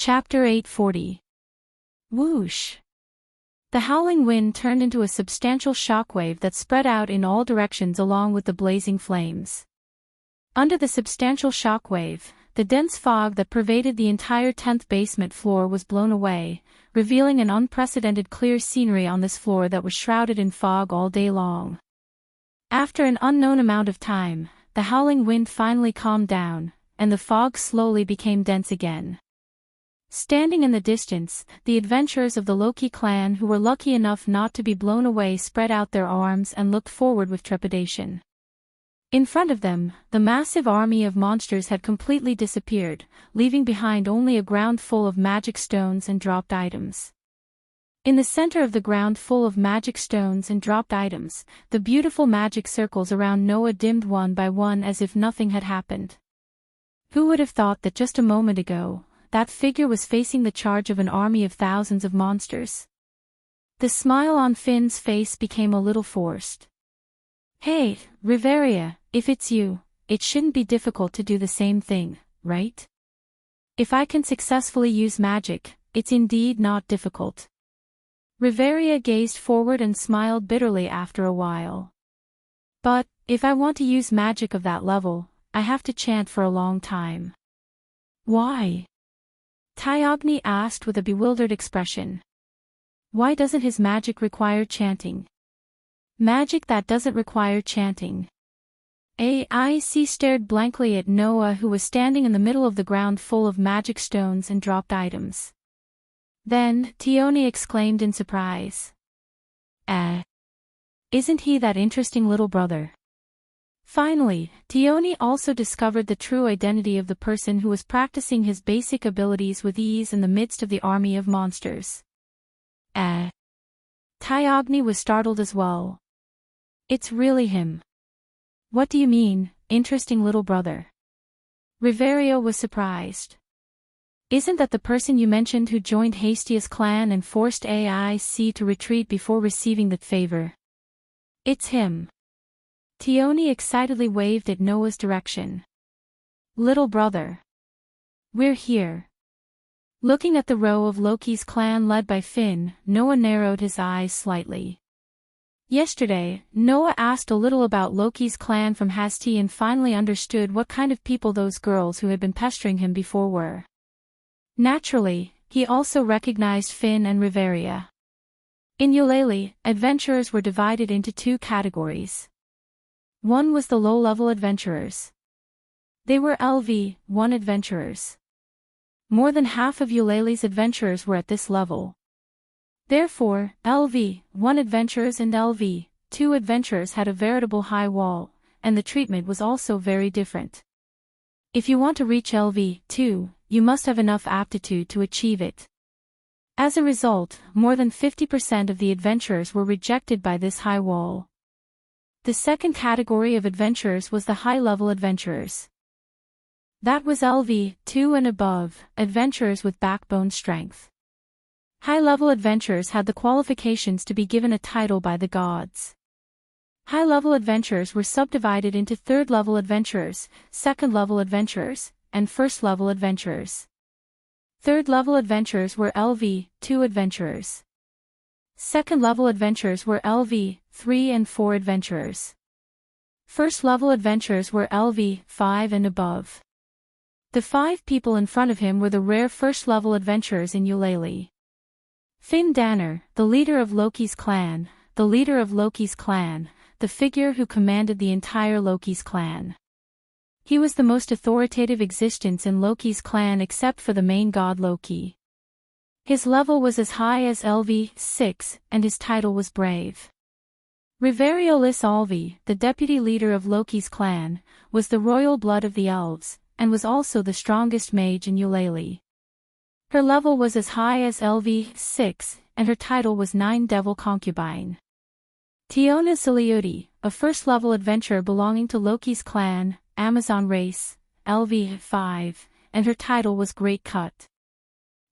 Chapter 840. Whoosh! The howling wind turned into a substantial shockwave that spread out in all directions along with the blazing flames. Under the substantial shockwave, the dense fog that pervaded the entire 10th basement floor was blown away, revealing an unprecedented clear scenery on this floor that was shrouded in fog all day long. After an unknown amount of time, the howling wind finally calmed down, and the fog slowly became dense again. Standing in the distance, the adventurers of the Loki clan who were lucky enough not to be blown away spread out their arms and looked forward with trepidation. In front of them, the massive army of monsters had completely disappeared, leaving behind only a ground full of magic stones and dropped items. In the center of the ground full of magic stones and dropped items, the beautiful magic circles around Noah dimmed one by one as if nothing had happened. Who would have thought that just a moment ago, that figure was facing the charge of an army of thousands of monsters? The smile on Finn's face became a little forced. Hey, Riveria, if it's you, it shouldn't be difficult to do the same thing, right? If I can successfully use magic, it's indeed not difficult. Riveria gazed forward and smiled bitterly after a while. But, if I want to use magic of that level, I have to chant for a long time. Why? Tyogni asked with a bewildered expression. Why doesn't his magic require chanting? Magic that doesn't require chanting. AIC stared blankly at Noah, who was standing in the middle of the ground full of magic stones and dropped items. Then, Tioni exclaimed in surprise. Isn't he that interesting little brother? Finally, Tioni also discovered the true identity of the person who was practicing his basic abilities with ease in the midst of the army of monsters. Tyogni was startled as well. It's really him. What do you mean, interesting little brother? Riverio was surprised. Isn't that the person you mentioned who joined Hastia's clan and forced AIC to retreat before receiving that favor? It's him. Tioni excitedly waved at Noah's direction. Little brother. We're here. Looking at the row of Loki's clan led by Finn, Noah narrowed his eyes slightly. Yesterday, Noah asked a little about Loki's clan from Hasti and finally understood what kind of people those girls who had been pestering him before were. Naturally, he also recognized Finn and Riveria. In Eulalie, adventurers were divided into two categories. One was the low-level adventurers. They were LV1 adventurers. More than half of Eulalie's adventurers were at this level. Therefore, LV1 adventurers and LV2 adventurers had a veritable high wall, and the treatment was also very different. If you want to reach LV2, you must have enough aptitude to achieve it. As a result, more than 50% of the adventurers were rejected by this high wall. The second category of adventurers was the high-level adventurers. That was LV2 and above, adventurers with backbone strength. High-level adventurers had the qualifications to be given a title by the gods. High-level adventurers were subdivided into third-level adventurers, second-level adventurers, and first-level adventurers. Third-level adventurers were LV2 adventurers. Second-level adventurers were LV3 and 4 adventurers. First-level adventurers were LV5 and above. The 5 people in front of him were the rare first-level adventurers in Eulalie. Finn Danner, the leader of Loki's clan, the figure who commanded the entire Loki's clan. He was the most authoritative existence in Loki's clan except for the main god Loki. His level was as high as LV6, and his title was Brave. Riveriolis Alvi, the deputy leader of Loki's clan, was the royal blood of the elves, and was also the strongest mage in Eulalie. Her level was as high as LV6, and her title was 9 Devil Concubine. Tiona Silioti, a first-level adventurer belonging to Loki's clan, Amazon race, LV5, and her title was Great Cut.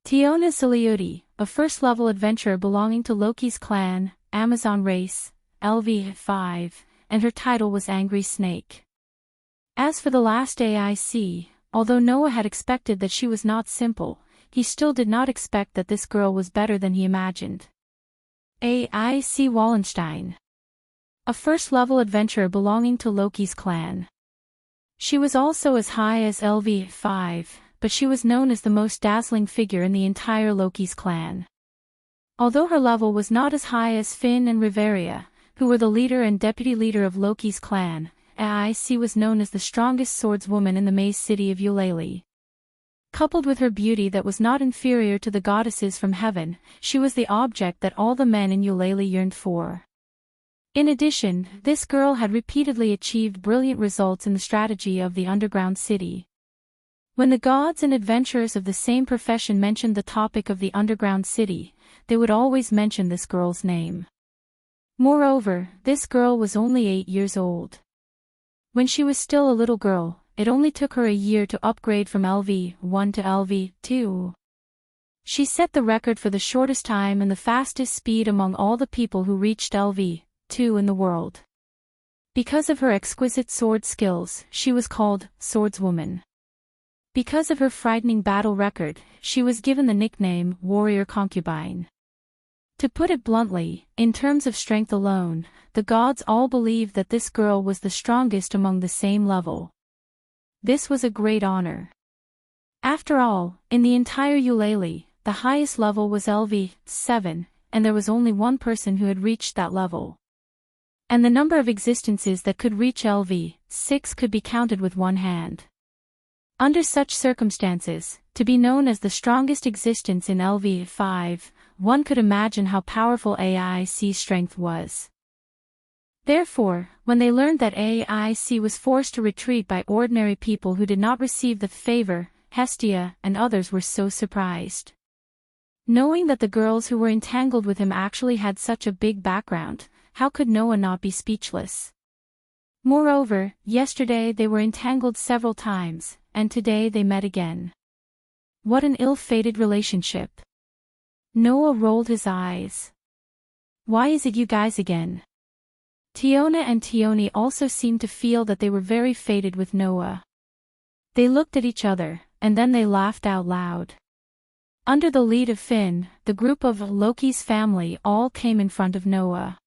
Tiona Silioti, a first-level adventurer belonging to Loki's clan, Amazon race, LV5, and her title was Angry Snake. As for the last AIC, although Noah had expected that she was not simple, he still did not expect that this girl was better than he imagined. A.I.C. Wallenstein. A first-level adventurer belonging to Loki's clan. She was also as high as LV5, but she was known as the most dazzling figure in the entire Loki's clan. Although her level was not as high as Finn and Riveria, who were the leader and deputy leader of Loki's clan, A.I.C. was known as the strongest swordswoman in the maze city of Eulalie. Coupled with her beauty that was not inferior to the goddesses from heaven, she was the object that all the men in Eulalie yearned for. In addition, this girl had repeatedly achieved brilliant results in the strategy of the underground city. When the gods and adventurers of the same profession mentioned the topic of the underground city, they would always mention this girl's name. Moreover, this girl was only 8 years old. When she was still a little girl, it only took her a year to upgrade from LV1 to LV2. She set the record for the shortest time and the fastest speed among all the people who reached LV2 in the world. Because of her exquisite sword skills, she was called Swordswoman. Because of her frightening battle record, she was given the nickname Warrior Concubine. To put it bluntly, in terms of strength alone, the gods all believed that this girl was the strongest among the same level. This was a great honor. After all, in the entire Eulalie, the highest level was LV7, and there was only one person who had reached that level. And the number of existences that could reach LV6 could be counted with one hand. Under such circumstances, to be known as the strongest existence in LV5, one could imagine how powerful A.I.C.'s strength was. Therefore, when they learned that A.I.C. was forced to retreat by ordinary people who did not receive the favor, Hestia and others were so surprised. Knowing that the girls who were entangled with him actually had such a big background, how could Noah not be speechless? Moreover, yesterday they were entangled several times, and today they met again. What an ill-fated relationship. Noah rolled his eyes. Why is it you guys again? Tiona and Tioni also seemed to feel that they were very fated with Noah. They looked at each other, and then they laughed out loud. Under the lead of Finn, the group of Loki's family all came in front of Noah.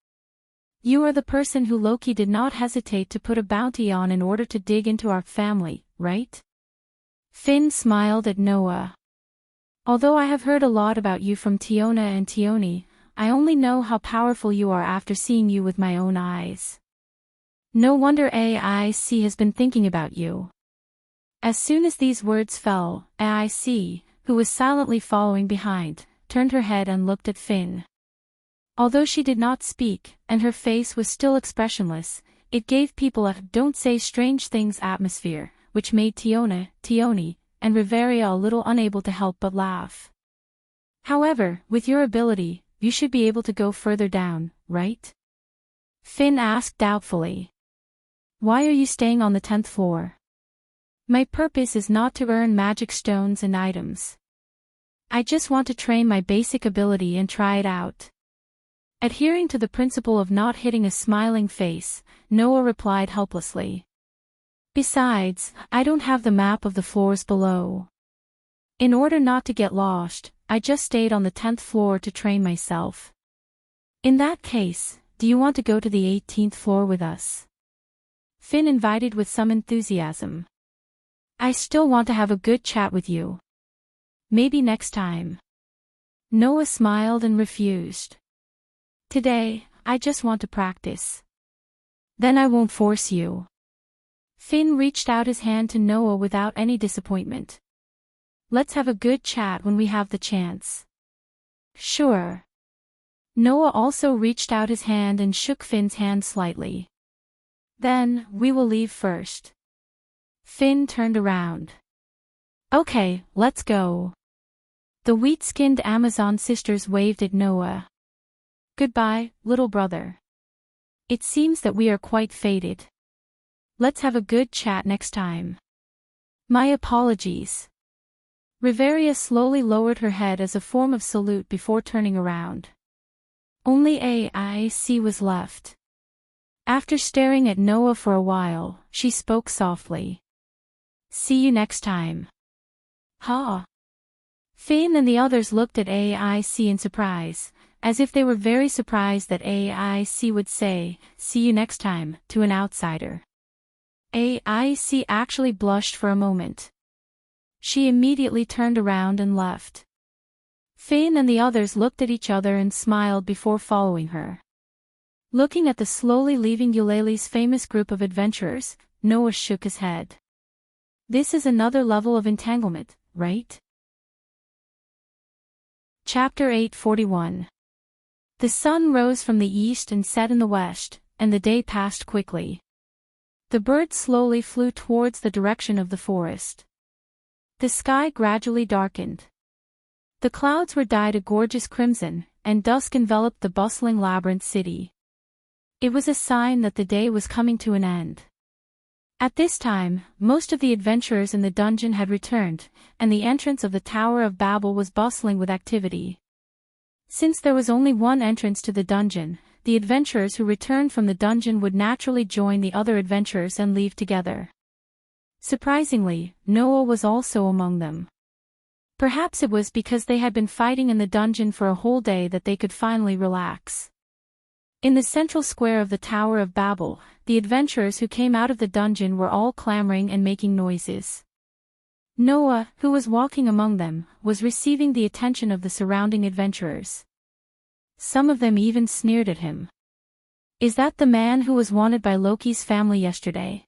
You are the person who Loki did not hesitate to put a bounty on in order to dig into our family, right? Finn smiled at Noah. Although I have heard a lot about you from Tiona and Tioni, I only know how powerful you are after seeing you with my own eyes. No wonder A.I.C. has been thinking about you. As soon as these words fell, A.I.C., who was silently following behind, turned her head and looked at Finn. Although she did not speak, and her face was still expressionless, it gave people a "don't say strange things" atmosphere, which made Tiona, Tioni, and Riveria a little unable to help but laugh. However, with your ability, you should be able to go further down, right? Finn asked doubtfully. Why are you staying on the 10th floor? My purpose is not to earn magic stones and items. I just want to train my basic ability and try it out. Adhering to the principle of not hitting a smiling face, Noah replied helplessly. Besides, I don't have the map of the floors below. In order not to get lost, I just stayed on the 10th floor to train myself. In that case, do you want to go to the 18th floor with us? Finn invited with some enthusiasm. I still want to have a good chat with you. Maybe next time. Noah smiled and refused. Today, I just want to practice. Then I won't force you. Finn reached out his hand to Noah without any disappointment. Let's have a good chat when we have the chance. Sure. Noah also reached out his hand and shook Finn's hand slightly. Then, we will leave first. Finn turned around. Okay, let's go. The wheat-skinned Amazon sisters waved at Noah. Goodbye, little brother. It seems that we are quite fated. Let's have a good chat next time. My apologies. Riveria slowly lowered her head as a form of salute before turning around. Only A.I.C. was left. After staring at Noah for a while, she spoke softly. See you next time. Ha! Finn and the others looked at AIC in surprise, as if they were very surprised that AIC would say, "See you next time," to an outsider. AIC actually blushed for a moment. She immediately turned around and left. Finn and the others looked at each other and smiled before following her. Looking at the slowly leaving Eulalie's famous group of adventurers, Noah shook his head. This is another level of entanglement, right? Chapter 841. The sun rose from the east and set in the west, and the day passed quickly. The birds slowly flew towards the direction of the forest. The sky gradually darkened. The clouds were dyed a gorgeous crimson, and dusk enveloped the bustling labyrinth city. It was a sign that the day was coming to an end. At this time, most of the adventurers in the dungeon had returned, and the entrance of the Tower of Babel was bustling with activity. Since there was only one entrance to the dungeon, the adventurers who returned from the dungeon would naturally join the other adventurers and leave together. Surprisingly, Noah was also among them. Perhaps it was because they had been fighting in the dungeon for a whole day that they could finally relax. In the central square of the Tower of Babel, the adventurers who came out of the dungeon were all clamoring and making noises. Noah, who was walking among them, was receiving the attention of the surrounding adventurers. Some of them even sneered at him. "Is that the man who was wanted by Loki's family yesterday?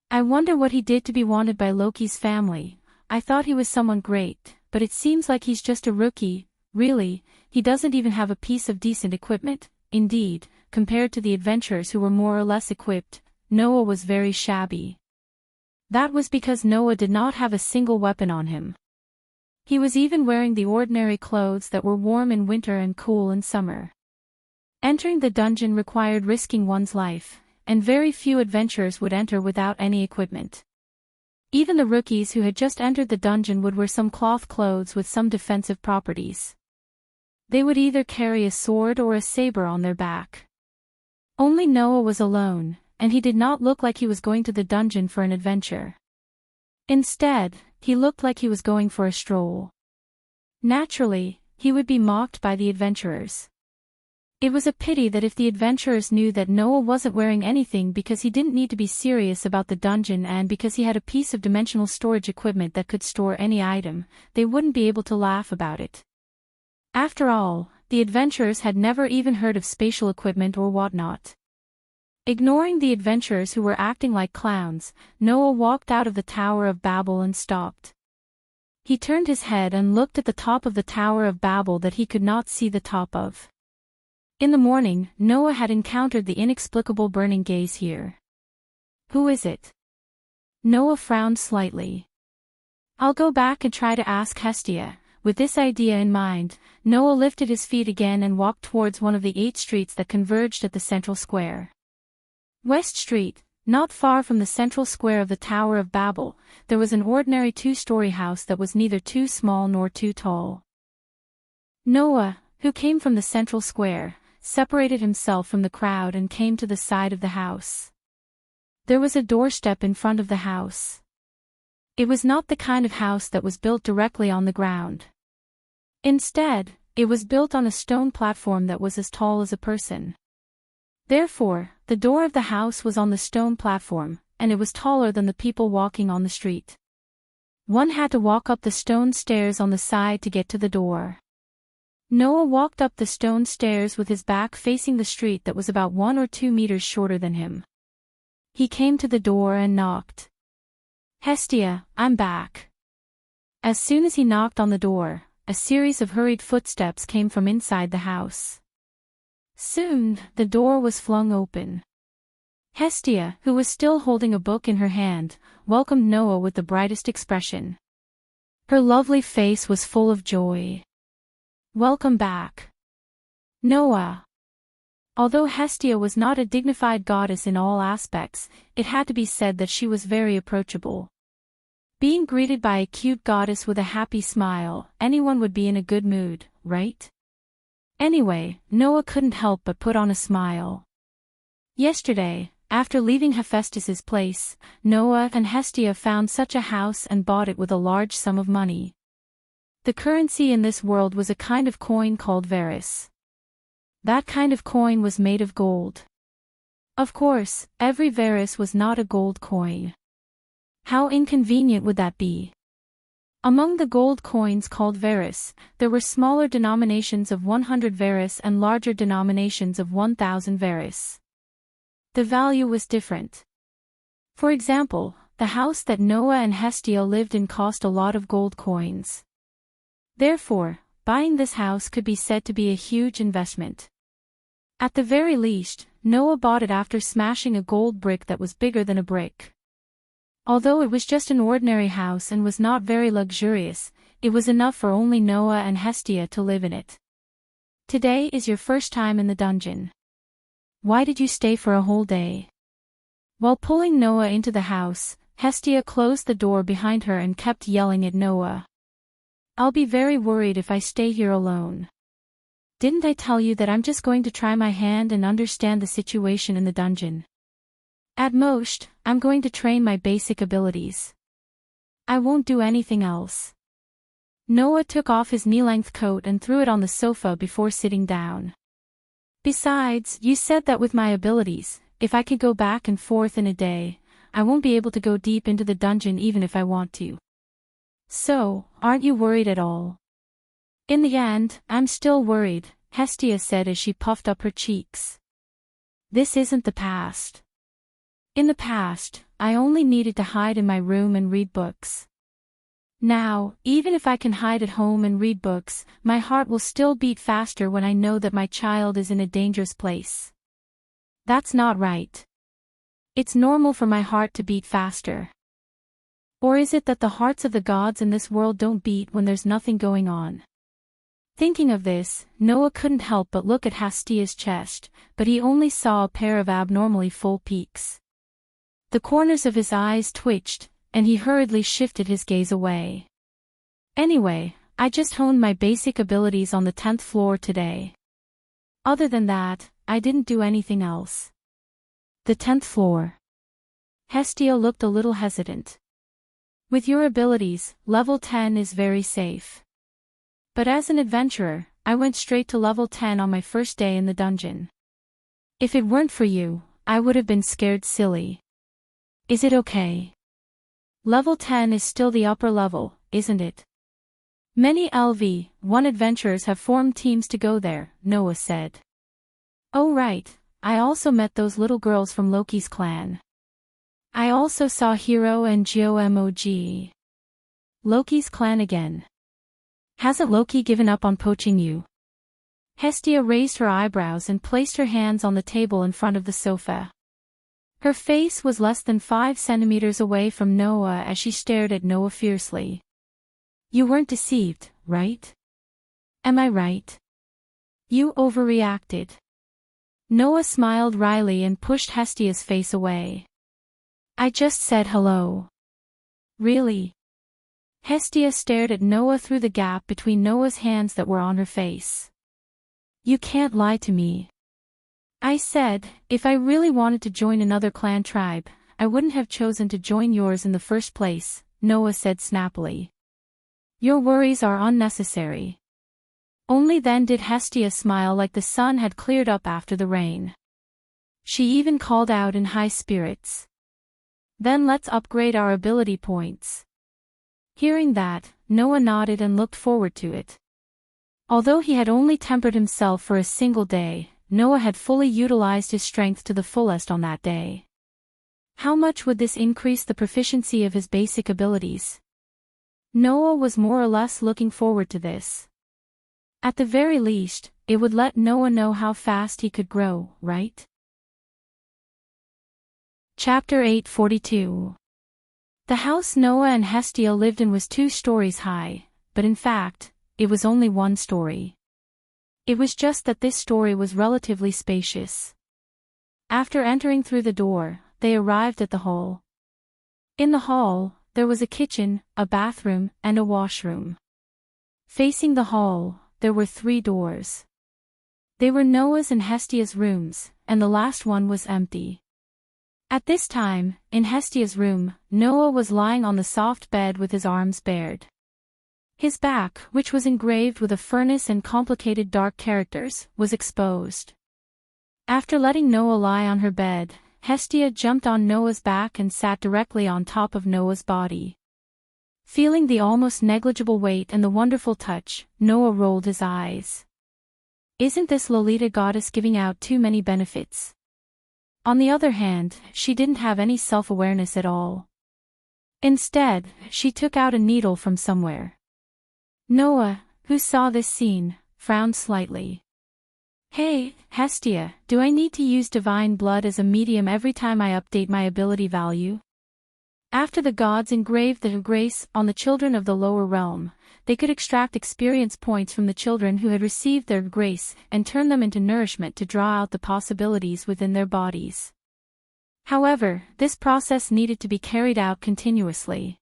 I wonder what he did to be wanted by Loki's family. I thought he was someone great, but it seems like he's just a rookie. Really, he doesn't even have a piece of decent equipment." Indeed, compared to the adventurers who were more or less equipped, Noah was very shabby. That was because Noah did not have a single weapon on him. He was even wearing the ordinary clothes that were warm in winter and cool in summer. Entering the dungeon required risking one's life, and very few adventurers would enter without any equipment. Even the rookies who had just entered the dungeon would wear some cloth clothes with some defensive properties. They would either carry a sword or a saber on their back. Only Noah was alone, and he did not look like he was going to the dungeon for an adventure. Instead, he looked like he was going for a stroll. Naturally, he would be mocked by the adventurers. It was a pity that if the adventurers knew that Noah wasn't wearing anything because he didn't need to be serious about the dungeon and because he had a piece of dimensional storage equipment that could store any item, they wouldn't be able to laugh about it. After all, the adventurers had never even heard of spatial equipment or whatnot. Ignoring the adventurers who were acting like clowns, Noah walked out of the Tower of Babel and stopped. He turned his head and looked at the top of the Tower of Babel that he could not see the top of. In the morning, Noah had encountered the inexplicable burning gaze here. "Who is it?" Noah frowned slightly. "I'll go back and try to ask Hestia." With this idea in mind, Noah lifted his feet again and walked towards one of the 8 streets that converged at the central square. West Street, not far from the central square of the Tower of Babel, there was an ordinary 2-story house that was neither too small nor too tall. Noah, who came from the central square, separated himself from the crowd and came to the side of the house. There was a doorstep in front of the house. It was not the kind of house that was built directly on the ground. Instead, it was built on a stone platform that was as tall as a person. Therefore, the door of the house was on the stone platform, and it was taller than the people walking on the street. One had to walk up the stone stairs on the side to get to the door. Noah walked up the stone stairs with his back facing the street that was about 1 or 2 meters shorter than him. He came to the door and knocked. "Hestia, I'm back." As soon as he knocked on the door, a series of hurried footsteps came from inside the house. Soon, the door was flung open. Hestia, who was still holding a book in her hand, welcomed Noah with the brightest expression. Her lovely face was full of joy. "Welcome back, Noah." Although Hestia was not a dignified goddess in all aspects, it had to be said that she was very approachable. Being greeted by a cute goddess with a happy smile, anyone would be in a good mood, right? Anyway, Noah couldn't help but put on a smile. Yesterday, after leaving Hephaestus's place, Noah and Hestia found such a house and bought it with a large sum of money. The currency in this world was a kind of coin called Varus. That kind of coin was made of gold. Of course, every Varus was not a gold coin. How inconvenient would that be? Among the gold coins called Varus, there were smaller denominations of 100 Varus and larger denominations of 1,000 Varus. The value was different. For example, the house that Noah and Hestia lived in cost a lot of gold coins. Therefore, buying this house could be said to be a huge investment. At the very least, Noah bought it after smashing a gold brick that was bigger than a brick. Although it was just an ordinary house and was not very luxurious, it was enough for only Noah and Hestia to live in it. Today is your first time in the dungeon. Why did you stay for a whole day? While pulling Noah into the house, Hestia closed the door behind her and kept yelling at Noah. I'll be very worried if I stay here alone. Didn't I tell you that I'm just going to try my hand and understand the situation in the dungeon? At most, I'm going to train my basic abilities. I won't do anything else. Noah took off his knee-length coat and threw it on the sofa before sitting down. Besides, you said that with my abilities, if I could go back and forth in a day, I won't be able to go deep into the dungeon even if I want to. So, aren't you worried at all? In the end, I'm still worried, Hestia said as she puffed up her cheeks. This isn't the past. In the past, I only needed to hide in my room and read books. Now, even if I can hide at home and read books, my heart will still beat faster when I know that my child is in a dangerous place. That's not right. It's normal for my heart to beat faster. Or is it that the hearts of the gods in this world don't beat when there's nothing going on? Thinking of this, Noah couldn't help but look at Hestia's chest, but he only saw a pair of abnormally full peaks. The corners of his eyes twitched, and he hurriedly shifted his gaze away. Anyway, I just honed my basic abilities on the 10th floor today. Other than that, I didn't do anything else. The 10th floor. Hestia looked a little hesitant. With your abilities, level 10 is very safe. But as an adventurer, I went straight to level 10 on my first day in the dungeon. If it weren't for you, I would have been scared silly. Is it okay? Level 10 is still the upper level, isn't it? Many LV-1 adventurers have formed teams to go there, Noah said. Oh right, I also met those little girls from Loki's clan. I also saw Hero and Gomog. Loki's clan again. Hasn't Loki given up on poaching you? Hestia raised her eyebrows and placed her hands on the table in front of the sofa. Her face was less than 5 centimeters away from Noah as she stared at Noah fiercely. You weren't deceived, right? Am I right? You overreacted. Noah smiled wryly and pushed Hestia's face away. I just said hello. Really? Hestia stared at Noah through the gap between Noah's hands that were on her face. You can't lie to me. I said, if I really wanted to join another clan tribe, I wouldn't have chosen to join yours in the first place, Noah said snappily. Your worries are unnecessary. Only then did Hestia smile like the sun had cleared up after the rain. She even called out in high spirits. Then let's upgrade our ability points. Hearing that, Noah nodded and looked forward to it. Although he had only tempered himself for a single day, Noah had fully utilized his strength to the fullest on that day. How much would this increase the proficiency of his basic abilities? Noah was more or less looking forward to this. At the very least, it would let Noah know how fast he could grow, right? Chapter 842. The house Noah and Hestia lived in was 2 stories high, but in fact, it was only 1 story. It was just that this story was relatively spacious. After entering through the door, they arrived at the hall. In the hall, there was a kitchen, a bathroom, and a washroom. Facing the hall, there were 3 doors. They were Noah's and Hestia's rooms, and the last one was empty. At this time, in Hestia's room, Noah was lying on the soft bed with his arms bared. His back, which was engraved with a furnace and complicated dark characters, was exposed. After letting Noah lie on her bed, Hestia jumped on Noah's back and sat directly on top of Noah's body. Feeling the almost negligible weight and the wonderful touch, Noah rolled his eyes. Isn't this Lolita goddess giving out too many benefits? On the other hand, she didn't have any self-awareness at all. Instead, she took out a needle from somewhere. Noah, who saw this scene, frowned slightly. Hey, Hestia, do I need to use divine blood as a medium every time I update my ability value? After the gods engraved the grace on the children of the lower realm, they could extract experience points from the children who had received their grace and turn them into nourishment to draw out the possibilities within their bodies. However, this process needed to be carried out continuously.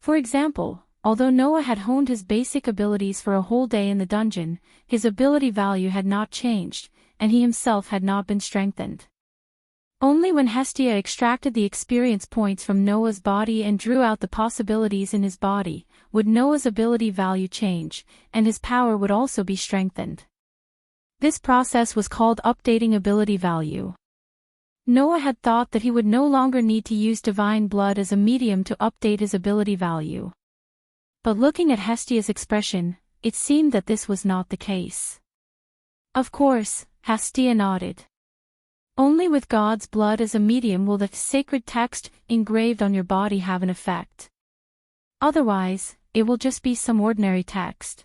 For example, although Noah had honed his basic abilities for a whole day in the dungeon, his ability value had not changed, and he himself had not been strengthened. Only when Hestia extracted the experience points from Noah's body and drew out the possibilities in his body, would Noah's ability value change, and his power would also be strengthened. This process was called updating ability value. Noah had thought that he would no longer need to use divine blood as a medium to update his ability value. But looking at Hestia's expression, it seemed that this was not the case. Of course, Hestia nodded. Only with God's blood as a medium will the sacred text engraved on your body have an effect. Otherwise, it will just be some ordinary text.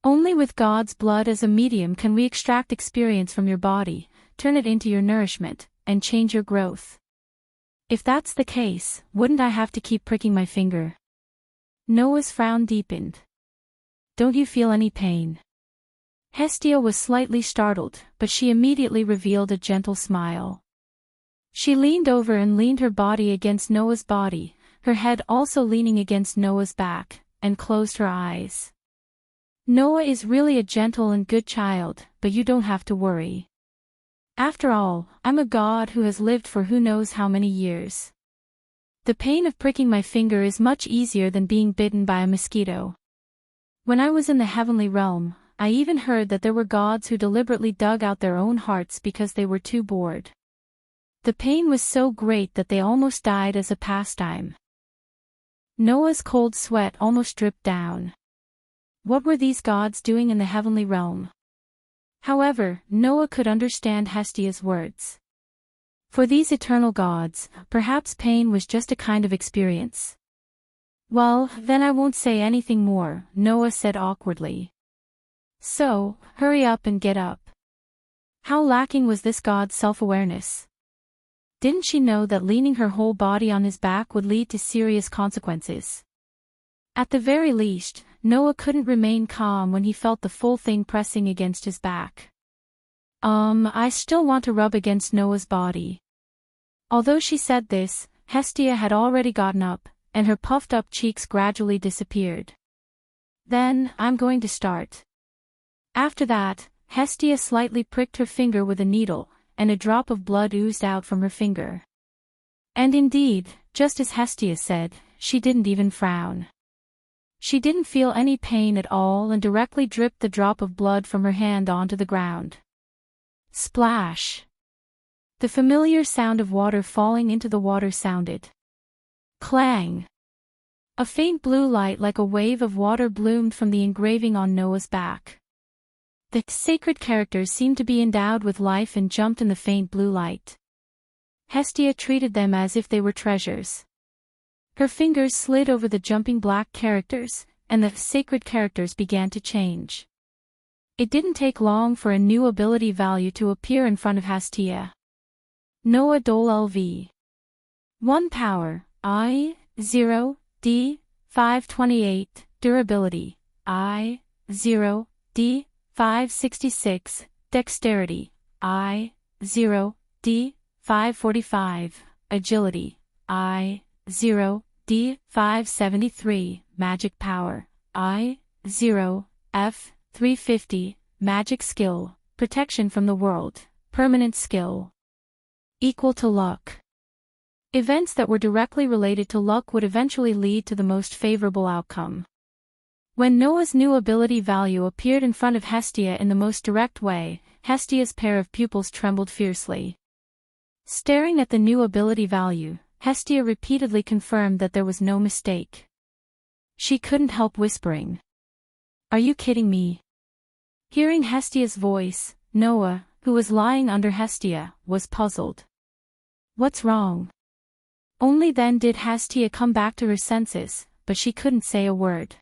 Only with God's blood as a medium can we extract experience from your body, turn it into your nourishment, and change your growth. If that's the case, wouldn't I have to keep pricking my finger? Noah's frown deepened. Don't you feel any pain? Hestia was slightly startled, but she immediately revealed a gentle smile. She leaned over and leaned her body against Noah's body, her head also leaning against Noah's back, and closed her eyes. Noah is really a gentle and good child, but you don't have to worry. After all, I'm a god who has lived for who knows how many years. The pain of pricking my finger is much easier than being bitten by a mosquito. When I was in the heavenly realm, I even heard that there were gods who deliberately dug out their own hearts because they were too bored. The pain was so great that they almost died as a pastime. Noah's cold sweat almost dripped down. What were these gods doing in the heavenly realm? However, Noah could understand Hestia's words. For these eternal gods, perhaps pain was just a kind of experience. Well, then I won't say anything more, Noah said awkwardly. So, hurry up and get up. How lacking was this god's self-awareness? Didn't she know that leaning her whole body on his back would lead to serious consequences? At the very least, Noah couldn't remain calm when he felt the full thing pressing against his back. I still want to rub against Noah's body. Although she said this, Hestia had already gotten up, and her puffed-up cheeks gradually disappeared. Then, I'm going to start. After that, Hestia slightly pricked her finger with a needle, and a drop of blood oozed out from her finger. And indeed, just as Hestia said, she didn't even frown. She didn't feel any pain at all and directly dripped the drop of blood from her hand onto the ground. Splash! The familiar sound of water falling into the water sounded. Clang! A faint blue light like a wave of water bloomed from the engraving on Noah's back. The sacred characters seemed to be endowed with life and jumped in the faint blue light. Hestia treated them as if they were treasures. Her fingers slid over the jumping black characters, and the sacred characters began to change. It didn't take long for a new ability value to appear in front of Hestia. Noah Dole LV. 1 power, I, 0, D, 528, durability, I, 0, D, 566, dexterity, I, 0, D, 545, agility, I, 0, D, 573, magic power, I, 0, F, 350, magic skill, protection from the world, permanent skill. Equal to luck. Events that were directly related to luck would eventually lead to the most favorable outcome. When Noah's new ability value appeared in front of Hestia in the most direct way, Hestia's pair of pupils trembled fiercely. Staring at the new ability value, Hestia repeatedly confirmed that there was no mistake. She couldn't help whispering, "Are you kidding me?" Hearing Hestia's voice, Noah, who was lying under Hestia, was puzzled. "What's wrong?" Only then did Hestia come back to her senses, but she couldn't say a word.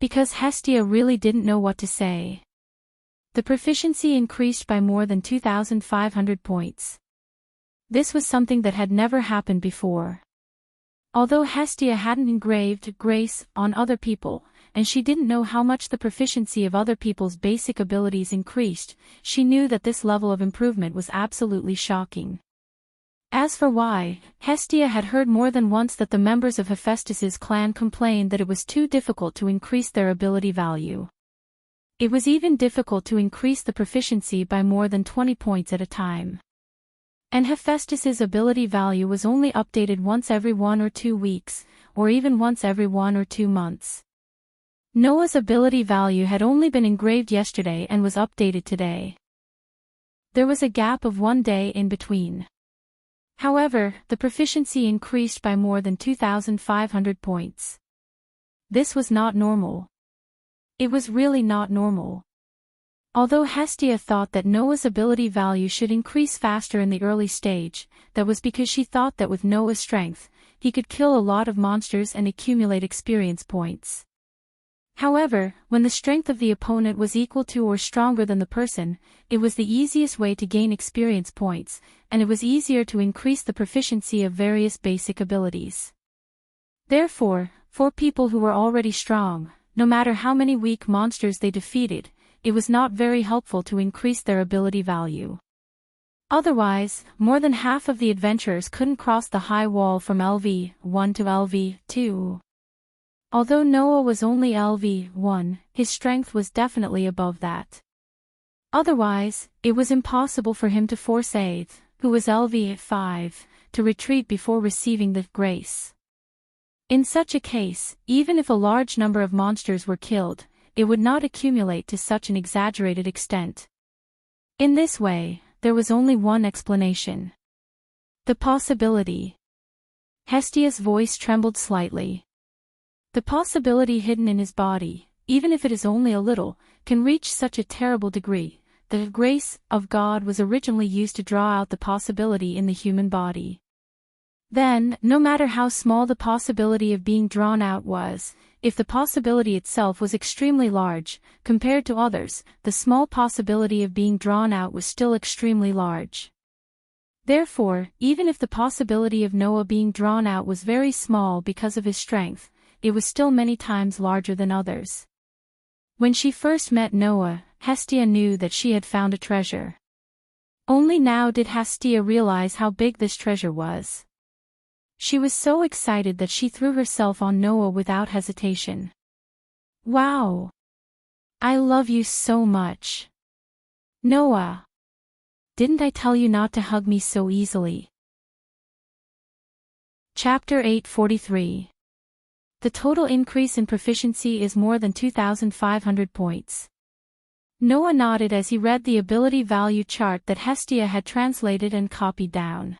Because Hestia really didn't know what to say. The proficiency increased by more than 2,500 points. This was something that had never happened before. Although Hestia hadn't engraved grace on other people, and she didn't know how much the proficiency of other people's basic abilities increased, she knew that this level of improvement was absolutely shocking. As for why, Hestia had heard more than once that the members of Hephaestus's clan complained that it was too difficult to increase their ability value. It was even difficult to increase the proficiency by more than 20 points at a time. And Hephaestus's ability value was only updated once every 1 or 2 weeks, or even once every 1 or 2 months. Noah's ability value had only been engraved yesterday and was updated today. There was a gap of 1 day in between. However, the proficiency increased by more than 2,500 points. This was not normal. It was really not normal. Although Hestia thought that Noah's ability value should increase faster in the early stage, that was because she thought that with Noah's strength, he could kill a lot of monsters and accumulate experience points. However, when the strength of the opponent was equal to or stronger than the person, it was the easiest way to gain experience points, and it was easier to increase the proficiency of various basic abilities. Therefore, for people who were already strong, no matter how many weak monsters they defeated, it was not very helpful to increase their ability value. Otherwise, more than half of the adventurers couldn't cross the high wall from LV1 to LV2. Although Noah was only LV1, his strength was definitely above that. Otherwise, it was impossible for him to force Aeth, who was LV5, to retreat before receiving the grace. In such a case, even if a large number of monsters were killed, it would not accumulate to such an exaggerated extent. In this way, there was only one explanation. The possibility. Hestia's voice trembled slightly. The possibility hidden in his body, even if it is only a little, can reach such a terrible degree. The grace of God was originally used to draw out the possibility in the human body. Then, no matter how small the possibility of being drawn out was, if the possibility itself was extremely large, compared to others, the small possibility of being drawn out was still extremely large. Therefore, even if the possibility of Noah being drawn out was very small because of his strength, it was still many times larger than others. When she first met Noah, Hestia knew that she had found a treasure. Only now did Hestia realize how big this treasure was. She was so excited that she threw herself on Noah without hesitation. "Wow! I love you so much. Noah! Didn't I tell you not to hug me so easily?" Chapter 843. The total increase in proficiency is more than 2,500 points. Noah nodded as he read the ability value chart that Hestia had translated and copied down.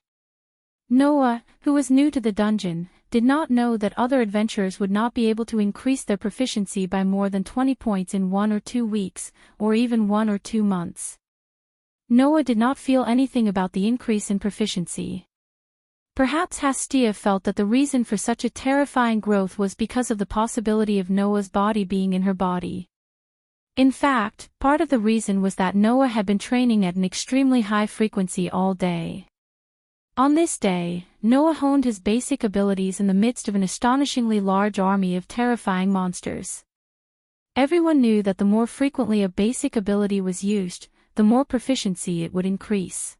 Noah, who was new to the dungeon, did not know that other adventurers would not be able to increase their proficiency by more than 20 points in 1 or 2 weeks, or even 1 or 2 months. Noah did not feel anything about the increase in proficiency. Perhaps Hestia felt that the reason for such a terrifying growth was because of the possibility of Noah's body being in her body. In fact, part of the reason was that Noah had been training at an extremely high frequency all day. On this day, Noah honed his basic abilities in the midst of an astonishingly large army of terrifying monsters. Everyone knew that the more frequently a basic ability was used, the more proficiency it would increase.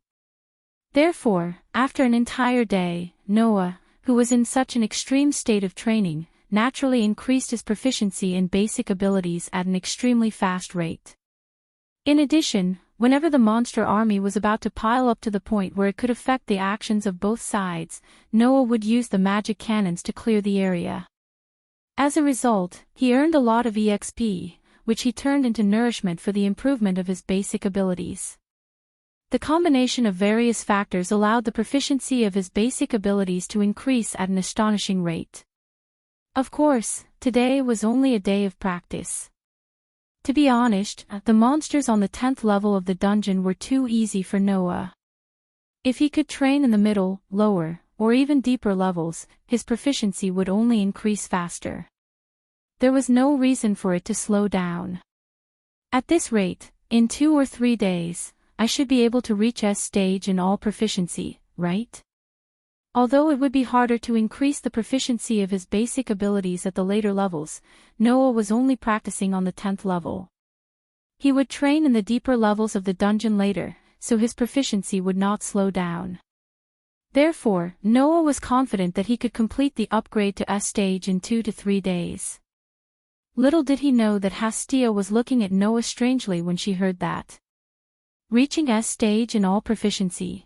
Therefore, after an entire day, Noah, who was in such an extreme state of training, naturally increased his proficiency in basic abilities at an extremely fast rate. In addition, whenever the monster army was about to pile up to the point where it could affect the actions of both sides, Noah would use the magic cannons to clear the area. As a result, he earned a lot of EXP, which he turned into nourishment for the improvement of his basic abilities. The combination of various factors allowed the proficiency of his basic abilities to increase at an astonishing rate. Of course, today was only a day of practice. To be honest, the monsters on the 10th level of the dungeon were too easy for Noah. If he could train in the middle, lower, or even deeper levels, his proficiency would only increase faster. There was no reason for it to slow down. At this rate, in 2 or 3 days, I should be able to reach S stage in all proficiency, right? Although it would be harder to increase the proficiency of his basic abilities at the later levels, Noah was only practicing on the 10th level. He would train in the deeper levels of the dungeon later, so his proficiency would not slow down. Therefore, Noah was confident that he could complete the upgrade to S stage in 2 to 3 days. Little did he know that Hestia was looking at Noah strangely when she heard that. Reaching S stage in all proficiency.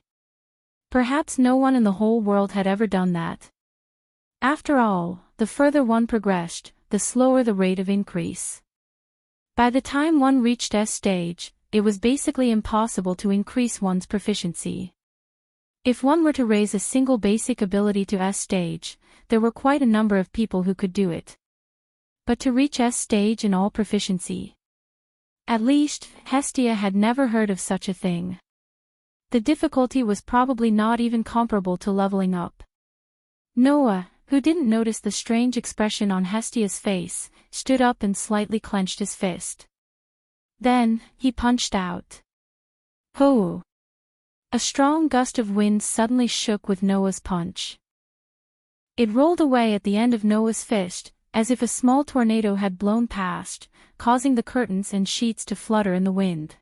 Perhaps no one in the whole world had ever done that. After all, the further one progressed, the slower the rate of increase. By the time one reached S stage, it was basically impossible to increase one's proficiency. If one were to raise a single basic ability to S stage, there were quite a number of people who could do it. But to reach S stage in all proficiency. At least, Hestia had never heard of such a thing. The difficulty was probably not even comparable to leveling up. Noah, who didn't notice the strange expression on Hestia's face, stood up and slightly clenched his fist. Then, he punched out. Ho! A strong gust of wind suddenly shook with Noah's punch. It rolled away at the end of Noah's fist, as if a small tornado had blown past, causing the curtains and sheets to flutter in the wind.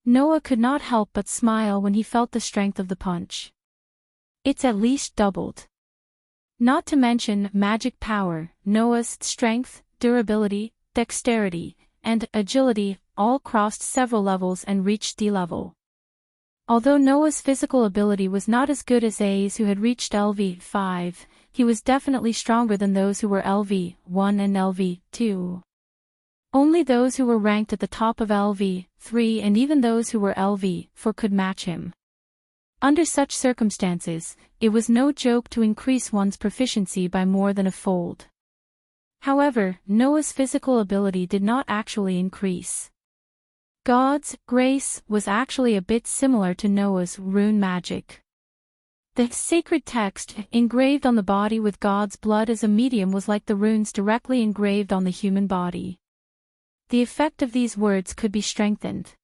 Noah could not help but smile when he felt the strength of the punch. It's at least doubled. Not to mention magic power, Noah's strength, durability, dexterity, and agility all crossed several levels and reached D level. Although Noah's physical ability was not as good as A's who had reached LV5, he was definitely stronger than those who were LV1 and LV2. Only those who were ranked at the top of LV3 and even those who were LV4 could match him. Under such circumstances, it was no joke to increase one's proficiency by more than a fold. However, Noah's physical ability did not actually increase. God's grace was actually a bit similar to Noah's rune magic. The sacred text engraved on the body with God's blood as a medium was like the runes directly engraved on the human body. The effect of these words could be strengthened.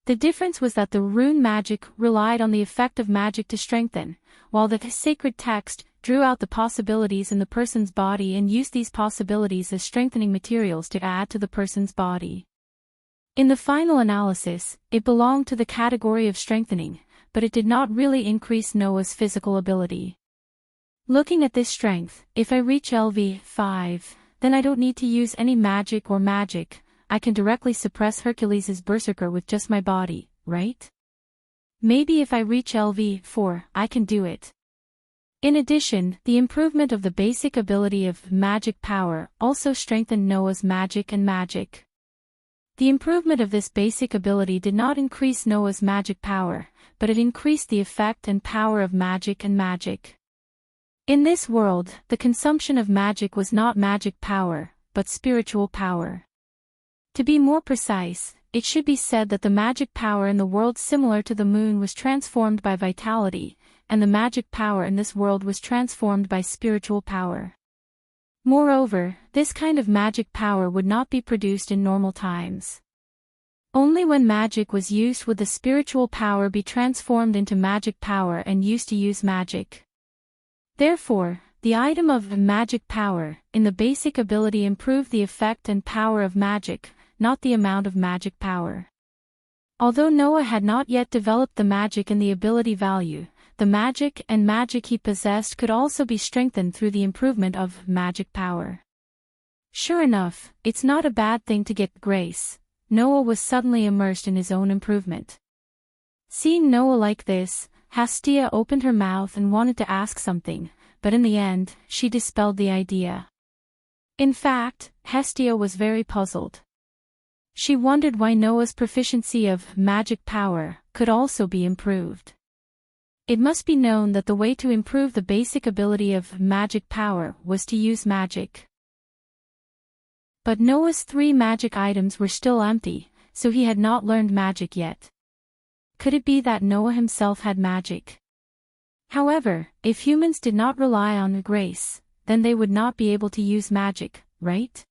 The difference was that the rune magic relied on the effect of magic to strengthen, while the sacred text drew out the possibilities in the person's body and used these possibilities as strengthening materials to add to the person's body. In the final analysis, it belonged to the category of strengthening, but it did not really increase Noah's physical ability. Looking at this strength, if I reach LV5, then I don't need to use any magic or magic, I can directly suppress Hercules' berserker with just my body, right? Maybe if I reach LV4, I can do it. In addition, the improvement of the basic ability of magic power also strengthened Noah's magic and magic. The improvement of this basic ability did not increase Noah's magic power, but it increased the effect and power of magic and magic. In this world, the consumption of magic was not magic power, but spiritual power. To be more precise, it should be said that the magic power in the world similar to the moon was transformed by vitality, and the magic power in this world was transformed by spiritual power. Moreover, this kind of magic power would not be produced in normal times. Only when magic was used would the spiritual power be transformed into magic power and used to use magic. Therefore, the item of magic power in the basic ability improved the effect and power of magic, not the amount of magic power. Although Noah had not yet developed the magic in the ability value, the magic and magic he possessed could also be strengthened through the improvement of magic power. Sure enough, it's not a bad thing to get grace. Noah was suddenly immersed in his own improvement. Seeing Noah like this, Hestia opened her mouth and wanted to ask something, but in the end, she dispelled the idea. In fact, Hestia was very puzzled. She wondered why Noah's proficiency of magic power could also be improved. It must be known that the way to improve the basic ability of magic power was to use magic. But Noah's 3 magic items were still empty, so he had not learned magic yet. Could it be that Noah himself had magic? However, if humans did not rely on grace, then they would not be able to use magic, right?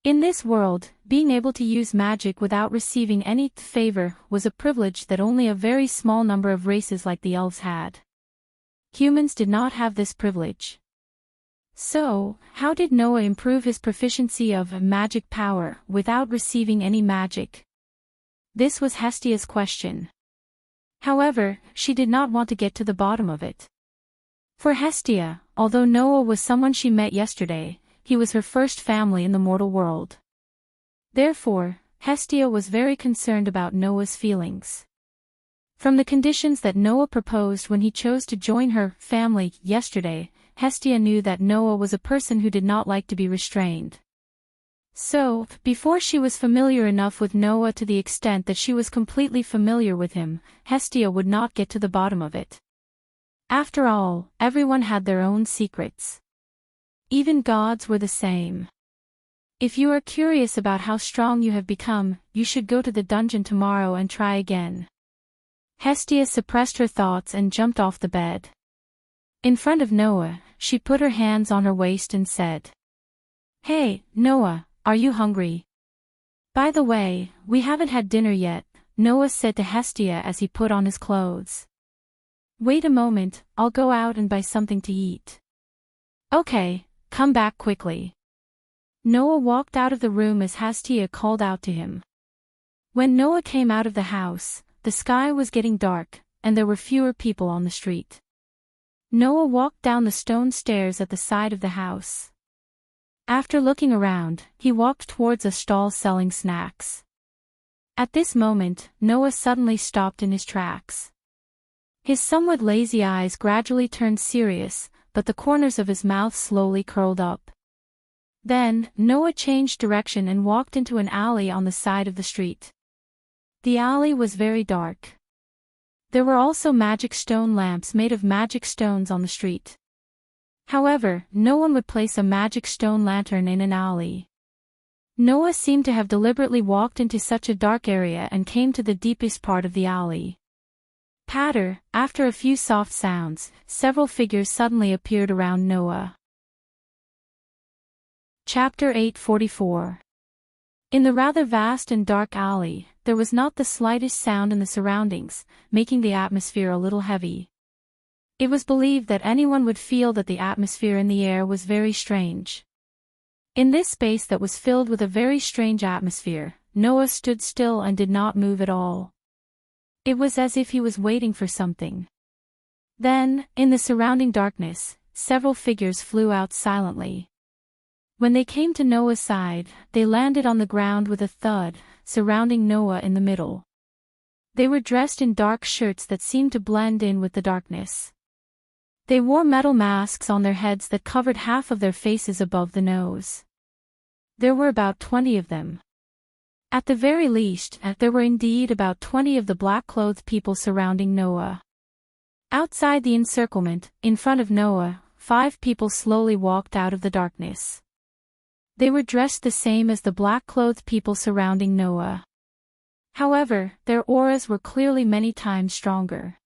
In this world, being able to use magic without receiving any favor was a privilege that only a very small number of races like the elves had. Humans did not have this privilege. So, how did Noah improve his proficiency of magic power without receiving any magic? This was Hestia's question. However, she did not want to get to the bottom of it. For Hestia, although Noah was someone she met yesterday, he was her first family in the mortal world. Therefore, Hestia was very concerned about Noah's feelings. From the conditions that Noah proposed when he chose to join her family yesterday, Hestia knew that Noah was a person who did not like to be restrained. So, before she was familiar enough with Noah to the extent that she was completely familiar with him, Hestia would not get to the bottom of it. After all, everyone had their own secrets. Even gods were the same. If you are curious about how strong you have become, you should go to the dungeon tomorrow and try again. Hestia suppressed her thoughts and jumped off the bed. In front of Noah, she put her hands on her waist and said, "Hey, Noah, are you hungry?" "By the way, we haven't had dinner yet," Noah said to Hestia as he put on his clothes. "Wait a moment, I'll go out and buy something to eat." "Okay, come back quickly." Noah walked out of the room as Hestia called out to him. When Noah came out of the house, the sky was getting dark, and there were fewer people on the street. Noah walked down the stone stairs at the side of the house. After looking around, he walked towards a stall selling snacks. At this moment, Noah suddenly stopped in his tracks. His somewhat lazy eyes gradually turned serious, but the corners of his mouth slowly curled up. Then, Noah changed direction and walked into an alley on the side of the street. The alley was very dark. There were also magic stone lamps made of magic stones on the street. However, no one would place a magic stone lantern in an alley. Noah seemed to have deliberately walked into such a dark area and came to the deepest part of the alley. Patter, after a few soft sounds, several figures suddenly appeared around Noah. Chapter 844. In the rather vast and dark alley, there was not the slightest sound in the surroundings, making the atmosphere a little heavy. It was believed that anyone would feel that the atmosphere in the air was very strange. In this space that was filled with a very strange atmosphere, Noah stood still and did not move at all. It was as if he was waiting for something. Then, in the surrounding darkness, several figures flew out silently. When they came to Noah's side, they landed on the ground with a thud, surrounding Noah in the middle. They were dressed in dark shirts that seemed to blend in with the darkness. They wore metal masks on their heads that covered half of their faces above the nose. There were about 20 of them. At the very least, there were indeed about 20 of the black-clothed people surrounding Noah. Outside the encirclement, in front of Noah, 5 people slowly walked out of the darkness. They were dressed the same as the black-clothed people surrounding Noah. However, their auras were clearly many times stronger.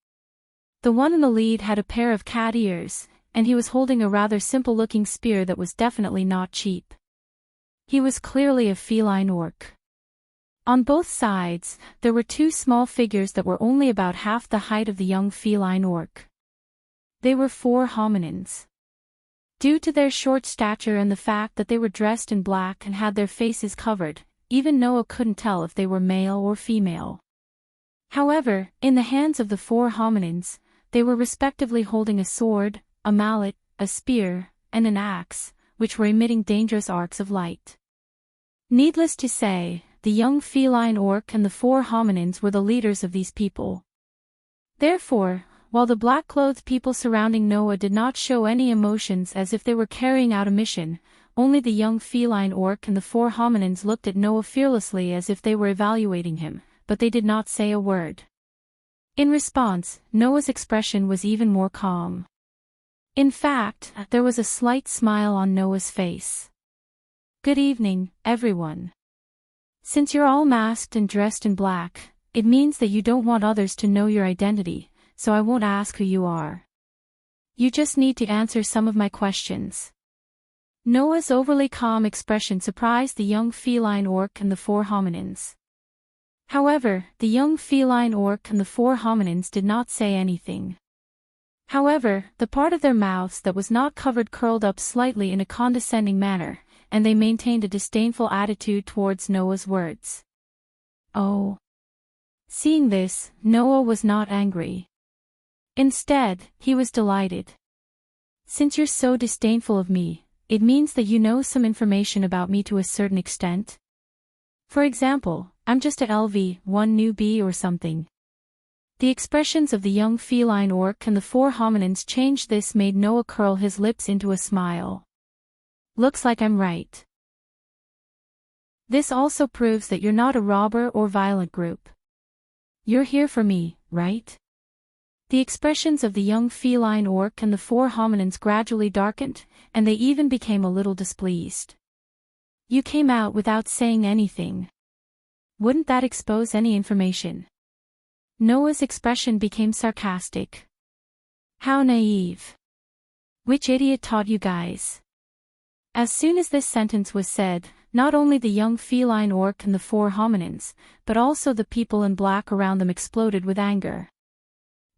The one in the lead had a pair of cat ears, and he was holding a rather simple-looking spear that was definitely not cheap. He was clearly a feline orc. On both sides, there were 2 small figures that were only about half the height of the young feline orc. They were 4 hominins. Due to their short stature and the fact that they were dressed in black and had their faces covered, even Noah couldn't tell if they were male or female. However, in the hands of the 4 hominins, they were respectively holding a sword, a mallet, a spear, and an axe, which were emitting dangerous arcs of light. Needless to say, the young feline orc and the 4 hominins were the leaders of these people. Therefore, while the black-clothed people surrounding Noah did not show any emotions as if they were carrying out a mission, only the young feline orc and the 4 hominins looked at Noah fearlessly as if they were evaluating him, but they did not say a word. In response, Noah's expression was even more calm. In fact, there was a slight smile on Noah's face. "Good evening, everyone. Since you're all masked and dressed in black, it means that you don't want others to know your identity, so I won't ask who you are. You just need to answer some of my questions." Noah's overly calm expression surprised the young feline orc and the 4 hominins. However, the young feline orc and the 4 hominins did not say anything. However, the part of their mouths that was not covered curled up slightly in a condescending manner, and they maintained a disdainful attitude towards Noah's words. Oh. Seeing this, Noah was not angry. Instead, he was delighted. "Since you're so disdainful of me, it means that you know some information about me to a certain extent. For example, I'm just a LV1 newbie or something." The expressions of the young feline orc and the 4 hominins changed. This made Noah curl his lips into a smile. "Looks like I'm right. This also proves that you're not a robber or violent group. You're here for me, right?" The expressions of the young feline orc and the 4 hominins gradually darkened, and they even became a little displeased. "You came out without saying anything. Wouldn't that expose any information?" Noah's expression became sarcastic. "How naive. Which idiot taught you guys?" As soon as this sentence was said, not only the young feline orc and the 4 hominins, but also the people in black around them exploded with anger.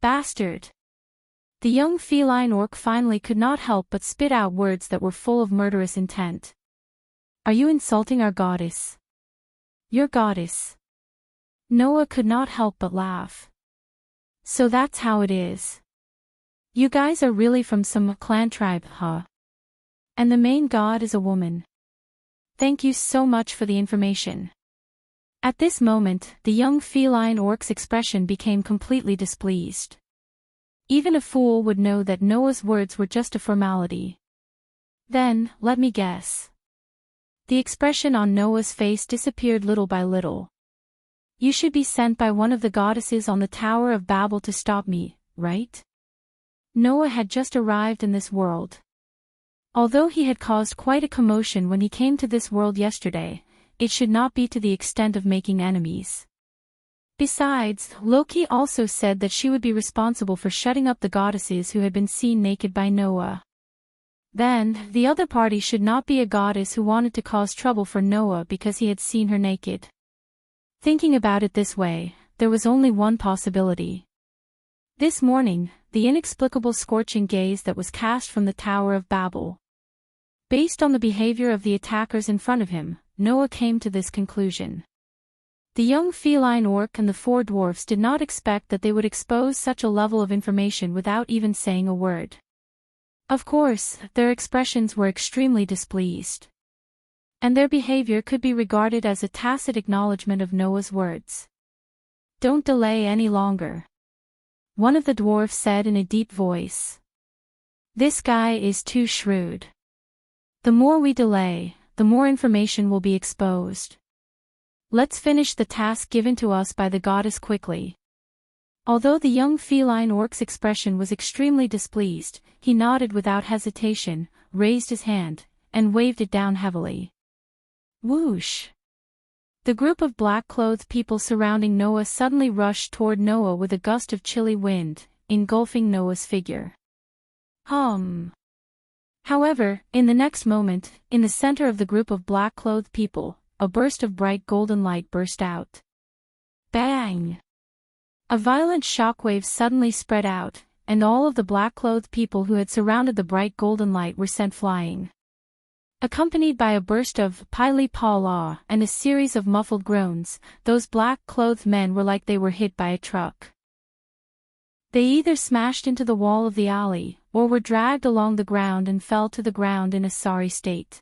"Bastard!" The young feline orc finally could not help but spit out words that were full of murderous intent. "Are you insulting our goddess? Your goddess?" Noah could not help but laugh. "So that's how it is. You guys are really from some clan tribe, huh? And the main god is a woman. Thank you so much for the information." At this moment, the young feline orc's expression became completely displeased. Even a fool would know that Noah's words were just a formality. "Then, let me guess." The expression on Noah's face disappeared little by little. "You should be sent by one of the goddesses on the Tower of Babel to stop me, right?" Noah had just arrived in this world. Although he had caused quite a commotion when he came to this world yesterday, it should not be to the extent of making enemies. Besides, Loki also said that she would be responsible for shutting up the goddesses who had been seen naked by Noah. Then, the other party should not be a goddess who wanted to cause trouble for Noah because he had seen her naked. Thinking about it this way, there was only one possibility. This morning, the inexplicable scorching gaze that was cast from the Tower of Babel. Based on the behavior of the attackers in front of him, Noah came to this conclusion. The young feline orc and the 4 dwarfs did not expect that they would expose such a level of information without even saying a word. Of course, their expressions were extremely displeased. And their behavior could be regarded as a tacit acknowledgement of Noah's words. "Don't delay any longer," one of the dwarfs said in a deep voice. "This guy is too shrewd. The more we delay, the more information will be exposed. Let's finish the task given to us by the goddess quickly." Although the young feline orc's expression was extremely displeased, he nodded without hesitation, raised his hand, and waved it down heavily. Whoosh! The group of black-clothed people surrounding Noah suddenly rushed toward Noah with a gust of chilly wind, engulfing Noah's figure. However, in the next moment, in the center of the group of black-clothed people, a burst of bright golden light burst out. Bang! A violent shockwave suddenly spread out, and all of the black-clothed people who had surrounded the bright golden light were sent flying. Accompanied by a burst of pili-pa-la and a series of muffled groans, those black-clothed men were like they were hit by a truck. They either smashed into the wall of the alley, or were dragged along the ground and fell to the ground in a sorry state.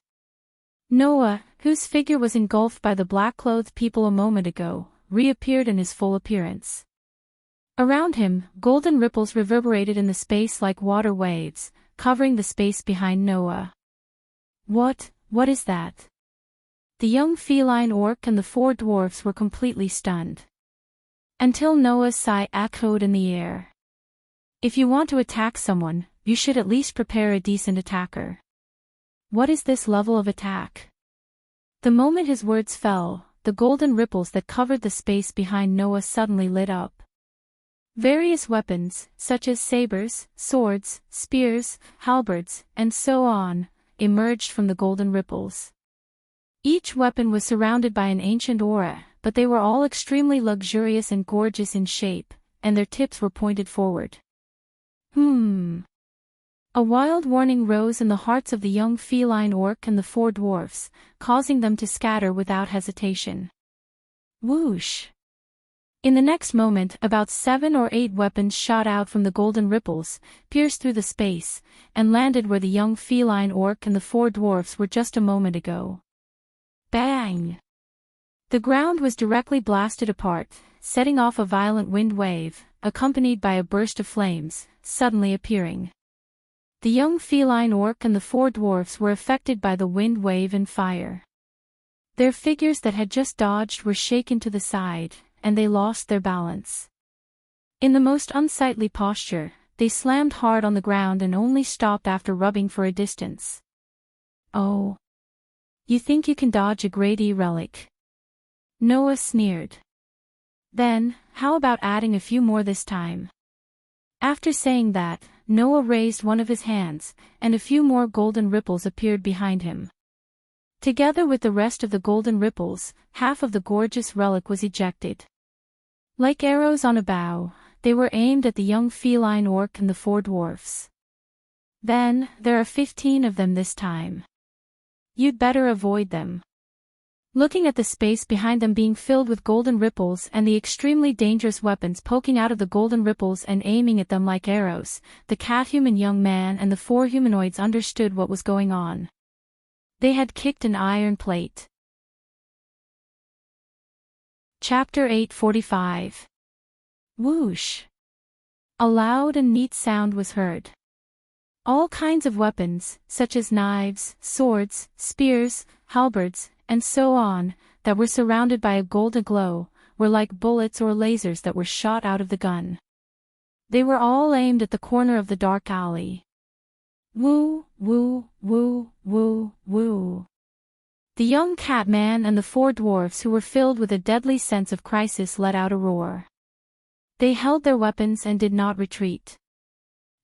Noah, whose figure was engulfed by the black-clothed people a moment ago, reappeared in his full appearance. Around him, golden ripples reverberated in the space like water waves, covering the space behind Noah. What what is that? The young feline orc and the four dwarfs were completely stunned. Until Noah's sigh echoed in the air. If you want to attack someone, you should at least prepare a decent attacker. What is this level of attack? The moment his words fell, the golden ripples that covered the space behind Noah suddenly lit up. Various weapons, such as sabers, swords, spears, halberds, and so on, emerged from the golden ripples. Each weapon was surrounded by an ancient aura, but they were all extremely luxurious and gorgeous in shape, and their tips were pointed forward. A wild warning rose in the hearts of the young feline orc and the four dwarfs, causing them to scatter without hesitation. Whoosh! In the next moment, about 7 or 8 weapons shot out from the golden ripples, pierced through the space, and landed where the young feline orc and the four dwarfs were just a moment ago. Bang! The ground was directly blasted apart, setting off a violent wind wave, accompanied by a burst of flames, suddenly appearing. The young feline orc and the four dwarfs were affected by the wind wave and fire. Their figures that had just dodged were shaken to the side, and they lost their balance. In the most unsightly posture, they slammed hard on the ground and only stopped after rubbing for a distance. Oh! You think you can dodge a Grade E relic? Noah sneered. Then, how about adding a few more this time? After saying that, Noah raised one of his hands, and a few more golden ripples appeared behind him. Together with the rest of the golden ripples, half of the gorgeous relic was ejected. Like arrows on a bow, they were aimed at the young feline orc and the four dwarfs. Then, there are 15 of them this time. You'd better avoid them. Looking at the space behind them being filled with golden ripples and the extremely dangerous weapons poking out of the golden ripples and aiming at them like arrows, the cat-human young man and the 4 humanoids understood what was going on. They had kicked an iron plate. Chapter 845. Whoosh! A loud and neat sound was heard. All kinds of weapons, such as knives, swords, spears, halberds, and so on, that were surrounded by a golden glow, were like bullets or lasers that were shot out of the gun. They were all aimed at the corner of the dark alley. Woo, woo, woo, woo, woo. The young cat man and the 4 dwarfs who were filled with a deadly sense of crisis let out a roar. They held their weapons and did not retreat.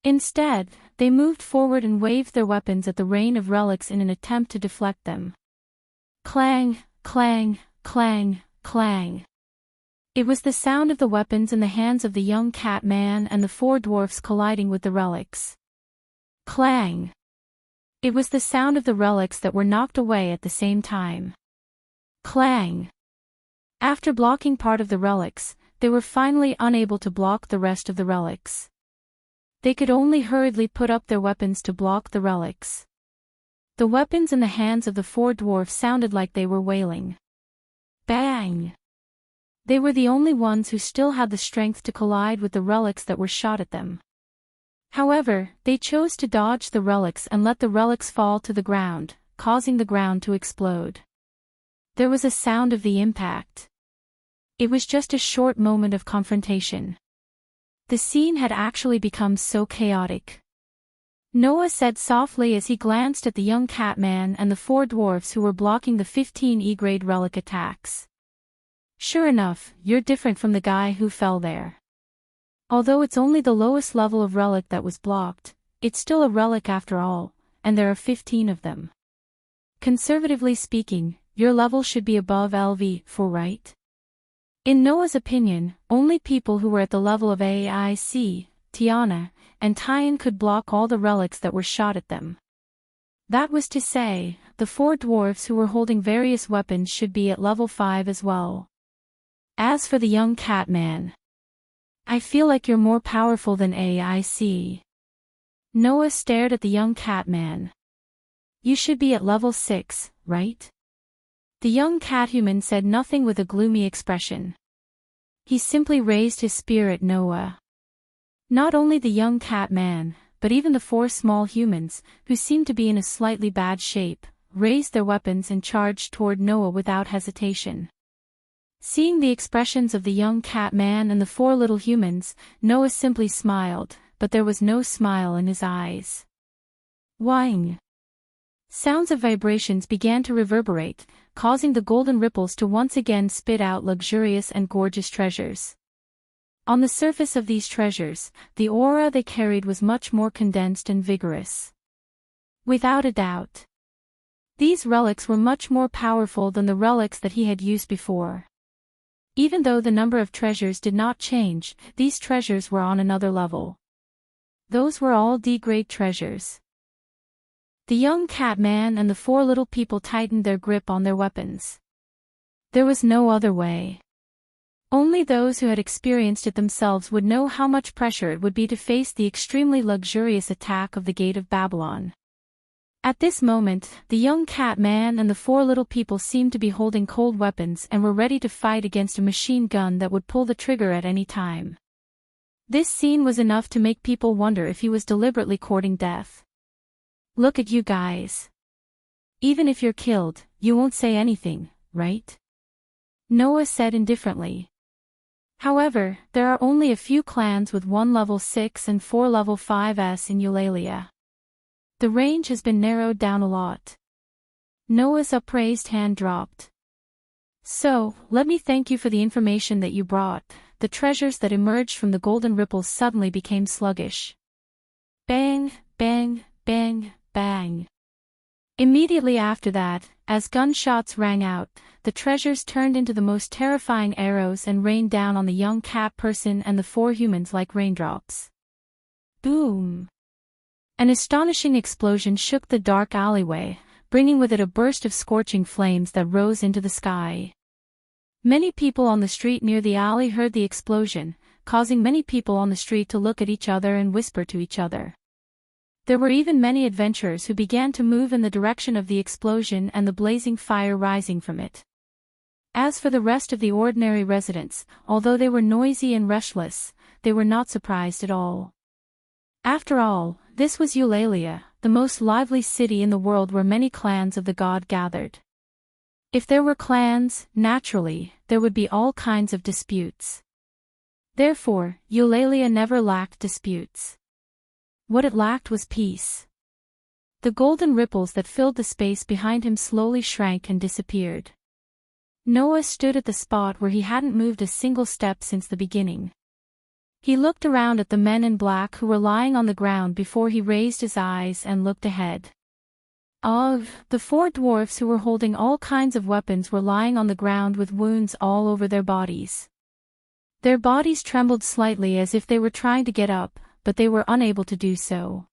Instead, they moved forward and waved their weapons at the rain of relics in an attempt to deflect them. Clang, clang, clang, clang. It was the sound of the weapons in the hands of the young cat man and the 4 dwarfs colliding with the relics. Clang. It was the sound of the relics that were knocked away at the same time. Clang. After blocking part of the relics, they were finally unable to block the rest of the relics. They could only hurriedly put up their weapons to block the relics. The weapons in the hands of the 4 dwarfs sounded like they were wailing. Bang! They were the only ones who still had the strength to collide with the relics that were shot at them. However, they chose to dodge the relics and let the relics fall to the ground, causing the ground to explode. There was a sound of the impact. It was just a short moment of confrontation. The scene had actually become so chaotic. Noah said softly as he glanced at the young cat man and the 4 dwarfs who were blocking the 15 E-grade relic attacks. Sure enough, you're different from the guy who fell there. Although it's only the lowest level of relic that was blocked, it's still a relic after all, and there are 15 of them. Conservatively speaking, your level should be above LV4, right? In Noah's opinion, only people who were at the level of AIC, Tiana, and Tyan could block all the relics that were shot at them. That was to say, the 4 dwarfs who were holding various weapons should be at level 5 as well. As for the young cat man, I feel like you're more powerful than AIC. Noah stared at the young cat man. You should be at level 6, right? The young cat-human said nothing with a gloomy expression. He simply raised his spear at Noah. Not only the young cat man, but even the 4 small humans, who seemed to be in a slightly bad shape, raised their weapons and charged toward Noah without hesitation. Seeing the expressions of the young cat man and the four little humans, Noah simply smiled, but there was no smile in his eyes. Whing! Sounds of vibrations began to reverberate, causing the golden ripples to once again spit out luxurious and gorgeous treasures. On the surface of these treasures, the aura they carried was much more condensed and vigorous. Without a doubt, these relics were much more powerful than the relics that he had used before. Even though the number of treasures did not change, these treasures were on another level. Those were all D-grade treasures. The young cat man and the four little people tightened their grip on their weapons. There was no other way. Only those who had experienced it themselves would know how much pressure it would be to face the extremely luxurious attack of the Gate of Babylon. At this moment, the young cat man and the four little people seemed to be holding cold weapons and were ready to fight against a machine gun that would pull the trigger at any time. This scene was enough to make people wonder if he was deliberately courting death. Look at you guys. Even if you're killed, you won't say anything, right? Noah said indifferently. However, there are only a few clans with 1 level 6 and 4 level 5s in Eulalia. The range has been narrowed down a lot. Noah's upraised hand dropped. So, let me thank you for the information that you brought. The treasures that emerged from the golden ripples suddenly became sluggish. Bang, bang, bang, bang. Immediately after that, as gunshots rang out, the treasures turned into the most terrifying arrows and rained down on the young cat person and the four humans like raindrops. Boom! An astonishing explosion shook the dark alleyway, bringing with it a burst of scorching flames that rose into the sky. Many people on the street near the alley heard the explosion, causing many people on the street to look at each other and whisper to each other. There were even many adventurers who began to move in the direction of the explosion and the blazing fire rising from it. As for the rest of the ordinary residents, although they were noisy and restless, they were not surprised at all. After all, this was Eulalia, the most lively city in the world where many clans of the god gathered. If there were clans, naturally, there would be all kinds of disputes. Therefore, Eulalia never lacked disputes. What it lacked was peace. The golden ripples that filled the space behind him slowly shrank and disappeared. Noah stood at the spot where he hadn't moved a single step since the beginning. He looked around at the men in black who were lying on the ground before he raised his eyes and looked ahead. The 4 dwarfs who were holding all kinds of weapons were lying on the ground with wounds all over their bodies. Their bodies trembled slightly as if they were trying to get up, but they were unable to do so.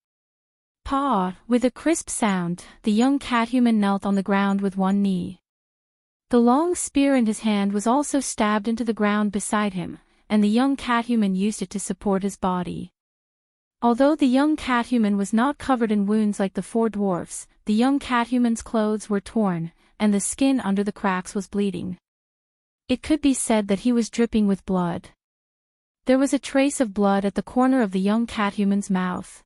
Paw! With a crisp sound, the young cat-human knelt on the ground with one knee. The long spear in his hand was also stabbed into the ground beside him, and the young cat-human used it to support his body. Although the young cat-human was not covered in wounds like the 4 dwarfs, the young cat-human's clothes were torn, and the skin under the cracks was bleeding. It could be said that he was dripping with blood. There was a trace of blood at the corner of the young cat-human's mouth.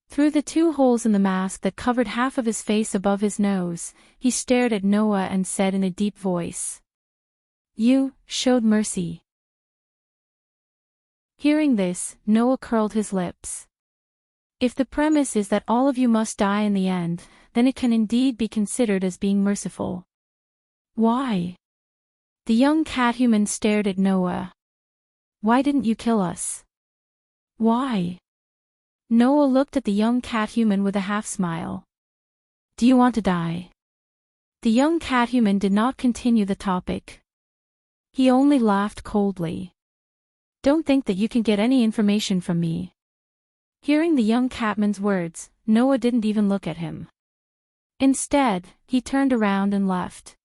Through the 2 holes in the mask that covered half of his face above his nose, he stared at Noah and said in a deep voice, "You showed mercy." Hearing this, Noah curled his lips. If the premise is that all of you must die in the end, then it can indeed be considered as being merciful. Why? The young cat-human stared at Noah. Why didn't you kill us? Why? Noah looked at the young cat-human with a half-smile. Do you want to die? The young cat-human did not continue the topic. He only laughed coldly. Don't think that you can get any information from me. Hearing the young catman's words, Noah didn't even look at him. Instead, he turned around and left.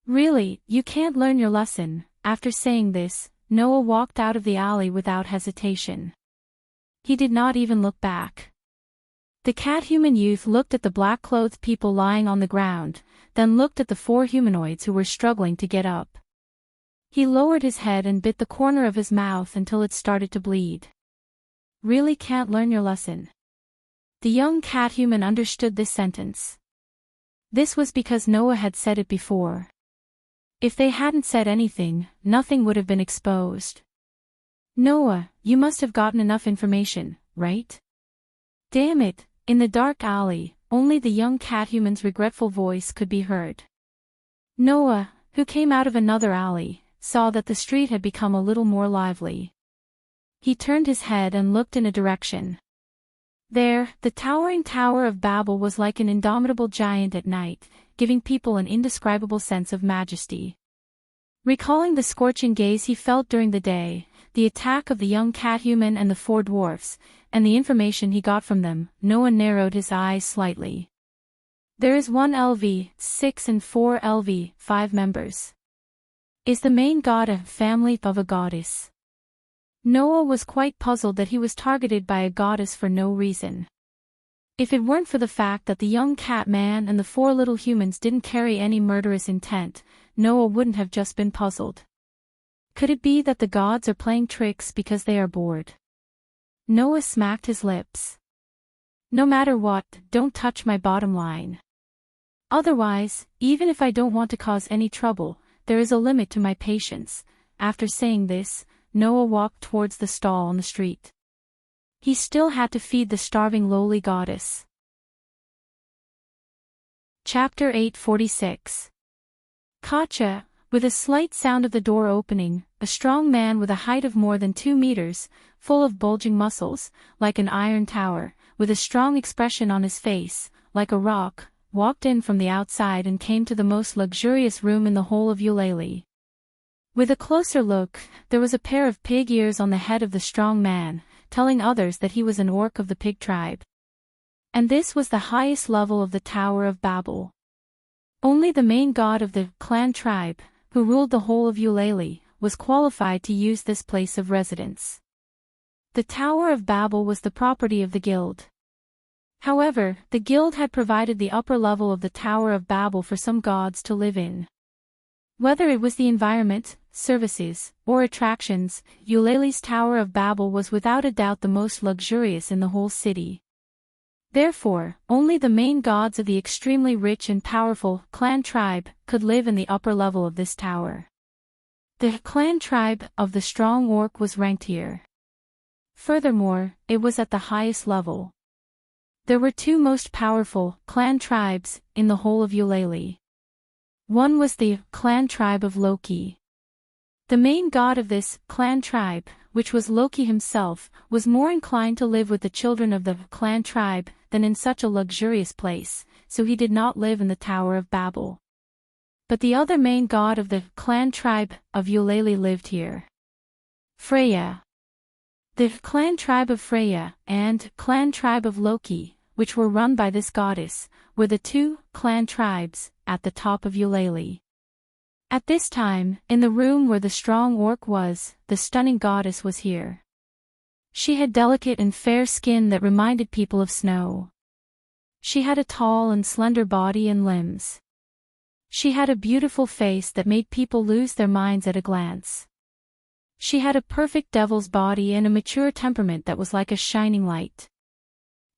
Really, you can't learn your lesson. After saying this, Noah walked out of the alley without hesitation. He did not even look back. The cat-human youth looked at the black-clothed people lying on the ground, then looked at the 4 humanoids who were struggling to get up. He lowered his head and bit the corner of his mouth until it started to bleed. Really can't learn your lesson. The young cat-human understood this sentence. This was because Noah had said it before. If they hadn't said anything, nothing would have been exposed. Noah, you must have gotten enough information, right? Damn it, in the dark alley, only the young cathuman's regretful voice could be heard. Noah, who came out of another alley, saw that the street had become a little more lively. He turned his head and looked in a direction. There, the towering Tower of Babel was like an indomitable giant at night, giving people an indescribable sense of majesty. Recalling the scorching gaze he felt during the day, the attack of the young cathuman and the four dwarfs, and the information he got from them, Noah narrowed his eyes slightly. There is 1 LV, 6 and 4 LV, 5 members. Is the main god a family of a goddess? Noah was quite puzzled that he was targeted by a goddess for no reason. If it weren't for the fact that the young cat man and the 4 little humans didn't carry any murderous intent, Noah wouldn't have just been puzzled. Could it be that the gods are playing tricks because they are bored? Noah smacked his lips. No matter what, don't touch my bottom line. Otherwise, even if I don't want to cause any trouble, there is a limit to my patience. After saying this, Noah walked towards the stall on the street. He still had to feed the starving lowly goddess. Chapter 846. Kacha, with a slight sound of the door opening, a strong man with a height of more than 2 meters, full of bulging muscles, like an iron tower, with a strong expression on his face, like a rock, walked in from the outside and came to the most luxurious room in the whole of Eulalie. With a closer look, there was a pair of pig ears on the head of the strong man, telling others that he was an orc of the pig tribe. And this was the highest level of the Tower of Babel. Only the main god of the clan tribe, who ruled the whole of Eulalie, was qualified to use this place of residence. The Tower of Babel was the property of the guild. However, the guild had provided the upper level of the Tower of Babel for some gods to live in. Whether it was the environment, services, or attractions, Eulalie's Tower of Babel was without a doubt the most luxurious in the whole city. Therefore, only the main gods of the extremely rich and powerful clan tribe could live in the upper level of this tower. The clan tribe of the strong orc was ranked here. Furthermore, it was at the highest level. There were 2 most powerful clan tribes in the whole of Eulalie. One was the clan tribe of Loki. The main god of this clan tribe, which was Loki himself, was more inclined to live with the children of the clan tribe than in such a luxurious place, so he did not live in the Tower of Babel. But the other main god of the clan tribe of Eulalie lived here. Freya. The clan tribe of Freya and clan tribe of Loki, which were run by this goddess, were the 2 clan tribes at the top of Eulalie. At this time, in the room where the strong orc was, the stunning goddess was here. She had delicate and fair skin that reminded people of snow. She had a tall and slender body and limbs. She had a beautiful face that made people lose their minds at a glance. She had a perfect devil's body and a mature temperament that was like a shining light.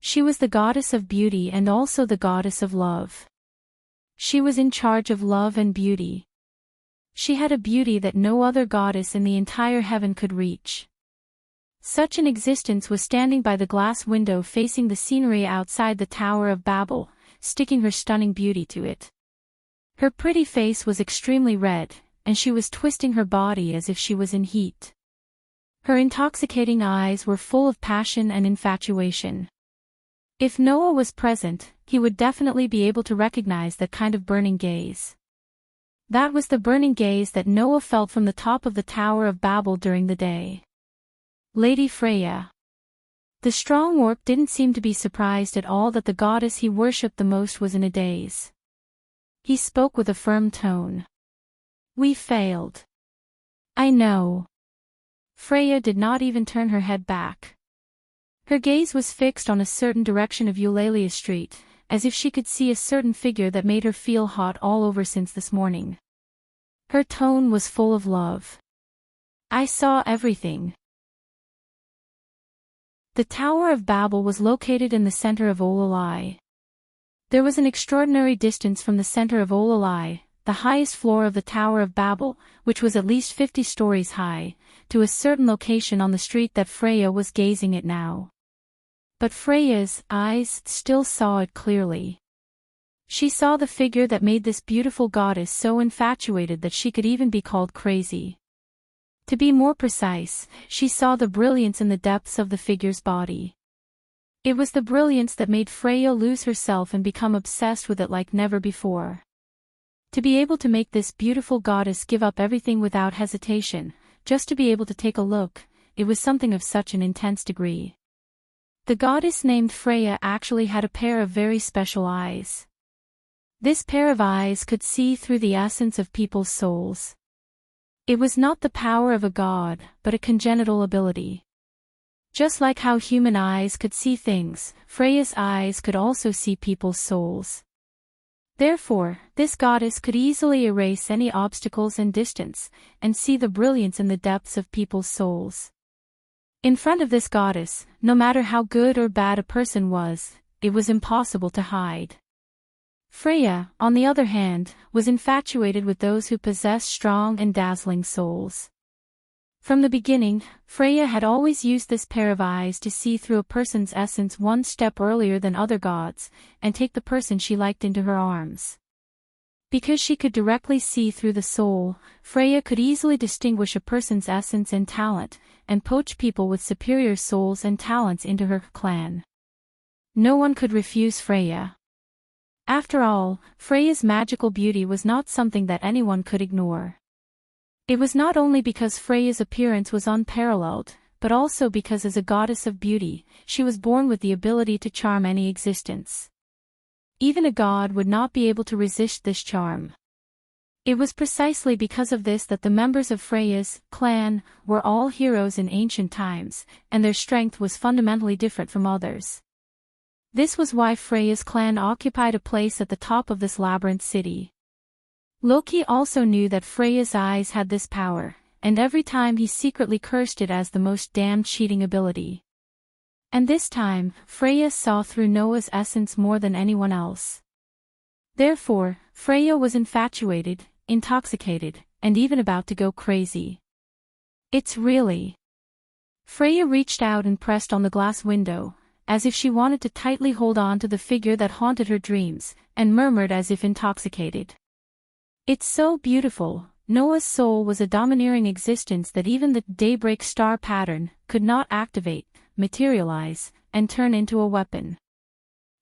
She was the goddess of beauty and also the goddess of love. She was in charge of love and beauty. She had a beauty that no other goddess in the entire heaven could reach. Such an existence was standing by the glass window facing the scenery outside the Tower of Babel, sticking her stunning beauty to it. Her pretty face was extremely red, and she was twisting her body as if she was in heat. Her intoxicating eyes were full of passion and infatuation. If Noah was present, he would definitely be able to recognize that kind of burning gaze. That was the burning gaze that Noah felt from the top of the Tower of Babel during the day. Lady Freya. The strong orc didn't seem to be surprised at all that the goddess he worshipped the most was in a daze. He spoke with a firm tone. We failed. I know. Freya did not even turn her head back. Her gaze was fixed on a certain direction of Eulalie Street, as if she could see a certain figure that made her feel hot all over since this morning. Her tone was full of love. I saw everything. The Tower of Babel was located in the center of Eulalie. There was an extraordinary distance from the center of Olalai, the highest floor of the Tower of Babel, which was at least 50 stories high, to a certain location on the street that Freya was gazing at now. But Freya's eyes still saw it clearly. She saw the figure that made this beautiful goddess so infatuated that she could even be called crazy. To be more precise, she saw the brilliance in the depths of the figure's body. It was the brilliance that made Freya lose herself and become obsessed with it like never before. To be able to make this beautiful goddess give up everything without hesitation, just to be able to take a look, it was something of such an intense degree. The goddess named Freya actually had a pair of very special eyes. This pair of eyes could see through the essence of people's souls. It was not the power of a god, but a congenital ability. Just like how human eyes could see things, Freya's eyes could also see people's souls. Therefore, this goddess could easily erase any obstacles and distance, and see the brilliance in the depths of people's souls. In front of this goddess, no matter how good or bad a person was, it was impossible to hide. Freya, on the other hand, was infatuated with those who possessed strong and dazzling souls. From the beginning, Freya had always used this pair of eyes to see through a person's essence one step earlier than other gods, and take the person she liked into her arms. Because she could directly see through the soul, Freya could easily distinguish a person's essence and talent, and poach people with superior souls and talents into her clan. No one could refuse Freya. After all, Freya's magical beauty was not something that anyone could ignore. It was not only because Freya's appearance was unparalleled, but also because as a goddess of beauty, she was born with the ability to charm any existence. Even a god would not be able to resist this charm. It was precisely because of this that the members of Freya's clan were all heroes in ancient times, and their strength was fundamentally different from others. This was why Freya's clan occupied a place at the top of this labyrinth city. Loki also knew that Freya's eyes had this power, and every time he secretly cursed it as the most damned cheating ability. And this time, Freya saw through Noah's essence more than anyone else. Therefore, Freya was infatuated, intoxicated, and even about to go crazy. It's really. Freya reached out and pressed on the glass window, as if she wanted to tightly hold on to the figure that haunted her dreams, and murmured as if intoxicated. It's so beautiful. Noah's soul was a domineering existence that even the daybreak star pattern could not activate, materialize, and turn into a weapon.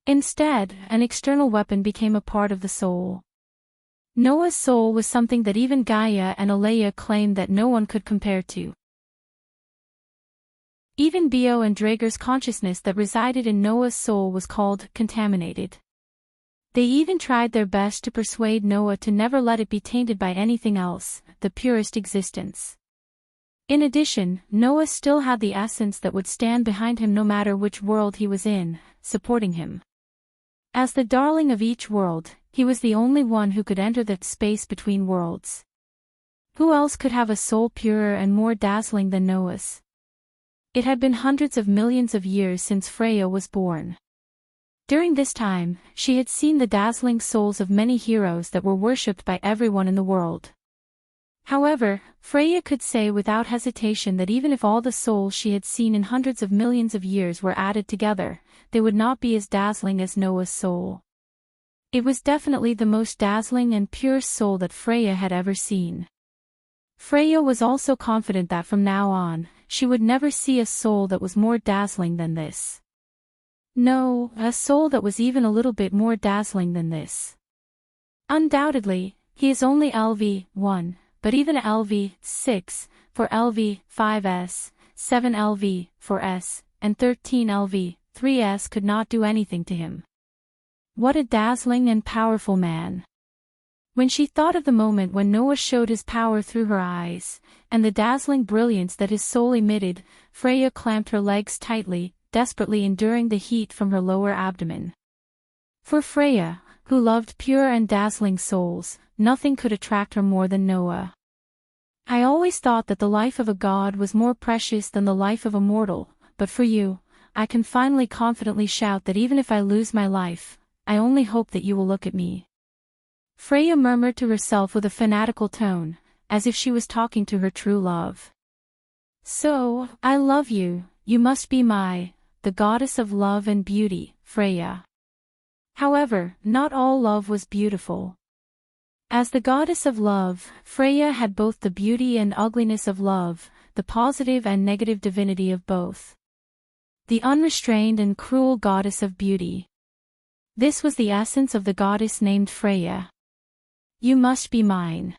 Instead, an external weapon became a part of the soul. Noah's soul was something that even Gaia and Alea claimed that no one could compare to. Even Bio and Draeger's consciousness that resided in Noah's soul was called contaminated. They even tried their best to persuade Noah to never let it be tainted by anything else, the purest existence. In addition, Noah still had the essence that would stand behind him no matter which world he was in, supporting him. As the darling of each world, he was the only one who could enter the space between worlds. Who else could have a soul purer and more dazzling than Noah's? It had been hundreds of millions of years since Freya was born. During this time, she had seen the dazzling souls of many heroes that were worshipped by everyone in the world. However, Freya could say without hesitation that even if all the souls she had seen in hundreds of millions of years were added together, they would not be as dazzling as Noah's soul. It was definitely the most dazzling and pure soul that Freya had ever seen. Freya was also confident that from now on, she would never see a soul that was more dazzling than this. No, a soul that was even a little bit more dazzling than this. Undoubtedly, he is only LV1, but even LV6, for LV5S, 7LV4S, and 13LV3S could not do anything to him. What a dazzling and powerful man. When she thought of the moment when Noah showed his power through her eyes, and the dazzling brilliance that his soul emitted, Freya clamped her legs tightly, desperately enduring the heat from her lower abdomen. For Freya, who loved pure and dazzling souls, nothing could attract her more than Noah. I always thought that the life of a god was more precious than the life of a mortal, but for you, I can finally confidently shout that even if I lose my life, I only hope that you will look at me." Freya murmured to herself with a fanatical tone, as if she was talking to her true love. "So, I love you, you must be the goddess of love and beauty, Freya." However, not all love was beautiful. As the goddess of love, Freya had both the beauty and ugliness of love, the positive and negative divinity of both. The unrestrained and cruel goddess of beauty. This was the essence of the goddess named Freya. "You must be mine.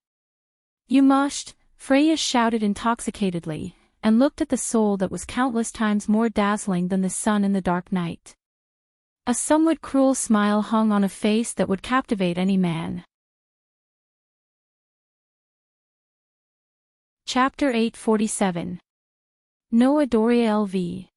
You must," Freya shouted intoxicatedly, and looked at the soul that was countless times more dazzling than the sun in the dark night. A somewhat cruel smile hung on a face that would captivate any man. Chapter 847. Noah Doria LV.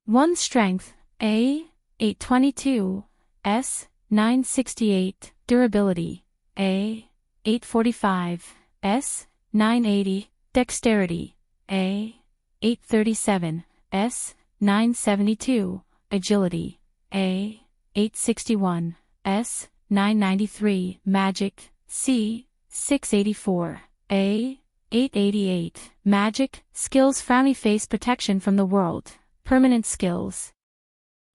1 Strength, A. 822, S. 968, Durability, A. 845, S. 980, Dexterity, A. 837, S. 972, Agility, A. 861, S. 993, Magic, C. 684, A. 888, Magic, Skills Frowny Face Protection from the World, Permanent Skills.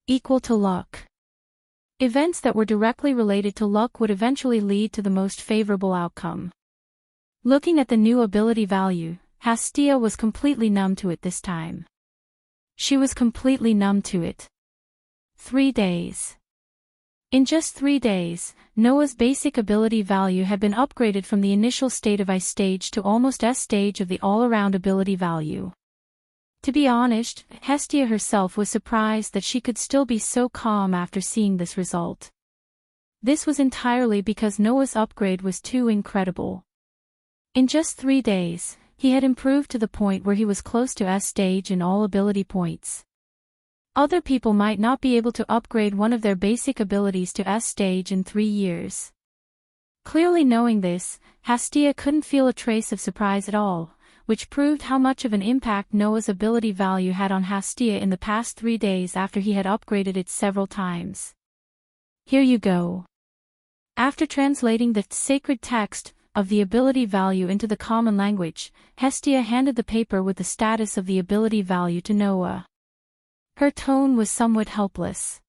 Equal to Luck. Events that were directly related to luck would eventually lead to the most favorable outcome. Looking at the new ability value, Hastia was completely numb to it this time. She was completely numb to it. 3 days. In just 3 days, Noah's basic ability value had been upgraded from the initial state of I stage to almost S stage of the all-around ability value. To be honest, Hestia herself was surprised that she could still be so calm after seeing this result. This was entirely because Noah's upgrade was too incredible. In just 3 days, he had improved to the point where he was close to S stage in all ability points. Other people might not be able to upgrade one of their basic abilities to S stage in 3 years. Clearly knowing this, Hastia couldn't feel a trace of surprise at all, which proved how much of an impact Noah's ability value had on Hastia in the past 3 days after he had upgraded it several times. Here you go. After translating the sacred text of the ability value into the common language, Hestia handed the paper with the status of the ability value to Noah. Her tone was somewhat helpless.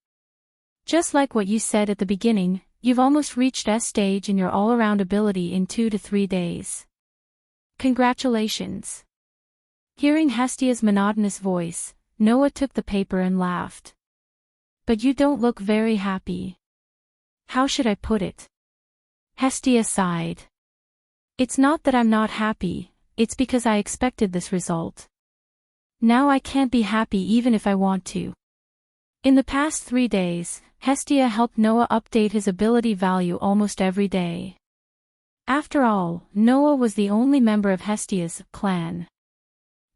"Just like what you said at the beginning, you've almost reached S stage in your all-around ability in 2 to 3 days. Congratulations." Hearing Hestia's monotonous voice, Noah took the paper and laughed. "But you don't look very happy." "How should I put it?" Hestia sighed. "It's not that I'm not happy, it's because I expected this result. Now I can't be happy even if I want to." In the past 3 days, Hestia helped Noah update his ability value almost every day. After all, Noah was the only member of Hestia's clan.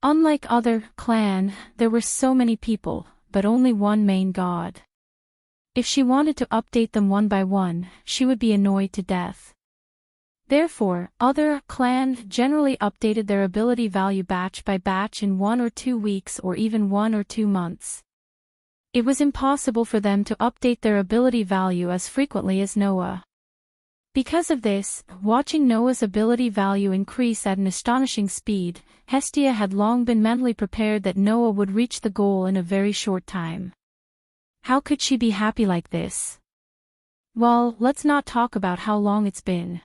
Unlike other clan, there were so many people, but only one main god. If she wanted to update them one by one, she would be annoyed to death. Therefore, other clan generally updated their ability value batch by batch in 1 or 2 weeks or even 1 or 2 months. It was impossible for them to update their ability value as frequently as Noah. Because of this, watching Noah's ability value increase at an astonishing speed, Hestia had long been mentally prepared that Noah would reach the goal in a very short time. How could she be happy like this? Well, let's not talk about how long it's been.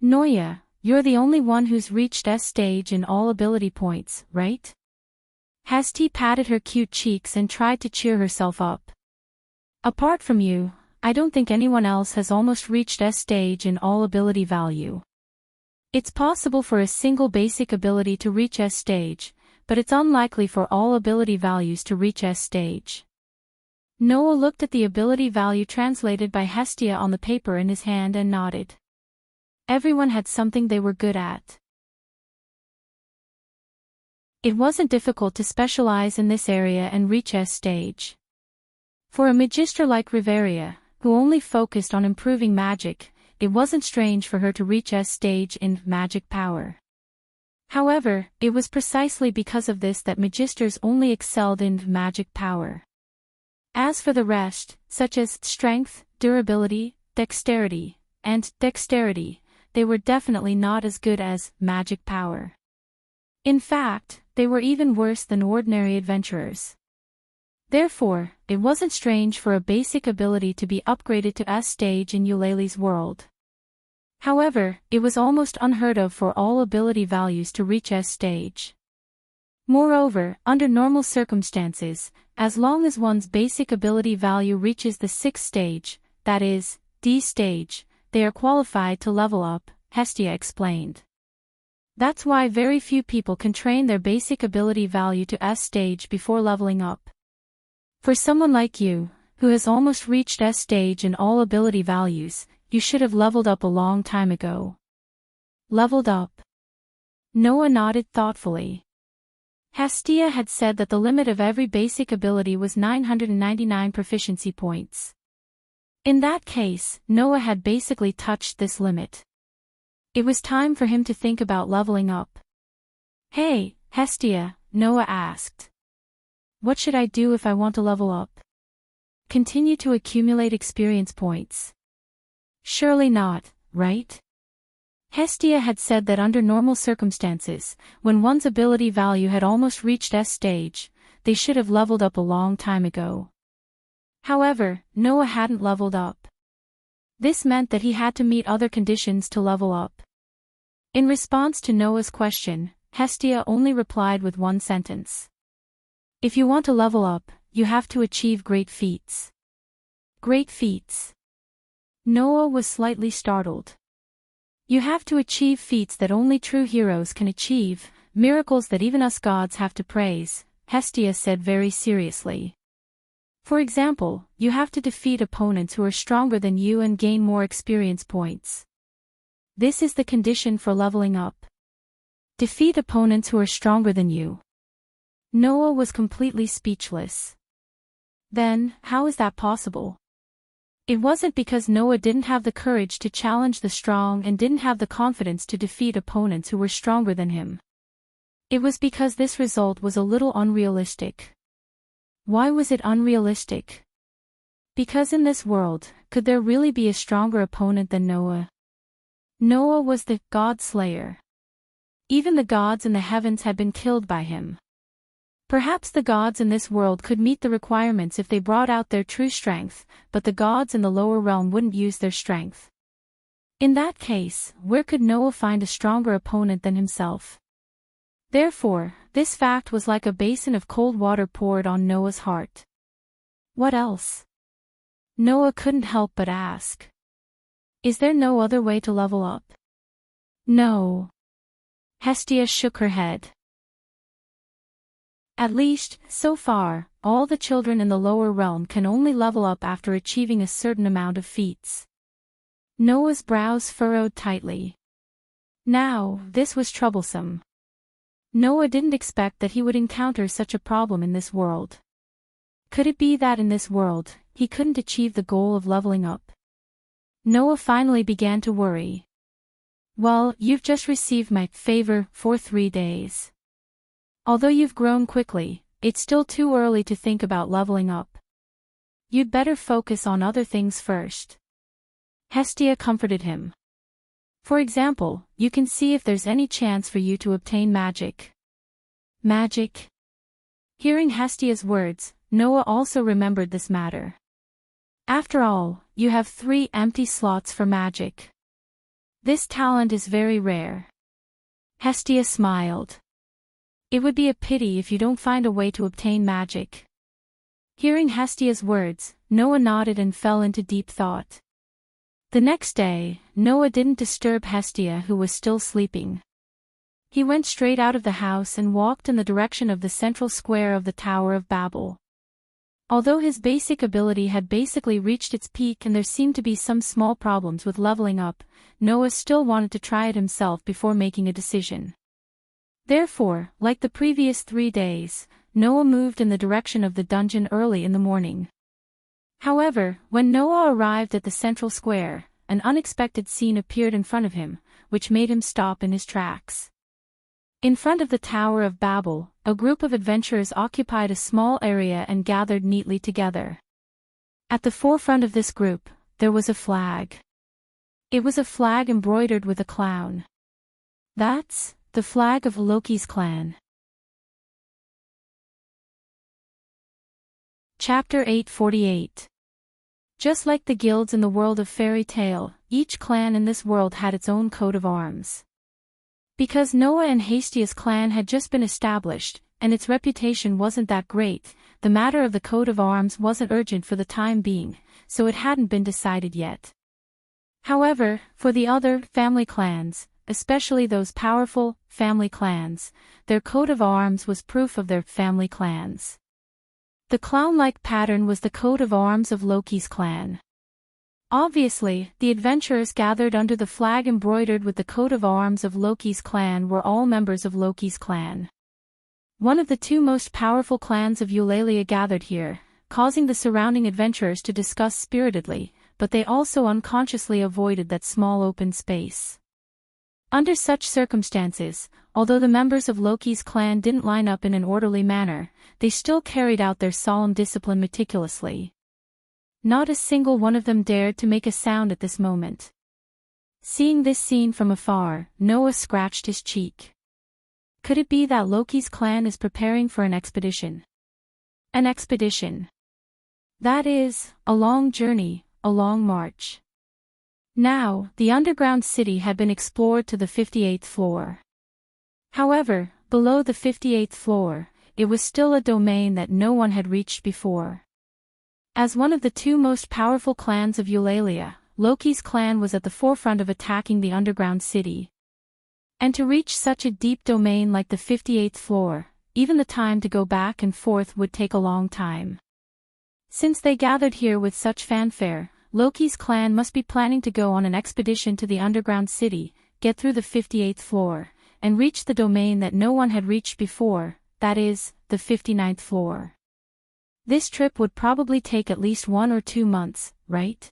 "Noah, you're the only one who's reached S stage in all ability points, right?" Hesti patted her cute cheeks and tried to cheer herself up. "Apart from you, I don't think anyone else has almost reached S stage in all ability value. It's possible for a single basic ability to reach S stage, but it's unlikely for all ability values to reach S stage." Noah looked at the ability value translated by Hestia on the paper in his hand and nodded. Everyone had something they were good at. It wasn't difficult to specialize in this area and reach S stage. For a magister like Riveria, who only focused on improving magic, it wasn't strange for her to reach S stage in magic power. However, it was precisely because of this that magisters only excelled in magic power. As for the rest, such as strength, durability, dexterity, they were definitely not as good as magic power. In fact, they were even worse than ordinary adventurers. Therefore, it wasn't strange for a basic ability to be upgraded to S stage in Eulalie's world. However, it was almost unheard of for all ability values to reach S stage. Moreover, under normal circumstances, as long as one's basic ability value reaches the 6th stage, that is, D stage, they are qualified to level up, Hestia explained. That's why very few people can train their basic ability value to S stage before leveling up. For someone like you, who has almost reached S stage in all ability values, you should have leveled up a long time ago. Leveled up? Noah nodded thoughtfully. Hestia had said that the limit of every basic ability was 999 proficiency points. In that case, Noah had basically touched this limit. It was time for him to think about leveling up. Hey, Hestia, Noah asked. What should I do if I want to level up? Continue to accumulate experience points. Surely not, right? Hestia had said that under normal circumstances, when one's ability value had almost reached S stage, they should have leveled up a long time ago. However, Noah hadn't leveled up. This meant that he had to meet other conditions to level up. In response to Noah's question, Hestia only replied with one sentence. If you want to level up, you have to achieve great feats. Great feats. Noah was slightly startled. You have to achieve feats that only true heroes can achieve, miracles that even us gods have to praise, Hestia said very seriously. For example, you have to defeat opponents who are stronger than you and gain more experience points. This is the condition for leveling up. Defeat opponents who are stronger than you. Noah was completely speechless. Then, how is that possible? It wasn't because Noah didn't have the courage to challenge the strong and didn't have the confidence to defeat opponents who were stronger than him. It was because this result was a little unrealistic. Why was it unrealistic? Because in this world, could there really be a stronger opponent than Noah? Noah was the God Slayer. Even the gods in the heavens had been killed by him. Perhaps the gods in this world could meet the requirements if they brought out their true strength, but the gods in the lower realm wouldn't use their strength. In that case, where could Noah find a stronger opponent than himself? Therefore, this fact was like a basin of cold water poured on Noah's heart. What else? Noah couldn't help but ask. Is there no other way to level up? No. Hestia shook her head. At least, so far, all the children in the lower realm can only level up after achieving a certain amount of feats. Noah's brows furrowed tightly. Now, this was troublesome. Noah didn't expect that he would encounter such a problem in this world. Could it be that in this world, he couldn't achieve the goal of leveling up? Noah finally began to worry. Well, you've just received my favor for 3 days. Although you've grown quickly, it's still too early to think about leveling up. You'd better focus on other things first. Hestia comforted him. For example, you can see if there's any chance for you to obtain magic. Magic? Hearing Hestia's words, Noah also remembered this matter. After all, you have 3 empty slots for magic. This talent is very rare. Hestia smiled. It would be a pity if you don't find a way to obtain magic. Hearing Hestia's words, Noah nodded and fell into deep thought. The next day, Noah didn't disturb Hestia, who was still sleeping. He went straight out of the house and walked in the direction of the central square of the Tower of Babel. Although his basic ability had basically reached its peak and there seemed to be some small problems with leveling up, Noah still wanted to try it himself before making a decision. Therefore, like the previous 3 days, Noah moved in the direction of the dungeon early in the morning. However, when Noah arrived at the central square, an unexpected scene appeared in front of him, which made him stop in his tracks. In front of the Tower of Babel, a group of adventurers occupied a small area and gathered neatly together. At the forefront of this group, there was a flag. It was a flag embroidered with a clown. That's the flag of Loki's clan. Chapter 848. Just like the guilds in the world of fairy tale, each clan in this world had its own coat of arms. Because Noah and Hastia's clan had just been established, and its reputation wasn't that great, the matter of the coat of arms wasn't urgent for the time being, so it hadn't been decided yet. However, for the other family clans, especially those powerful family clans, their coat of arms was proof of their family clans. The clown-like pattern was the coat of arms of Loki's clan. Obviously, the adventurers gathered under the flag embroidered with the coat of arms of Loki's clan were all members of Loki's clan. One of the two most powerful clans of Eulalia gathered here, causing the surrounding adventurers to discuss spiritedly, but they also unconsciously avoided that small open space. Under such circumstances, although the members of Loki's clan didn't line up in an orderly manner, they still carried out their solemn discipline meticulously. Not a single one of them dared to make a sound at this moment. Seeing this scene from afar, Noah scratched his cheek. Could it be that Loki's clan is preparing for an expedition? An expedition. That is, a long journey, a long march. Now, the underground city had been explored to the 58th floor. However, below the 58th floor, it was still a domain that no one had reached before. As one of the two most powerful clans of Eulalia, Loki's clan was at the forefront of attacking the underground city. And to reach such a deep domain like the 58th floor, even the time to go back and forth would take a long time. Since they gathered here with such fanfare, Loki's clan must be planning to go on an expedition to the underground city, get through the 58th floor, and reach the domain that no one had reached before, that is, the 59th floor. This trip would probably take at least 1 or 2 months, right?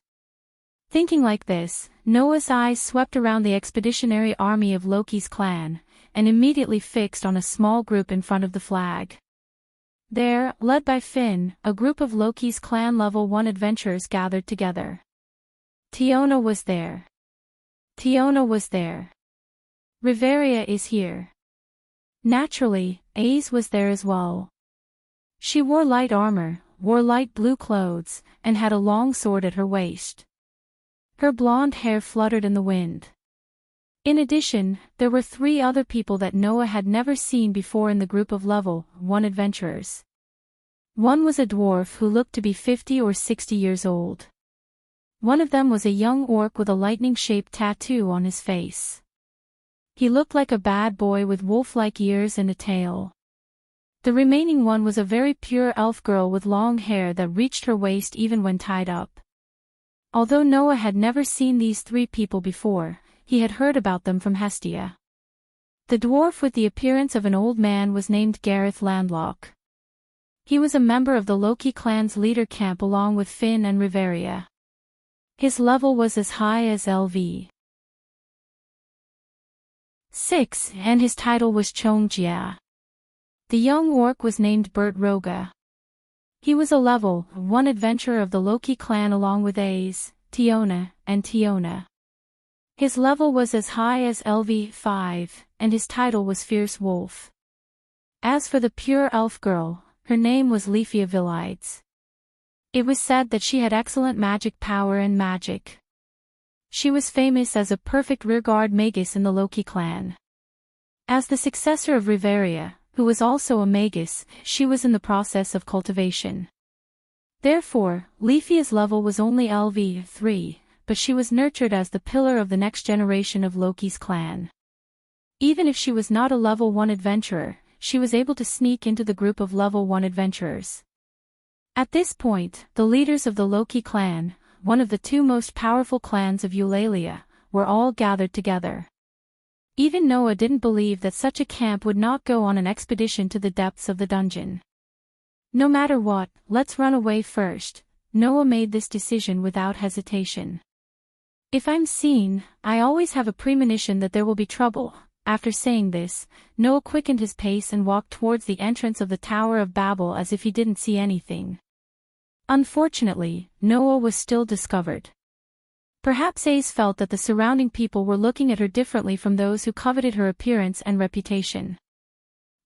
Thinking like this, Noah's eyes swept around the expeditionary army of Loki's clan, and immediately fixed on a small group in front of the flag. There, led by Finn, a group of Loki's clan level 1 adventurers gathered together. Tiona was there. Tiona was there. Riveria is here. Naturally, Ace was there as well. She wore light armor, wore light blue clothes, and had a long sword at her waist. Her blonde hair fluttered in the wind. In addition, there were 3 other people that Noah had never seen before in the group of level 1 adventurers. One was a dwarf who looked to be 50 or 60 years old. One of them was a young orc with a lightning-shaped tattoo on his face. He looked like a bad boy with wolf-like ears and a tail. The remaining one was a very pure elf girl with long hair that reached her waist even when tied up. Although Noah had never seen these 3 people before, he had heard about them from Hestia. The dwarf with the appearance of an old man was named Gareth Landlock. He was a member of the Loki clan's leader camp along with Finn and Riveria. His level was as high as LV 6, and his title was Chongjia. The young orc was named Bert Roga. He was a level 1 adventurer of the Loki clan along with Ace, Tiona, and Tiona. His level was as high as LV 5, and his title was Fierce Wolf. As for the pure elf girl, her name was Leafia Villides. It was said that she had excellent magic power and magic. She was famous as a perfect rearguard magus in the Loki clan. As the successor of Riveria, who was also a magus, she was in the process of cultivation. Therefore, Leafia's level was only LV 3, but she was nurtured as the pillar of the next generation of Loki's clan. Even if she was not a level 1 adventurer, she was able to sneak into the group of level 1 adventurers. At this point, the leaders of the Loki clan, one of the 2 most powerful clans of Eulalia, were all gathered together. Even Noah didn't believe that such a camp would not go on an expedition to the depths of the dungeon. No matter what, let's run away first. Noah made this decision without hesitation. If I'm seen, I always have a premonition that there will be trouble. After saying this, Noah quickened his pace and walked towards the entrance of the Tower of Babel as if he didn't see anything. Unfortunately, Noah was still discovered. Perhaps Ace felt that the surrounding people were looking at her differently from those who coveted her appearance and reputation.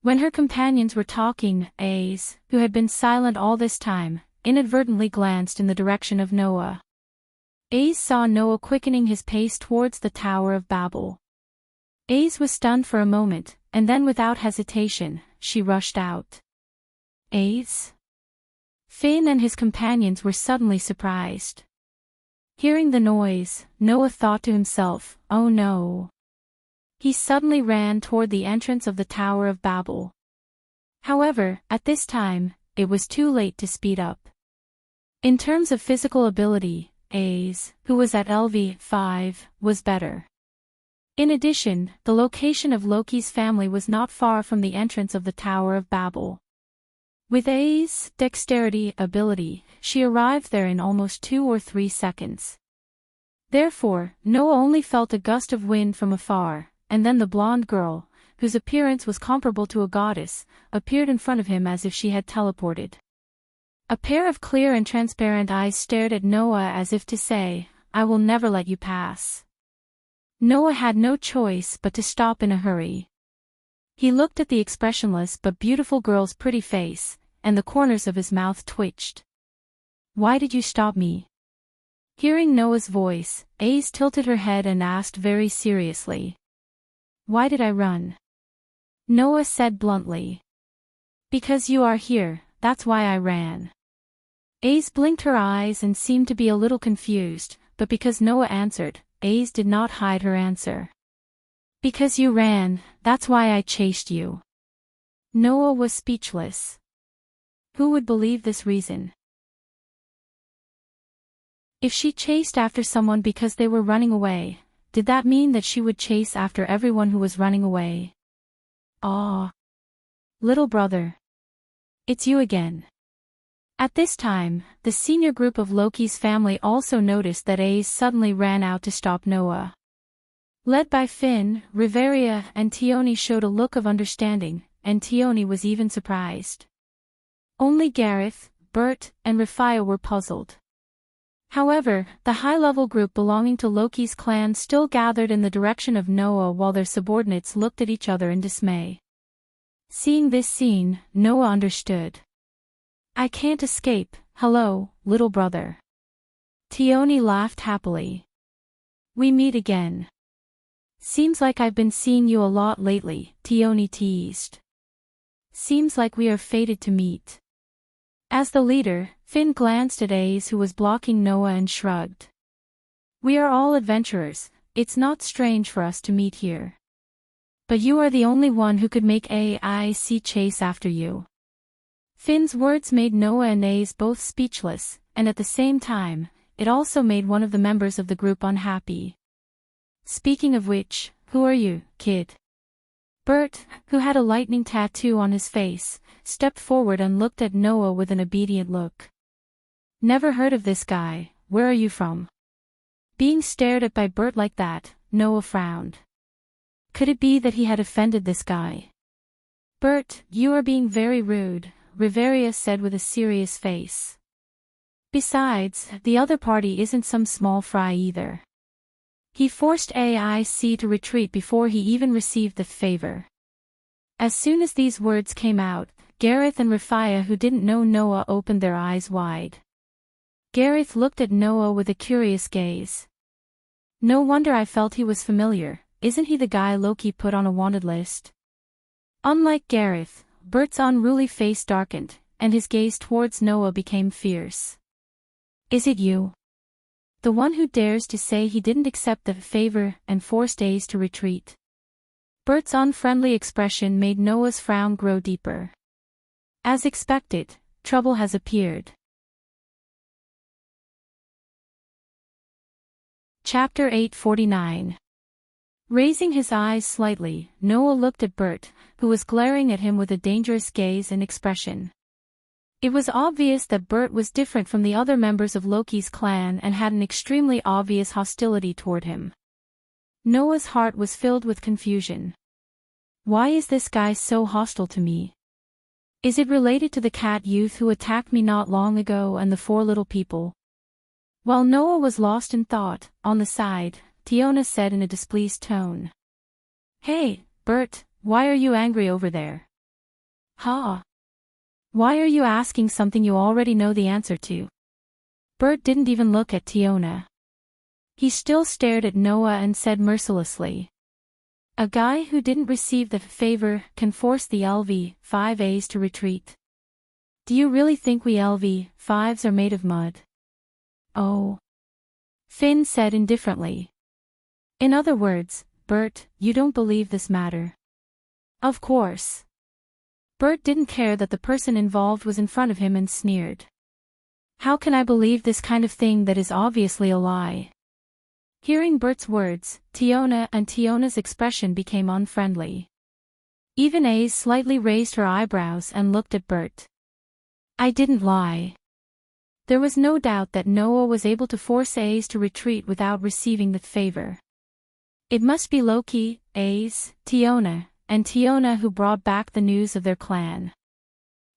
When her companions were talking, Ace, who had been silent all this time, inadvertently glanced in the direction of Noah. Ace saw Noah quickening his pace towards the Tower of Babel. Ace was stunned for a moment, and then without hesitation, she rushed out. Ace? Finn and his companions were suddenly surprised. Hearing the noise, Noah thought to himself, "Oh no." He suddenly ran toward the entrance of the Tower of Babel. However, at this time, it was too late to speed up. In terms of physical ability, Ace, who was at LV5, was better. In addition, the location of Loki's family was not far from the entrance of the Tower of Babel. With Ace's dexterity ability, she arrived there in almost 2 or 3 seconds. Therefore, Noah only felt a gust of wind from afar, and then the blonde girl, whose appearance was comparable to a goddess, appeared in front of him as if she had teleported. A pair of clear and transparent eyes stared at Noah as if to say, "I will never let you pass." Noah had no choice but to stop in a hurry. He looked at the expressionless but beautiful girl's pretty face, and the corners of his mouth twitched. "Why did you stop me?" Hearing Noah's voice, Ace tilted her head and asked very seriously. "Why did I run?" Noah said bluntly. "Because you are here, that's why I ran." Ace blinked her eyes and seemed to be a little confused, but because Noah answered, Ace did not hide her answer. "Because you ran, that's why I chased you." Noah was speechless. Who would believe this reason? If she chased after someone because they were running away, did that mean that she would chase after everyone who was running away? "Ah, little brother. It's you again." At this time, the senior group of Loki's family also noticed that Ace suddenly ran out to stop Noah. Led by Finn, Riveria and Tioni showed a look of understanding, and Tioni was even surprised. Only Gareth, Bert, and Rafia were puzzled. However, the high-level group belonging to Loki's clan still gathered in the direction of Noah while their subordinates looked at each other in dismay. Seeing this scene, Noah understood. "I can't escape, hello, little brother." Tioni laughed happily. "We meet again. Seems like I've been seeing you a lot lately," Tioni teased. "Seems like we are fated to meet." As the leader, Finn glanced at Ace who was blocking Noah and shrugged. "We are all adventurers, it's not strange for us to meet here. But you are the only one who could make Ace chase after you." Finn's words made Noah and Ace both speechless, and at the same time, it also made one of the members of the group unhappy. "Speaking of which, who are you, kid?" Bert, who had a lightning tattoo on his face, stepped forward and looked at Noah with an obedient look. "Never heard of this guy, where are you from?" Being stared at by Bert like that, Noah frowned. Could it be that he had offended this guy? "Bert, you are being very rude," Riveria said with a serious face. "Besides, the other party isn't some small fry either." He forced Aic to retreat before he even received the favor. As soon as these words came out, Gareth and Rafia, who didn't know Noah, opened their eyes wide. Gareth looked at Noah with a curious gaze. "No wonder I felt he was familiar, isn't he the guy Loki put on a wanted list?" Unlike Gareth, Bert's unruly face darkened, and his gaze towards Noah became fierce. "Is it you? The one who dares to say he didn't accept the favor and forced Ace to retreat?" Bert's unfriendly expression made Noah's frown grow deeper. As expected, trouble has appeared. Chapter 849. Raising his eyes slightly, Noah looked at Bert, who was glaring at him with a dangerous gaze and expression. It was obvious that Bert was different from the other members of Loki's clan and had an extremely obvious hostility toward him. Noah's heart was filled with confusion. Why is this guy so hostile to me? Is it related to the cat youth who attacked me not long ago and the 4 little people? While Noah was lost in thought, on the side, Tiona said in a displeased tone. Hey, Bert, why are you angry over there? Huh? Why are you asking something you already know the answer to? Bert didn't even look at Tiona. He still stared at Noah and said mercilessly. A guy who didn't receive the favor can force the LV-5As to retreat. Do you really think we LV-5s are made of mud? Oh. Finn said indifferently. In other words, Bert, you don't believe this matter. Of course. Bert didn't care that the person involved was in front of him and sneered. How can I believe this kind of thing that is obviously a lie? Hearing Bert's words, Tiona's expression became unfriendly. Even Ace slightly raised her eyebrows and looked at Bert. I didn't lie. There was no doubt that Noah was able to force Ace to retreat without receiving the favor. It must be Loki, Ace, Tiona, and Tiona who brought back the news of their clan.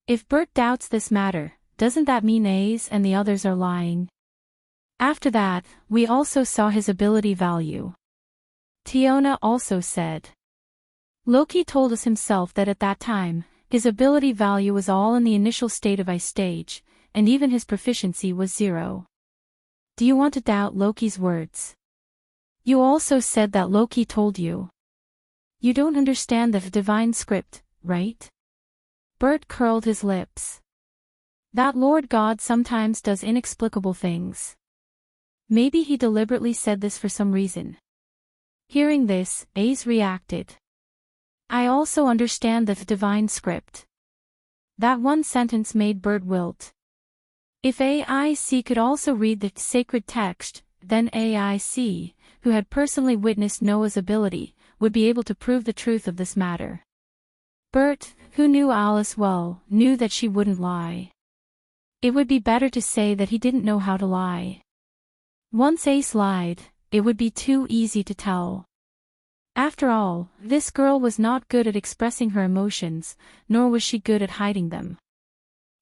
If Bert doubts this matter, doesn't that mean Ace and the others are lying? After that, we also saw his ability value. Tiona also said. Loki told us himself that at that time, his ability value was all in the initial state of ice stage, and even his proficiency was 0. Do you want to doubt Loki's words? You also said that Loki told you. You don't understand the divine script, right? Bert curled his lips. That Lord God sometimes does inexplicable things. Maybe he deliberately said this for some reason. Hearing this, Ace reacted. I also understand the divine script. That one sentence made Bert wilt. If AIC could also read the sacred text, then AIC, who had personally witnessed Noah's ability, would be able to prove the truth of this matter. Bert, who knew Alice well, knew that she wouldn't lie. It would be better to say that he didn't know how to lie. Once Ace lied, it would be too easy to tell. After all, this girl was not good at expressing her emotions, nor was she good at hiding them.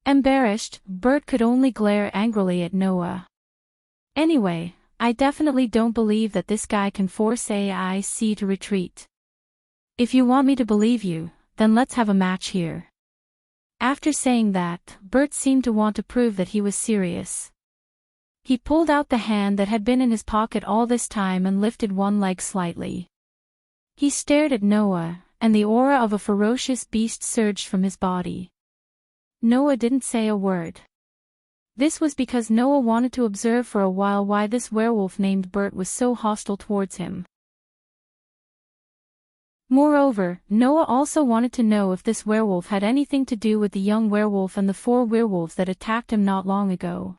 Embarrassed, Bert could only glare angrily at Noah. Anyway, I definitely don't believe that this guy can force AIC to retreat. If you want me to believe you, then let's have a match here. After saying that, Bert seemed to want to prove that he was serious. He pulled out the hand that had been in his pocket all this time and lifted one leg slightly. He stared at Noah, and the aura of a ferocious beast surged from his body. Noah didn't say a word. This was because Noah wanted to observe for a while why this werewolf named Bert was so hostile towards him. Moreover, Noah also wanted to know if this werewolf had anything to do with the young werewolf and the 4 werewolves that attacked him not long ago.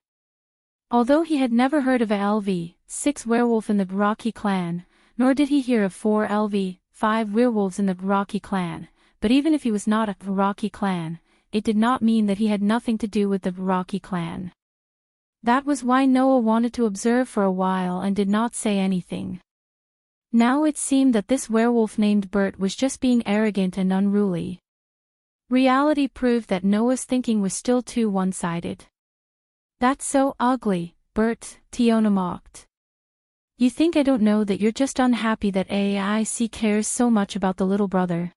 Although he had never heard of a LV-6 werewolf in the Rocky clan, nor did he hear of 4 LV-5 werewolves in the Rocky clan, but even if he was not a Rocky clan, it did not mean that he had nothing to do with the Rocky clan. That was why Noah wanted to observe for a while and did not say anything. Now it seemed that this werewolf named Bert was just being arrogant and unruly. Reality proved that Noah's thinking was still too one-sided. That's so ugly, Bert, Tiona mocked. You think I don't know that you're just unhappy that AIC cares so much about the little brother?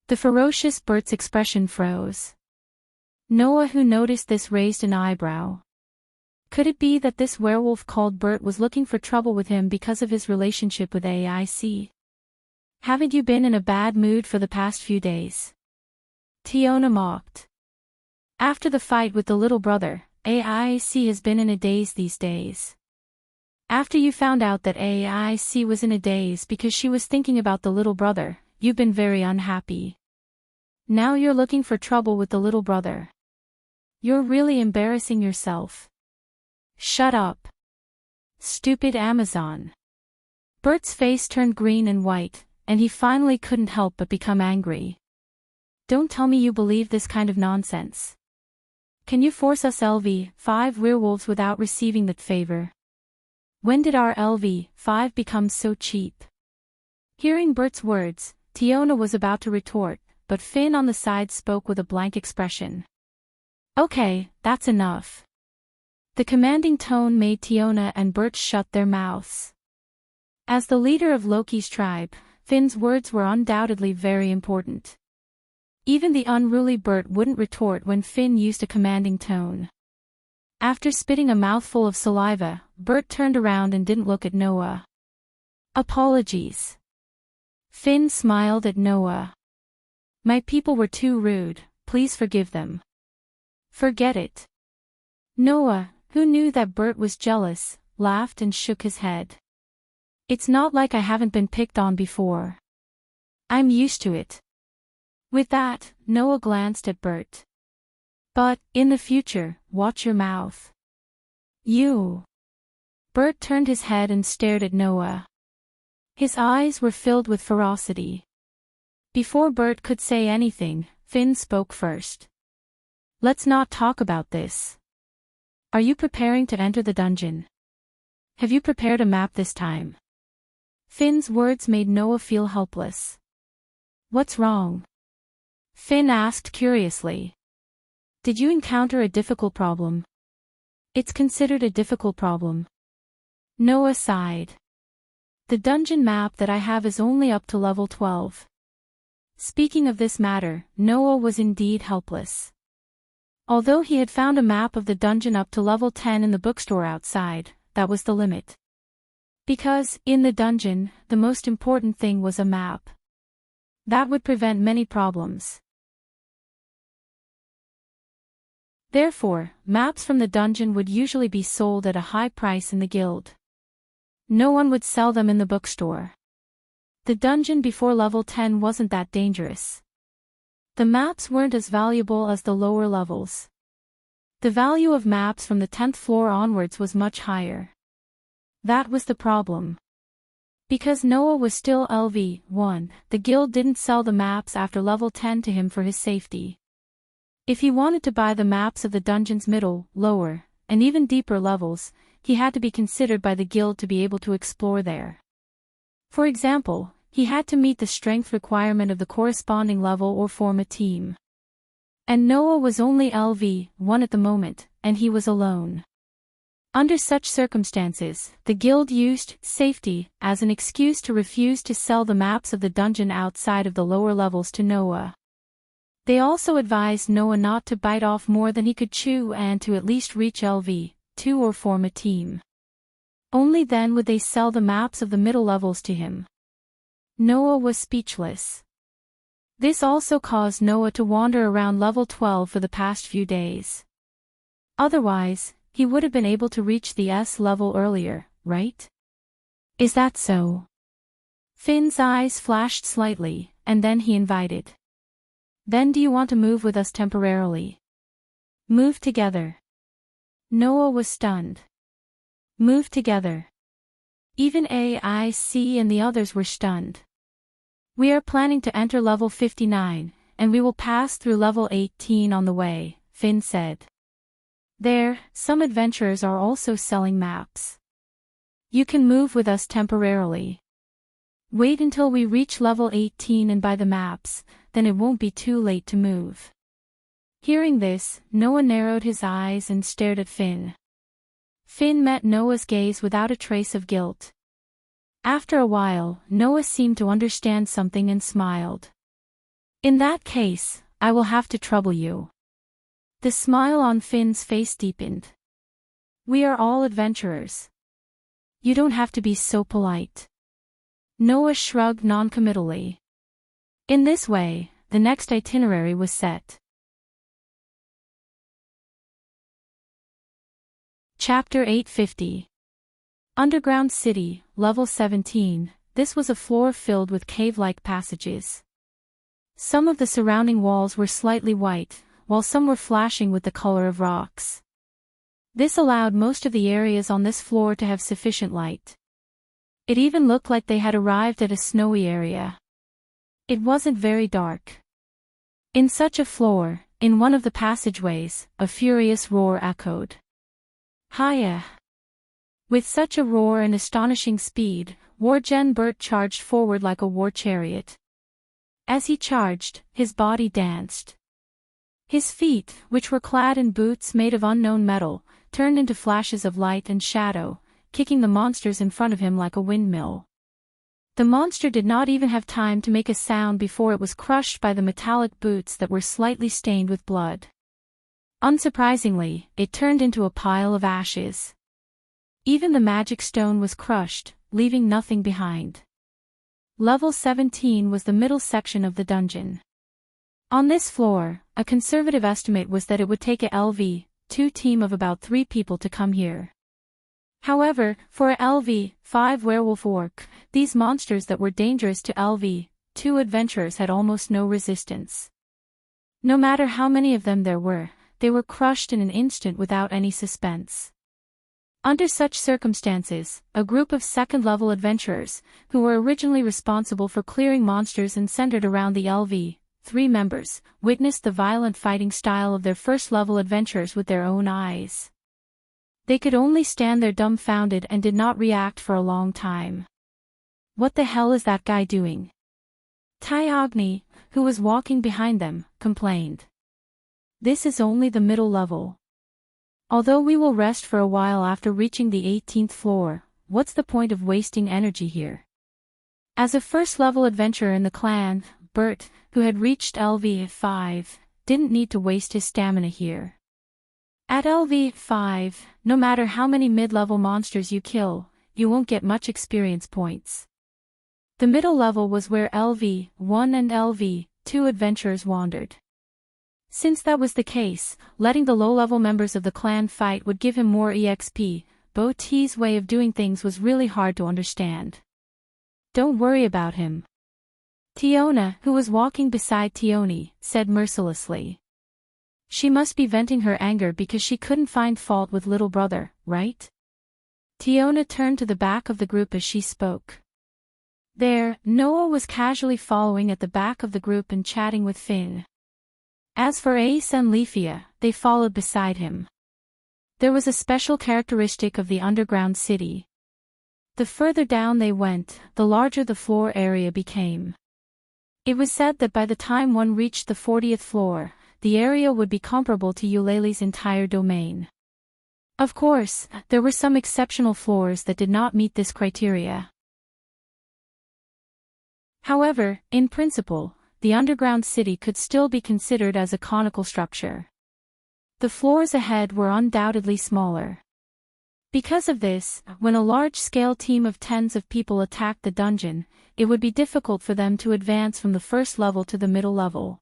The ferocious Bert's expression froze. Noah, who noticed this, raised an eyebrow. Could it be that this werewolf called Bert was looking for trouble with him because of his relationship with AIC? Haven't you been in a bad mood for the past few days? Tiona mocked. After the fight with the little brother, AIC has been in a daze these days. After you found out that AIC was in a daze because she was thinking about the little brother, you've been very unhappy. Now you're looking for trouble with the little brother. You're really embarrassing yourself. Shut up. Stupid Amazon. Bert's face turned green and white, and he finally couldn't help but become angry. Don't tell me you believe this kind of nonsense. Can you force us LV-5 werewolves without receiving that favor? When did our LV-5 become so cheap? Hearing Bert's words, Tiona was about to retort, but Finn on the side spoke with a blank expression. Okay, that's enough. The commanding tone made Tiona and Bert shut their mouths. As the leader of Loki's tribe, Finn's words were undoubtedly very important. Even the unruly Bert wouldn't retort when Finn used a commanding tone. After spitting a mouthful of saliva, Bert turned around and didn't look at Noah. Apologies. Finn smiled at Noah. My people were too rude, please forgive them. Forget it. Noah, who knew that Bert was jealous, laughed and shook his head. It's not like I haven't been picked on before. I'm used to it. With that, Noah glanced at Bert. But, in the future, watch your mouth. You. Bert turned his head and stared at Noah. His eyes were filled with ferocity. Before Bert could say anything, Finn spoke first. Let's not talk about this. Are you preparing to enter the dungeon? Have you prepared a map this time? Finn's words made Noah feel helpless. What's wrong? Finn asked curiously. Did you encounter a difficult problem? It's considered a difficult problem. Noah sighed. The dungeon map that I have is only up to level 12. Speaking of this matter, Noah was indeed helpless. Although he had found a map of the dungeon up to level 10 in the bookstore outside, that was the limit. Because, in the dungeon, the most important thing was a map. That would prevent many problems. Therefore, maps from the dungeon would usually be sold at a high price in the guild. No one would sell them in the bookstore. The dungeon before level 10 wasn't that dangerous. The maps weren't as valuable as the lower levels. The value of maps from the 10th floor onwards was much higher. That was the problem. Because Noah was still LV1, the guild didn't sell the maps after level 10 to him for his safety. If he wanted to buy the maps of the dungeon's middle, lower, and even deeper levels, he had to be considered by the guild to be able to explore there. For example, he had to meet the strength requirement of the corresponding level or form a team. And Noah was only LV1 at the moment, and he was alone. Under such circumstances, the guild used safety as an excuse to refuse to sell the maps of the dungeon outside of the lower levels to Noah. They also advised Noah not to bite off more than he could chew and to at least reach LV2 or form a team. Only then would they sell the maps of the middle levels to him. Noah was speechless. This also caused Noah to wander around level 12 for the past few days. Otherwise, he would have been able to reach the S level earlier, right? Is that so? Finn's eyes flashed slightly, and then he invited. Then do you want to move with us temporarily? Move together. Noah was stunned. Move together. Even AIC and the others were stunned. We are planning to enter level 59, and we will pass through level 18 on the way, Finn said. There, some adventurers are also selling maps. You can move with us temporarily. Wait until we reach level 18 and buy the maps, then it won't be too late to move. Hearing this, Noah narrowed his eyes and stared at Finn. Finn met Noah's gaze without a trace of guilt. After a while, Noah seemed to understand something and smiled. In that case, I will have to trouble you. The smile on Finn's face deepened. We are all adventurers. You don't have to be so polite. Noah shrugged noncommittally. In this way, the next itinerary was set. Chapter 850. Underground City, Level 17. This was a floor filled with cave-like passages. Some of the surrounding walls were slightly white, while some were flashing with the color of rocks. This allowed most of the areas on this floor to have sufficient light. It even looked like they had arrived at a snowy area. It wasn't very dark. In such a floor, in one of the passageways, a furious roar echoed. Hiya! With such a roar and astonishing speed, Wargen Bert charged forward like a war chariot. As he charged, his body danced. His feet, which were clad in boots made of unknown metal, turned into flashes of light and shadow, kicking the monsters in front of him like a windmill. The monster did not even have time to make a sound before it was crushed by the metallic boots that were slightly stained with blood. Unsurprisingly, it turned into a pile of ashes. Even the magic stone was crushed, leaving nothing behind. Level 17 was the middle section of the dungeon. On this floor, a conservative estimate was that it would take a LV-2 team of about 3 people to come here. However, for a LV-5 werewolf orc, these monsters that were dangerous to LV-2 adventurers had almost no resistance. No matter how many of them there were, they were crushed in an instant without any suspense. Under such circumstances, a group of second-level adventurers, who were originally responsible for clearing monsters and centered around the LV-3 members, witnessed the violent fighting style of their first-level adventurers with their own eyes. They could only stand there dumbfounded and did not react for a long time. "What the hell is that guy doing?" Tyogny, who was walking behind them, complained. "This is only the middle level. Although we will rest for a while after reaching the 18th floor, what's the point of wasting energy here?" As a first-level adventurer in the clan, Bert, who had reached LV-5, didn't need to waste his stamina here. At LV-5, no matter how many mid-level monsters you kill, you won't get much experience points. The middle level was where LV-1 and LV-2 adventurers wandered. Since that was the case, letting the low-level members of the clan fight would give him more EXP. Bo T's way of doing things was really hard to understand. "Don't worry about him." Tiona, who was walking beside Tioni, said mercilessly. She must be venting her anger because she couldn't find fault with little brother, right? Tiona turned to the back of the group as she spoke. There, Noah was casually following at the back of the group and chatting with Finn. As for Ace and Leafia, they followed beside him. There was a special characteristic of the underground city. The further down they went, the larger the floor area became. It was said that by the time one reached the 40th floor, the area would be comparable to Eulalie's entire domain. Of course, there were some exceptional floors that did not meet this criteria. However, in principle, the underground city could still be considered as a conical structure. The floors ahead were undoubtedly smaller. Because of this, when a large-scale team of tens of people attacked the dungeon, it would be difficult for them to advance from the first level to the middle level.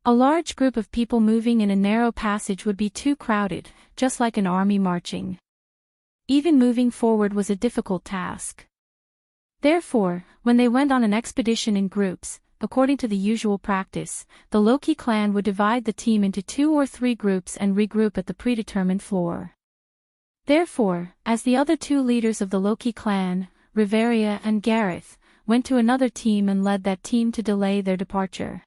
A large group of people moving in a narrow passage would be too crowded, just like an army marching. Even moving forward was a difficult task. Therefore, when they went on an expedition in groups, according to the usual practice, the Loki clan would divide the team into 2 or 3 groups and regroup at the predetermined floor. Therefore, as the other 2 leaders of the Loki clan, Riveria and Gareth, went to another team and led that team to delay their departure.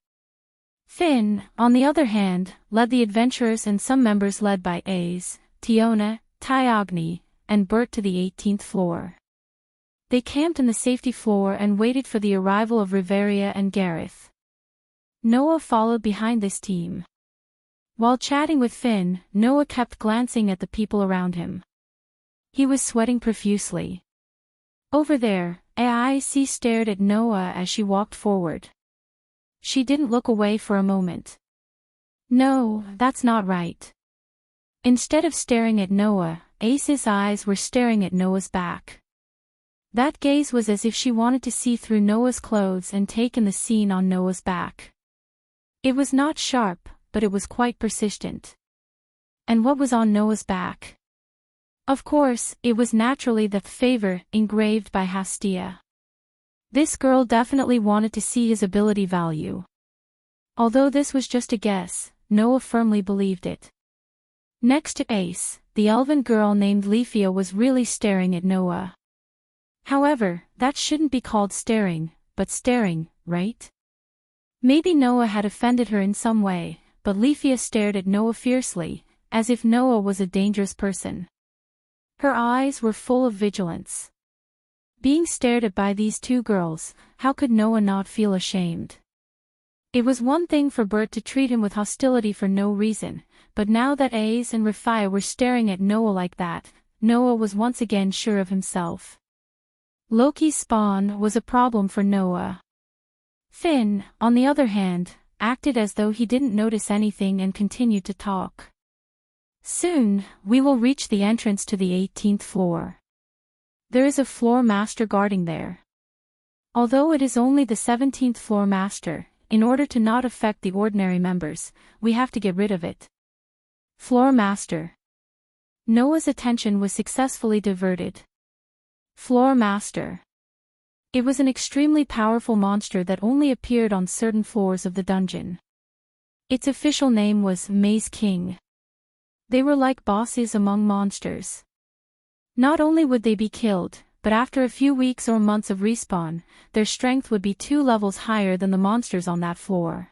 Finn, on the other hand, led the adventurers and some members led by Ace, Tiona, Tyogny, and Bert to the 18th floor. They camped in the safety floor and waited for the arrival of Riveria and Gareth. Noah followed behind this team. While chatting with Finn, Noah kept glancing at the people around him. He was sweating profusely. Over there, Aic stared at Noah as she walked forward. She didn't look away for a moment. No, that's not right. Instead of staring at Noah, Ace's eyes were staring at Noah's back. That gaze was as if she wanted to see through Noah's clothes and take in the scene on Noah's back. It was not sharp, but it was quite persistent. And what was on Noah's back? Of course, it was naturally the favor engraved by Hastia. This girl definitely wanted to see his ability value. Although this was just a guess, Noah firmly believed it. Next to Ace, the elven girl named Leafia was really staring at Noah. However, that shouldn't be called staring, but staring, right? Maybe Noah had offended her in some way, but Leafia stared at Noah fiercely, as if Noah was a dangerous person. Her eyes were full of vigilance. Being stared at by these 2 girls, how could Noah not feel ashamed? It was one thing for Bert to treat him with hostility for no reason, but now that Ace and Rafia were staring at Noah like that, Noah was once again sure of himself. Loki's spawn was a problem for Noah. Finn, on the other hand, acted as though he didn't notice anything and continued to talk. Soon, we will reach the entrance to the 18th floor. There is a floor master guarding there. Although it is only the 17th floor master, in order to not affect the ordinary members, we have to get rid of it. Floor master. Noah's attention was successfully diverted. Floor master. It was an extremely powerful monster that only appeared on certain floors of the dungeon. Its official name was Maze King. They were like bosses among monsters. Not only would they be killed, but after a few weeks or months of respawn, their strength would be 2 levels higher than the monsters on that floor.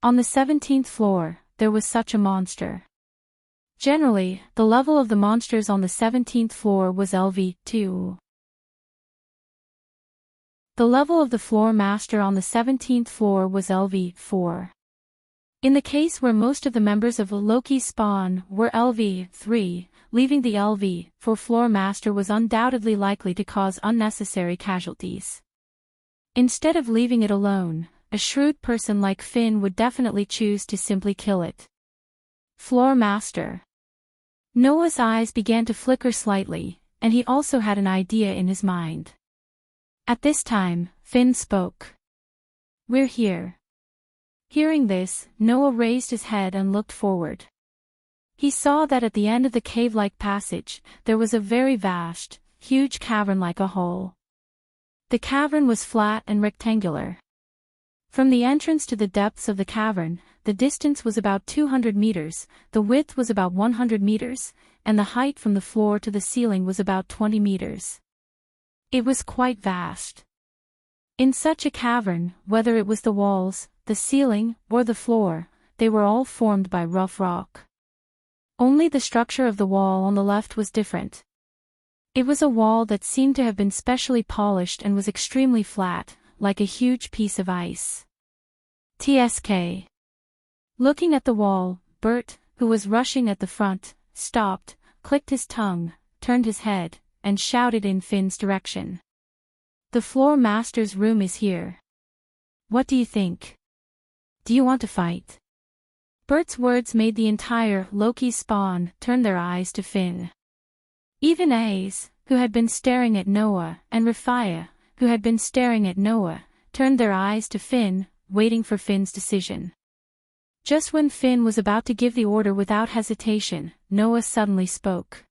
On the 17th floor, there was such a monster. Generally, the level of the monsters on the 17th floor was LV2. The level of the floor master on the 17th floor was LV4. In the case where most of the members of Loki's spawn were LV3, leaving the LV4 floor master was undoubtedly likely to cause unnecessary casualties. Instead of leaving it alone, a shrewd person like Finn would definitely choose to simply kill it. Floor master. Noah's eyes began to flicker slightly, and he also had an idea in his mind. At this time, Finn spoke. "We're here." Hearing this, Noah raised his head and looked forward. He saw that at the end of the cave-like passage, there was a very vast, huge cavern like a hole. The cavern was flat and rectangular. From the entrance to the depths of the cavern, the distance was about 200 meters, the width was about 100 meters, and the height from the floor to the ceiling was about 20 meters. It was quite vast. In such a cavern, whether it was the walls, the ceiling, or the floor, they were all formed by rough rock. Only the structure of the wall on the left was different. It was a wall that seemed to have been specially polished and was extremely flat, like a huge piece of ice. TSK. Looking at the wall, Bert, who was rushing at the front, stopped, clicked his tongue, turned his head, and shouted in Finn's direction. "The floor master's room is here. What do you think? Do you want to fight?" Bert's words made the entire Loki's spawn turn their eyes to Finn. Even Ace, who had been staring at Noah, and Rafia, who had been staring at Noah, turned their eyes to Finn, waiting for Finn's decision. Just when Finn was about to give the order without hesitation, Noah suddenly spoke.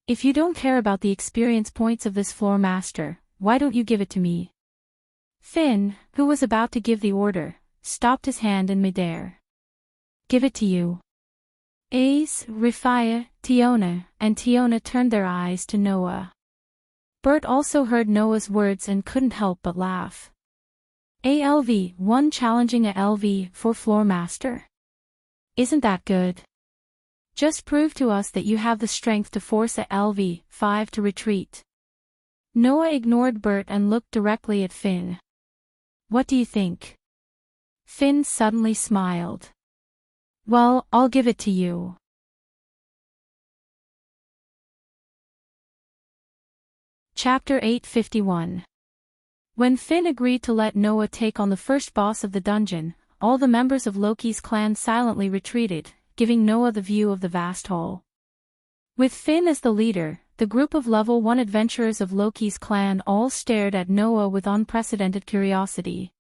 "If you don't care about the experience points of this floor master, why don't you give it to me?" Finn, who was about to give the order, stopped his hand in midair. "Give it to you." Ace, Rafia, Tiona turned their eyes to Noah. Bert also heard Noah's words and couldn't help but laugh. A LV1 challenging a LV4 floor master? Isn't that good? Just prove to us that you have the strength to force a LV5 to retreat. Noah ignored Bert and looked directly at Finn. "What do you think?" Finn suddenly smiled. "Well, I'll give it to you." Chapter 851. When Finn agreed to let Noah take on the first boss of the dungeon, all the members of Loki's clan silently retreated, giving Noah the view of the vast hall. With Finn as the leader, the group of level 1 adventurers of Loki's clan all stared at Noah with unprecedented curiosity.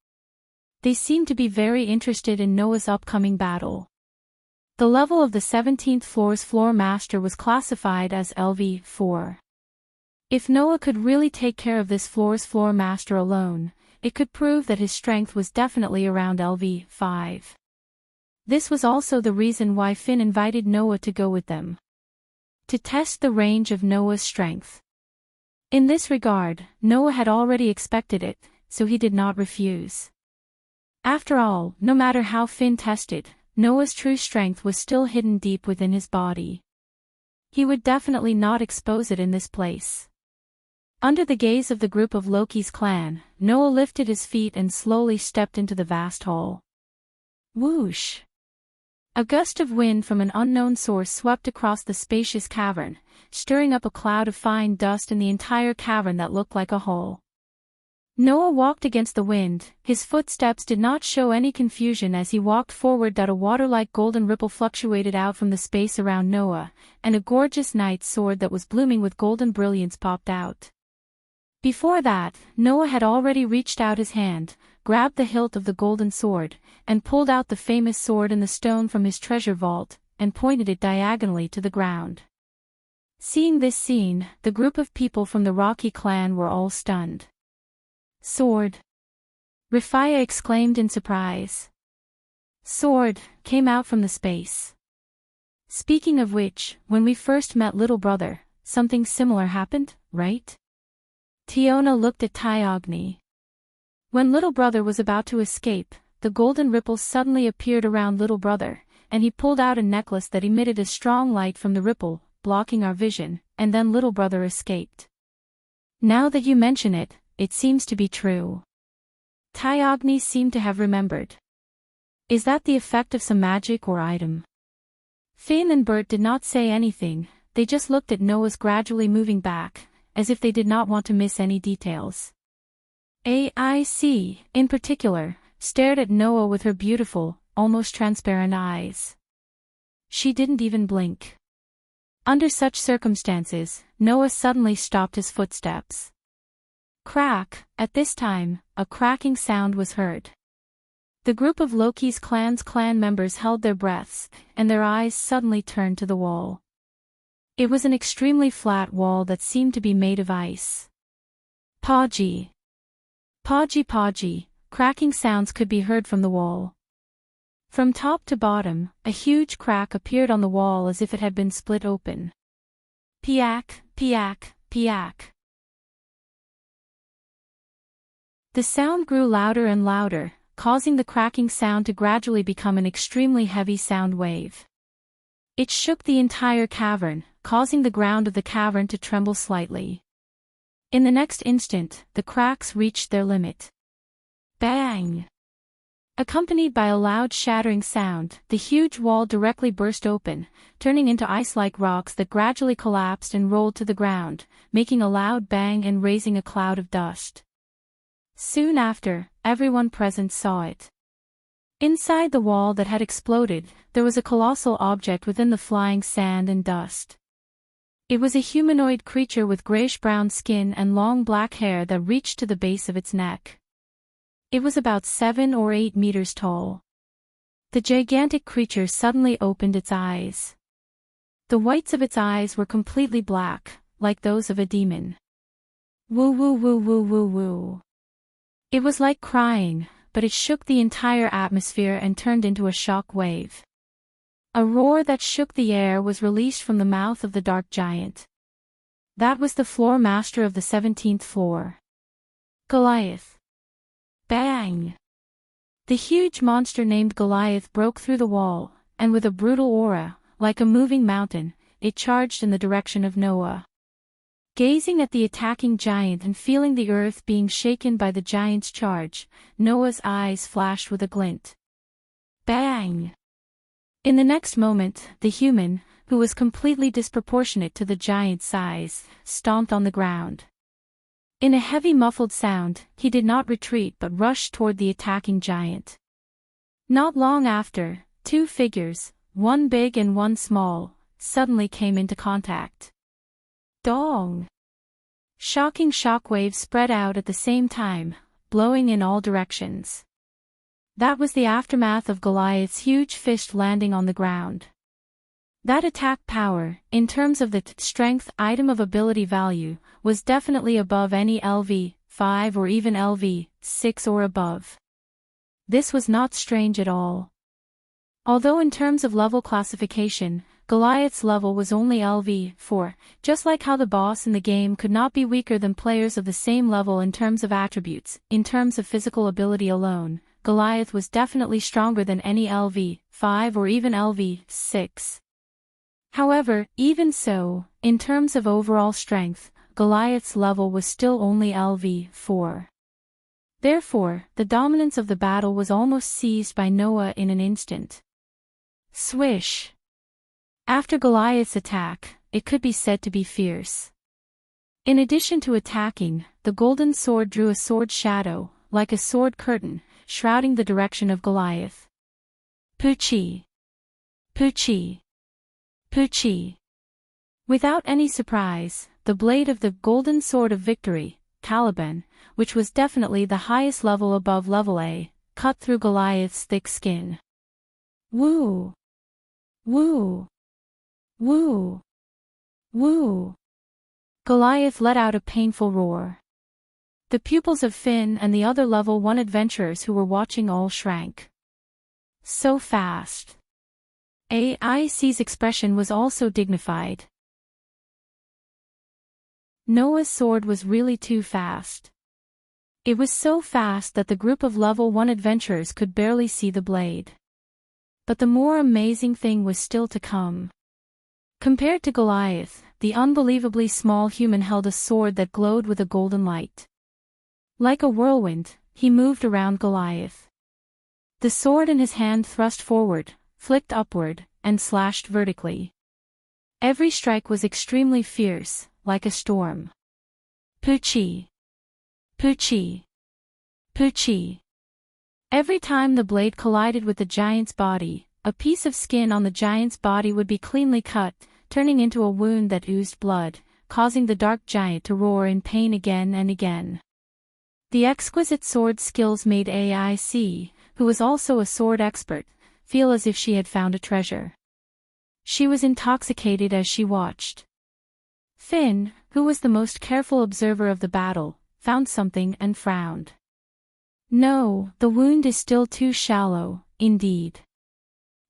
They seemed to be very interested in Noah's upcoming battle. The level of the 17th floor's floor master was classified as LV4. If Noah could really take care of this floor's floor master alone, it could prove that his strength was definitely around LV5. This was also the reason why Finn invited Noah to go with them. To test the range of Noah's strength. In this regard, Noah had already expected it, so he did not refuse. After all, no matter how Finn tested, Noah's true strength was still hidden deep within his body. He would definitely not expose it in this place. Under the gaze of the group of Loki's clan, Noah lifted his feet and slowly stepped into the vast hall. Whoosh! A gust of wind from an unknown source swept across the spacious cavern, stirring up a cloud of fine dust in the entire cavern that looked like a hole. Noah walked against the wind. His footsteps did not show any confusion as he walked forward. That a water-like golden ripple fluctuated out from the space around Noah, and a gorgeous knight's sword that was blooming with golden brilliance popped out. Before that, Noah had already reached out his hand, grabbed the hilt of the golden sword, and pulled out the famous sword in the stone from his treasure vault, and pointed it diagonally to the ground. Seeing this scene, the group of people from the Rocky clan were all stunned. Sword! Rifaya exclaimed in surprise. Sword came out from the space. Speaking of which, when we first met little brother, something similar happened, right? Tiona looked at Tyogni. When little brother was about to escape, the golden ripples suddenly appeared around little brother, and he pulled out a necklace that emitted a strong light from the ripple, blocking our vision, and then little brother escaped. Now that you mention it, it seems to be true. Tyogni seemed to have remembered. Is that the effect of some magic or item? Finn and Bert did not say anything, they just looked at Noah's gradually moving back, as if they did not want to miss any details. AIC, in particular, stared at Noah with her beautiful, almost transparent eyes. She didn't even blink. Under such circumstances, Noah suddenly stopped his footsteps. Crack! At this time, a cracking sound was heard. The group of Loki's clan members held their breaths, and their eyes suddenly turned to the wall. It was an extremely flat wall that seemed to be made of ice. Podgy! Podgy podgy, cracking sounds could be heard from the wall. From top to bottom, a huge crack appeared on the wall as if it had been split open. Piak, piak, piak. The sound grew louder and louder, causing the cracking sound to gradually become an extremely heavy sound wave. It shook the entire cavern, causing the ground of the cavern to tremble slightly. In the next instant, the cracks reached their limit. Bang! Accompanied by a loud shattering sound, the huge wall directly burst open, turning into ice-like rocks that gradually collapsed and rolled to the ground, making a loud bang and raising a cloud of dust. Soon after, everyone present saw it. Inside the wall that had exploded, there was a colossal object within the flying sand and dust. It was a humanoid creature with grayish-brown skin and long black hair that reached to the base of its neck. It was about 7 or 8 meters tall. The gigantic creature suddenly opened its eyes. The whites of its eyes were completely black, like those of a demon. Woo woo woo woo woo woo. It was like crying, but it shook the entire atmosphere and turned into a shock wave. A roar that shook the air was released from the mouth of the dark giant. That was the floor master of the 17th floor. Goliath. Bang! The huge monster named Goliath broke through the wall, and with a brutal aura, like a moving mountain, it charged in the direction of Noah. Gazing at the attacking giant and feeling the earth being shaken by the giant's charge, Noah's eyes flashed with a glint. Bang! In the next moment, the human, who was completely disproportionate to the giant's size, stomped on the ground. In a heavy muffled sound, he did not retreat but rushed toward the attacking giant. Not long after, 2 figures, one big and one small, suddenly came into contact. Dong! Shocking shockwaves spread out at the same time, blowing in all directions. That was the aftermath of Goliath's huge fist landing on the ground. That attack power, in terms of the strength item of ability value, was definitely above any LV5 or even LV6 or above. This was not strange at all. Although in terms of level classification, Goliath's level was only LV4, just like how the boss in the game could not be weaker than players of the same level in terms of attributes. In terms of physical ability alone, Goliath was definitely stronger than any LV5 or even LV6. However, even so, in terms of overall strength, Goliath's level was still only LV4. Therefore, the dominance of the battle was almost seized by Noah in an instant. Swish! After Goliath's attack, it could be said to be fierce. In addition to attacking, the golden sword drew a sword shadow, like a sword curtain, shrouding the direction of Goliath. Poochie! Poochie! Poochie! Without any surprise, the blade of the golden sword of victory, Caliban, which was definitely the highest level above level A, cut through Goliath's thick skin. Woo! Woo! Woo! Woo! Goliath let out a painful roar. The pupils of Finn and the other level 1 adventurers who were watching all shrank. So fast. AIC's expression was also dignified. Noah's sword was really too fast. It was so fast that the group of level 1 adventurers could barely see the blade. But the more amazing thing was still to come. Compared to Goliath, the unbelievably small human held a sword that glowed with a golden light. Like a whirlwind, he moved around Goliath. The sword in his hand thrust forward, flicked upward, and slashed vertically. Every strike was extremely fierce, like a storm. Poochie! Poochie! Poochie! Every time the blade collided with the giant's body, a piece of skin on the giant's body would be cleanly cut, turning into a wound that oozed blood, causing the dark giant to roar in pain again and again. The exquisite sword skills made AIC, who was also a sword expert, feel as if she had found a treasure. She was intoxicated as she watched. Finn, who was the most careful observer of the battle, found something and frowned. No, the wound is still too shallow, indeed.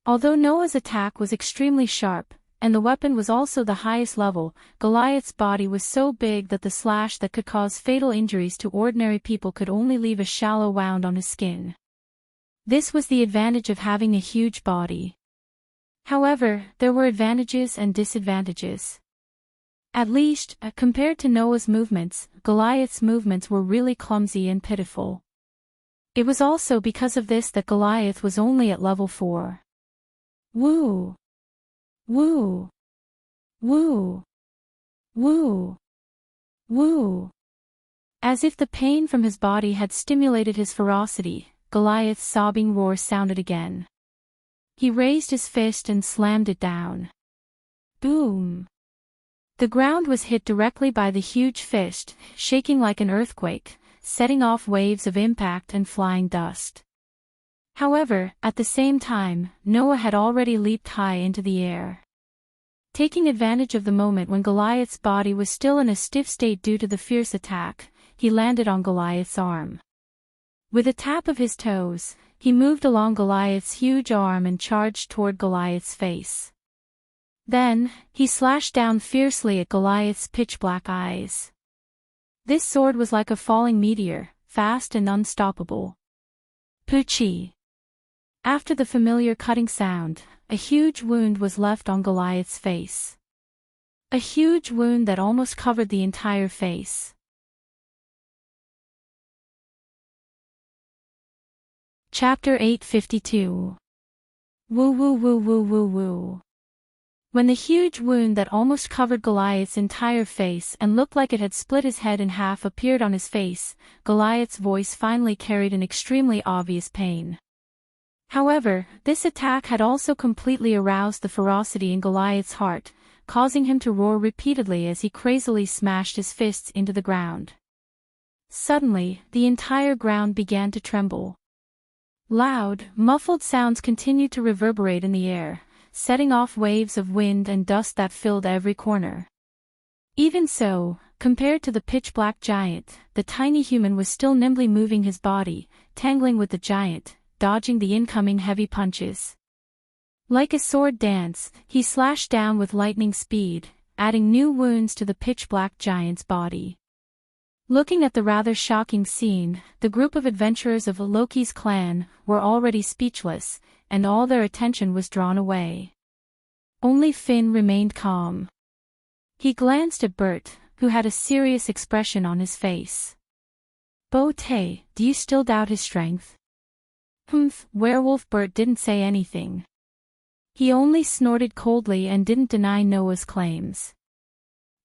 Although Noah's attack was extremely sharp, and the weapon was also the highest level, Goliath's body was so big that the slash that could cause fatal injuries to ordinary people could only leave a shallow wound on his skin. This was the advantage of having a huge body. However, there were advantages and disadvantages. At least, compared to Noah's movements, Goliath's movements were really clumsy and pitiful. It was also because of this that Goliath was only at level 4. Woo! Woo! Woo! Woo! Woo! As if the pain from his body had stimulated his ferocity, Goliath's sobbing roar sounded again. He raised his fist and slammed it down. Boom! The ground was hit directly by the huge fist, shaking like an earthquake, setting off waves of impact and flying dust. However, at the same time, Noah had already leaped high into the air. Taking advantage of the moment when Goliath's body was still in a stiff state due to the fierce attack, he landed on Goliath's arm. With a tap of his toes, he moved along Goliath's huge arm and charged toward Goliath's face. Then, he slashed down fiercely at Goliath's pitch-black eyes. This sword was like a falling meteor, fast and unstoppable. Poochie! After the familiar cutting sound, a huge wound was left on Goliath's face. A huge wound that almost covered the entire face. Chapter 852. Woo woo woo woo woo woo. When the huge wound that almost covered Goliath's entire face and looked like it had split his head in half appeared on his face, Goliath's voice finally carried an extremely obvious pain. However, this attack had also completely aroused the ferocity in Goliath's heart, causing him to roar repeatedly as he crazily smashed his fists into the ground. Suddenly, the entire ground began to tremble. Loud, muffled sounds continued to reverberate in the air, setting off waves of wind and dust that filled every corner. Even so, compared to the pitch-black giant, the tiny human was still nimbly moving his body, tangling with the giant, dodging the incoming heavy punches. Like a sword dance, he slashed down with lightning speed, adding new wounds to the pitch-black giant's body. Looking at the rather shocking scene, the group of adventurers of Loki's clan were already speechless, and all their attention was drawn away. Only Finn remained calm. He glanced at Bert, who had a serious expression on his face. "Bo-te, do you still doubt his strength?" "Humph," Werewolf Bert didn't say anything. He only snorted coldly and didn't deny Noah's claims.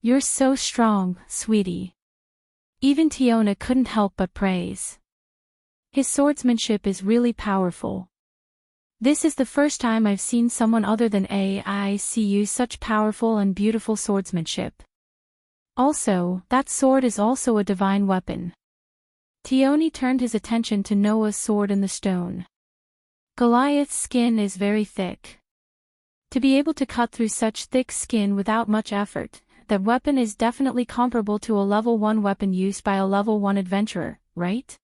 "You're so strong, sweetie." Even Tiona couldn't help but praise. "His swordsmanship is really powerful. This is the first time I've seen someone other than AIC use such powerful and beautiful swordsmanship. Also, that sword is also a divine weapon." Tioni turned his attention to Noah's sword in the stone. "Goliath's skin is very thick. To be able to cut through such thick skin without much effort, that weapon is definitely comparable to a level 1 weapon used by a level 1 adventurer, right?"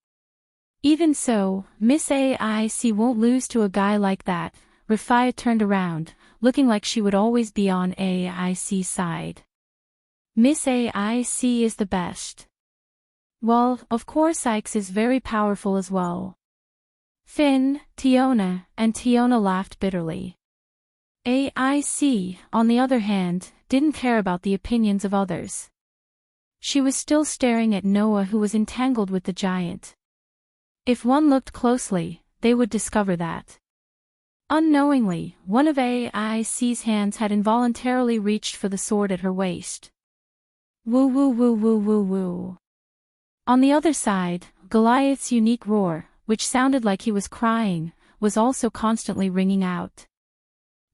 "Even so, Miss AIC won't lose to a guy like that." Rafia turned around, looking like she would always be on AIC's side. "Miss AIC is the best." "Well, of course Ike's is very powerful as well." Finn, Tiona, and Tiona laughed bitterly. AIC, on the other hand, didn't care about the opinions of others. She was still staring at Noah, who was entangled with the giant. If one looked closely, they would discover that. Unknowingly, one of AIC's hands had involuntarily reached for the sword at her waist. Woo woo woo woo woo woo. On the other side, Goliath's unique roar, which sounded like he was crying, was also constantly ringing out.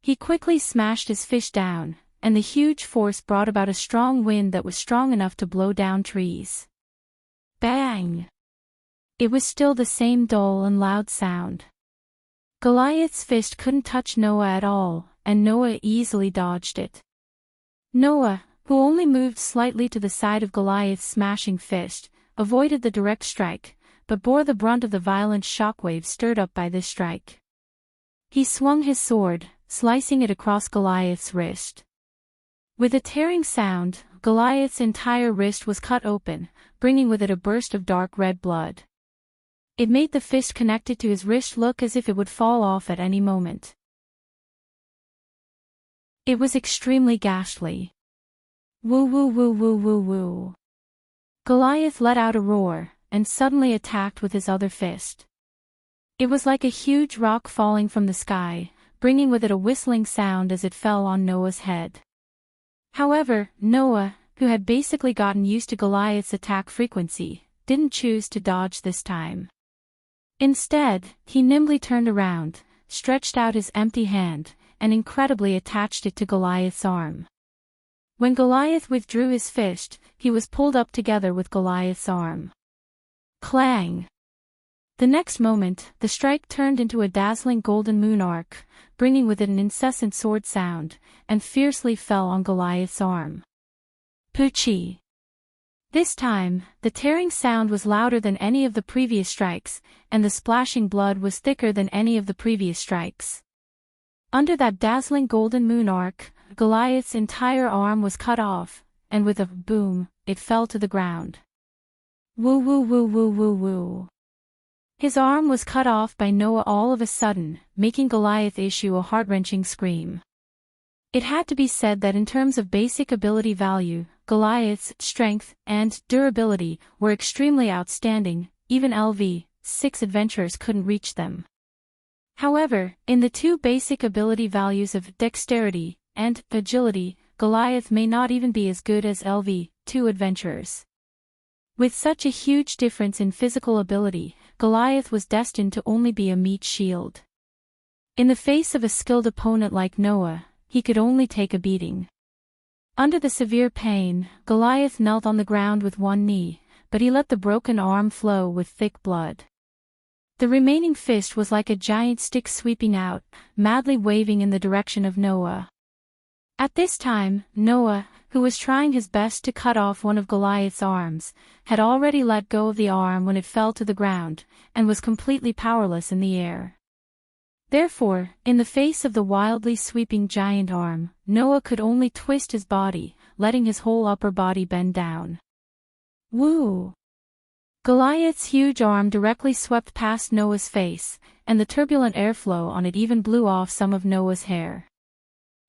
He quickly smashed his fist down, and the huge force brought about a strong wind that was strong enough to blow down trees. Bang! It was still the same dull and loud sound. Goliath's fist couldn't touch Noah at all, and Noah easily dodged it. Noah, who only moved slightly to the side of Goliath's smashing fist, avoided the direct strike, but bore the brunt of the violent shockwave stirred up by this strike. He swung his sword, slicing it across Goliath's wrist. With a tearing sound, Goliath's entire wrist was cut open, bringing with it a burst of dark red blood. It made the fist connected to his wrist look as if it would fall off at any moment. It was extremely ghastly. Woo woo woo woo woo woo. Goliath let out a roar, and suddenly attacked with his other fist. It was like a huge rock falling from the sky, bringing with it a whistling sound as it fell on Noah's head. However, Noah, who had basically gotten used to Goliath's attack frequency, didn't choose to dodge this time. Instead, he nimbly turned around, stretched out his empty hand, and incredibly attached it to Goliath's arm. When Goliath withdrew his fist, he was pulled up together with Goliath's arm. Clang! The next moment, the strike turned into a dazzling golden moon arc, bringing with it an incessant sword sound, and fiercely fell on Goliath's arm. Poochie! This time, the tearing sound was louder than any of the previous strikes, and the splashing blood was thicker than any of the previous strikes. Under that dazzling golden moon arc, Goliath's entire arm was cut off, and with a boom, it fell to the ground. Woo woo woo woo woo woo. His arm was cut off by Noah all of a sudden, making Goliath issue a heart-wrenching scream. It had to be said that in terms of basic ability value, Goliath's strength and durability were extremely outstanding, even LV6 adventurers couldn't reach them. However, in the two basic ability values of dexterity and agility, Goliath may not even be as good as LV2 adventurers. With such a huge difference in physical ability, Goliath was destined to only be a meat shield. In the face of a skilled opponent like Noah, he could only take a beating. Under the severe pain, Goliath knelt on the ground with one knee, but he let the broken arm flow with thick blood. The remaining fist was like a giant stick sweeping out, madly waving in the direction of Noah. At this time, Noah, who was trying his best to cut off one of Goliath's arms, had already let go of the arm when it fell to the ground, and was completely powerless in the air. Therefore, in the face of the wildly sweeping giant arm, Noah could only twist his body, letting his whole upper body bend down. Woo! Goliath's huge arm directly swept past Noah's face, and the turbulent airflow on it even blew off some of Noah's hair.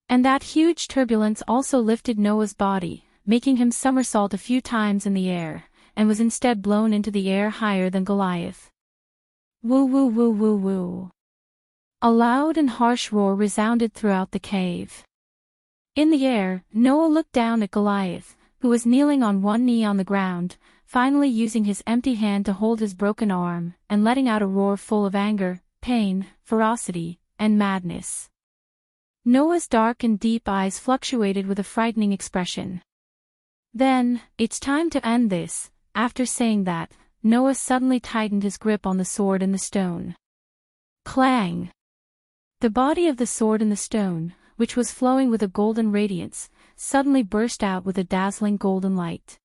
And that huge turbulence also lifted Noah's body, making him somersault a few times in the air, and was instead blown into the air higher than Goliath. Woo woo woo woo woo. A loud and harsh roar resounded throughout the cave. In the air, Noah looked down at Goliath, who was kneeling on one knee on the ground, finally using his empty hand to hold his broken arm, and letting out a roar full of anger, pain, ferocity, and madness. Noah's dark and deep eyes fluctuated with a frightening expression. Then, "It's time to end this." After saying that, Noah suddenly tightened his grip on the sword and the stone. Clang! The body of the sword and the stone, which was flowing with a golden radiance, suddenly burst out with a dazzling golden light.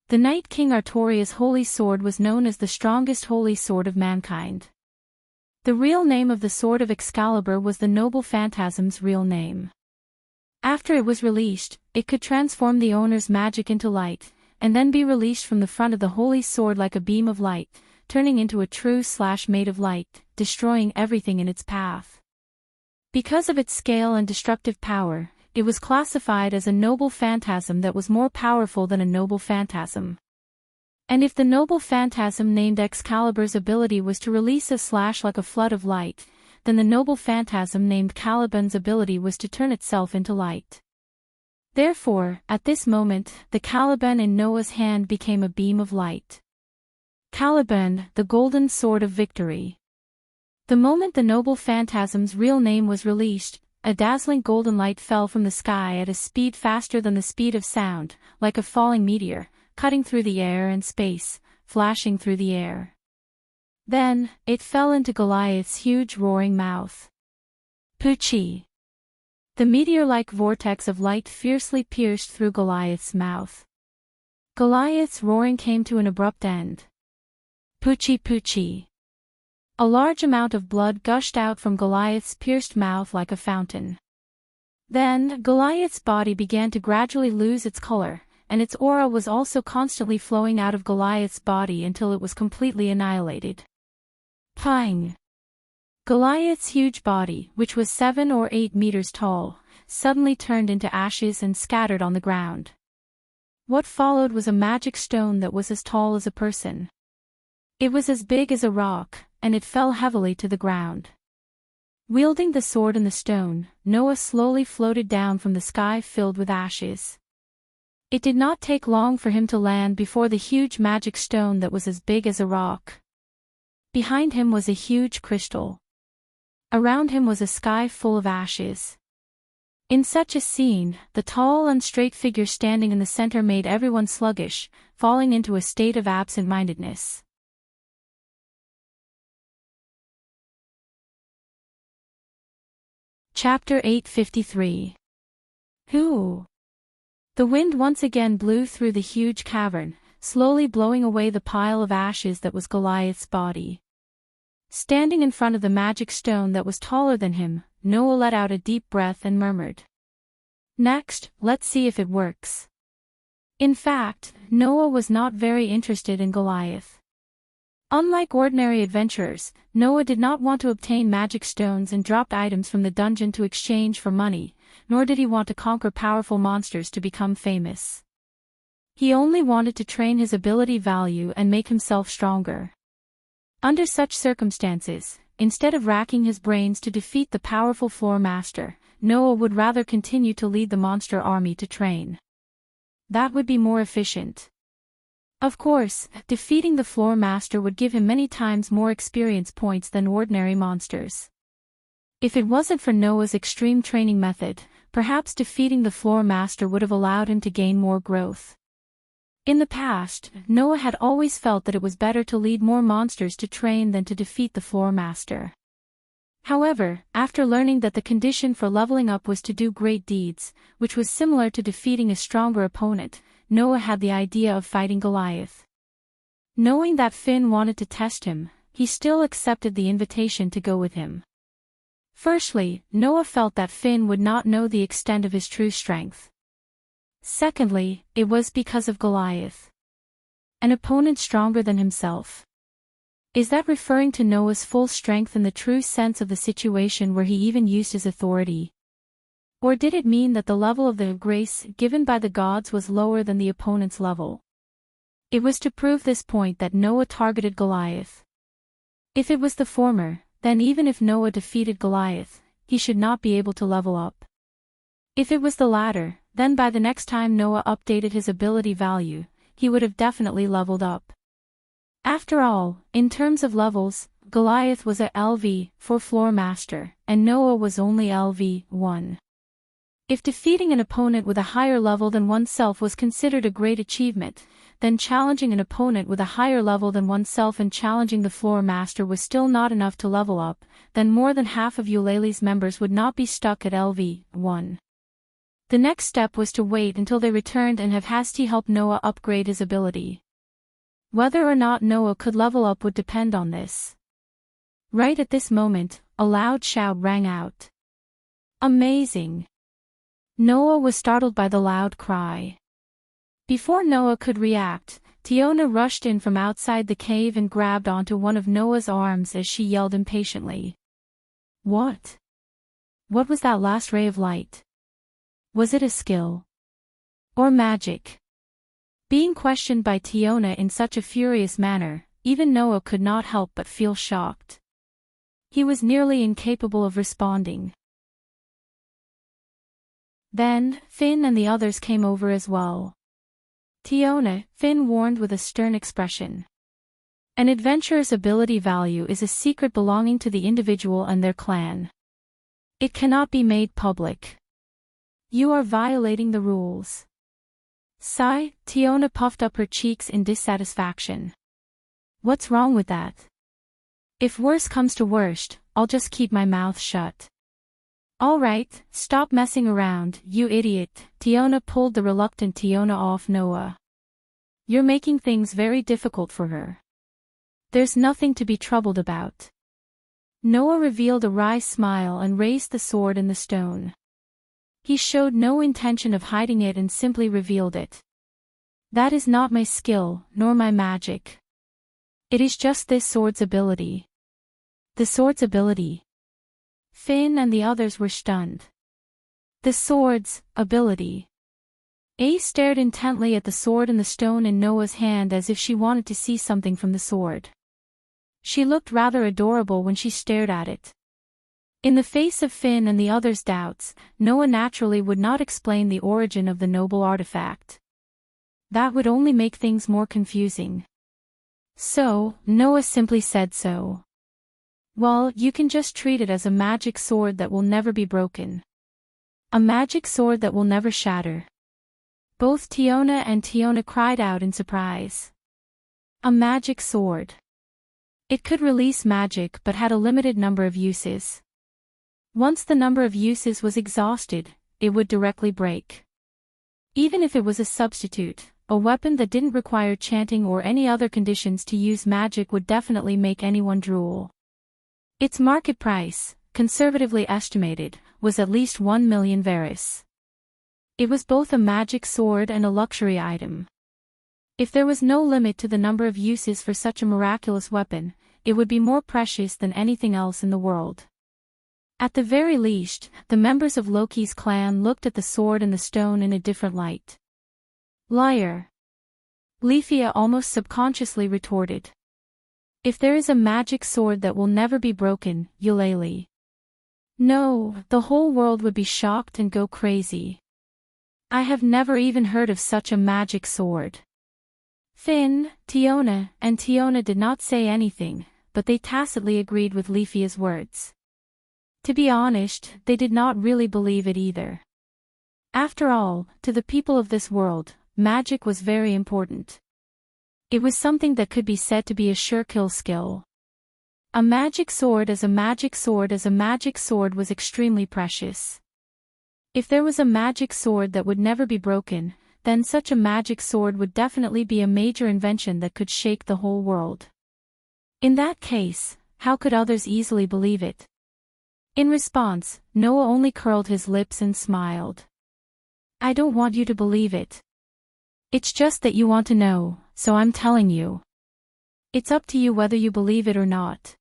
The Night King Artoria's holy sword was known as the strongest holy sword of mankind. The real name of the sword of Excalibur was the noble phantasm's real name. After it was released, it could transform the owner's magic into light, and then be released from the front of the holy sword like a beam of light, turning into a true slash made of light, destroying everything in its path. Because of its scale and destructive power, it was classified as a noble phantasm that was more powerful than a noble phantasm. And if the noble phantasm named Excalibur's ability was to release a slash like a flood of light, then the noble phantasm named Caliban's ability was to turn itself into light. Therefore, at this moment, the Caliban in Noah's hand became a beam of light. Caliban, the golden sword of victory. The moment the noble phantasm's real name was released, a dazzling golden light fell from the sky at a speed faster than the speed of sound, like a falling meteor, cutting through the air and space, flashing through the air. Then, it fell into Goliath's huge roaring mouth. Poochie! The meteor-like vortex of light fiercely pierced through Goliath's mouth. Goliath's roaring came to an abrupt end. Poochie poochie! A large amount of blood gushed out from Goliath's pierced mouth like a fountain. Then, Goliath's body began to gradually lose its color, and its aura was also constantly flowing out of Goliath's body until it was completely annihilated. Pang! Goliath's huge body, which was 7 or 8 meters tall, suddenly turned into ashes and scattered on the ground. What followed was a magic stone that was as tall as a person. It was as big as a rock, and it fell heavily to the ground. Wielding the sword and the stone, Noah slowly floated down from the sky filled with ashes. It did not take long for him to land before the huge magic stone that was as big as a rock. Behind him was a huge crystal. Around him was a sky full of ashes. In such a scene, the tall and straight figure standing in the center made everyone sluggish, falling into a state of absent-mindedness. Chapter 853. Who? The wind once again blew through the huge cavern, slowly blowing away the pile of ashes that was Goliath's body. Standing in front of the magic stone that was taller than him, Noah let out a deep breath and murmured, "Next, let's see if it works." In fact, Noah was not very interested in Goliath. Unlike ordinary adventurers, Noah did not want to obtain magic stones and dropped items from the dungeon to exchange for money, nor did he want to conquer powerful monsters to become famous. He only wanted to train his ability value and make himself stronger. Under such circumstances, instead of racking his brains to defeat the powerful floor master, Noah would rather continue to lead the monster army to train. That would be more efficient. Of course, defeating the floor master would give him many times more experience points than ordinary monsters. If it wasn't for Noah's extreme training method, perhaps defeating the floor master would have allowed him to gain more growth. In the past, Noah had always felt that it was better to lead more monsters to train than to defeat the floor master. However, after learning that the condition for leveling up was to do great deeds, which was similar to defeating a stronger opponent, Noah had the idea of fighting Goliath. Knowing that Finn wanted to test him, he still accepted the invitation to go with him. Firstly, Noah felt that Finn would not know the extent of his true strength. Secondly, it was because of Goliath. An opponent stronger than himself. Is that referring to Noah's full strength in the true sense of the situation where he even used his authority? Or did it mean that the level of the grace given by the gods was lower than the opponent's level? It was to prove this point that Noah targeted Goliath. If it was the former, then even if Noah defeated Goliath, he should not be able to level up. If it was the latter, then by the next time Noah updated his ability value, he would have definitely leveled up. After all, in terms of levels, Goliath was a LV4 floor master, and Noah was only LV1. If defeating an opponent with a higher level than oneself was considered a great achievement, then challenging an opponent with a higher level than oneself and challenging the floor master was still not enough to level up, then more than half of Eulalie's members would not be stuck at LV1. The next step was to wait until they returned and have Hasti help Noah upgrade his ability. Whether or not Noah could level up would depend on this. Right at this moment, a loud shout rang out. Amazing! Noah was startled by the loud cry. Before Noah could react, Tiona rushed in from outside the cave and grabbed onto one of Noah's arms as she yelled impatiently. What? What was that last ray of light? Was it a skill? Or magic? Being questioned by Tiona in such a furious manner, even Noah could not help but feel shocked. He was nearly incapable of responding. Then, Finn and the others came over as well. Tiona, Finn warned with a stern expression. An adventurer's ability value is a secret belonging to the individual and their clan. It cannot be made public. You are violating the rules. Sigh, Tiona puffed up her cheeks in dissatisfaction. What's wrong with that? If worse comes to worst, I'll just keep my mouth shut. All right, stop messing around, you idiot. Tiona pulled the reluctant Tiona off Noah. You're making things very difficult for her. There's nothing to be troubled about. Noah revealed a wry smile and raised the sword in the stone. He showed no intention of hiding it and simply revealed it. That is not my skill, nor my magic. It is just this sword's ability. The sword's ability. Finn and the others were stunned. The sword's ability. A stared intently at the sword and the stone in Noah's hand as if she wanted to see something from the sword. She looked rather adorable when she stared at it. In the face of Finn and the others' doubts, Noah naturally would not explain the origin of the noble artifact. That would only make things more confusing. So, Noah simply said so. Well, you can just treat it as a magic sword that will never be broken. A magic sword that will never shatter. Both Tiona and Tiona cried out in surprise. A magic sword. It could release magic but had a limited number of uses. Once the number of uses was exhausted, it would directly break. Even if it was a substitute, a weapon that didn't require chanting or any other conditions to use magic would definitely make anyone drool. Its market price, conservatively estimated, was at least 1 million Varus. It was both a magic sword and a luxury item. If there was no limit to the number of uses for such a miraculous weapon, it would be more precious than anything else in the world. At the very least, the members of Loki's clan looked at the sword and the stone in a different light. Liar! Leafia almost subconsciously retorted. If there is a magic sword that will never be broken, Eulalie. No, the whole world would be shocked and go crazy. I have never even heard of such a magic sword. Finn, Tiona, and Tiona did not say anything, but they tacitly agreed with Leafia's words. To be honest, they did not really believe it either. After all, to the people of this world, magic was very important. It was something that could be said to be a sure kill skill. A magic sword as a magic sword as a magic sword was extremely precious. If there was a magic sword that would never be broken, then such a magic sword would definitely be a major invention that could shake the whole world. In that case, how could others easily believe it? In response, Noah only curled his lips and smiled. I don't want you to believe it. It's just that you want to know, so I'm telling you. It's up to you whether you believe it or not.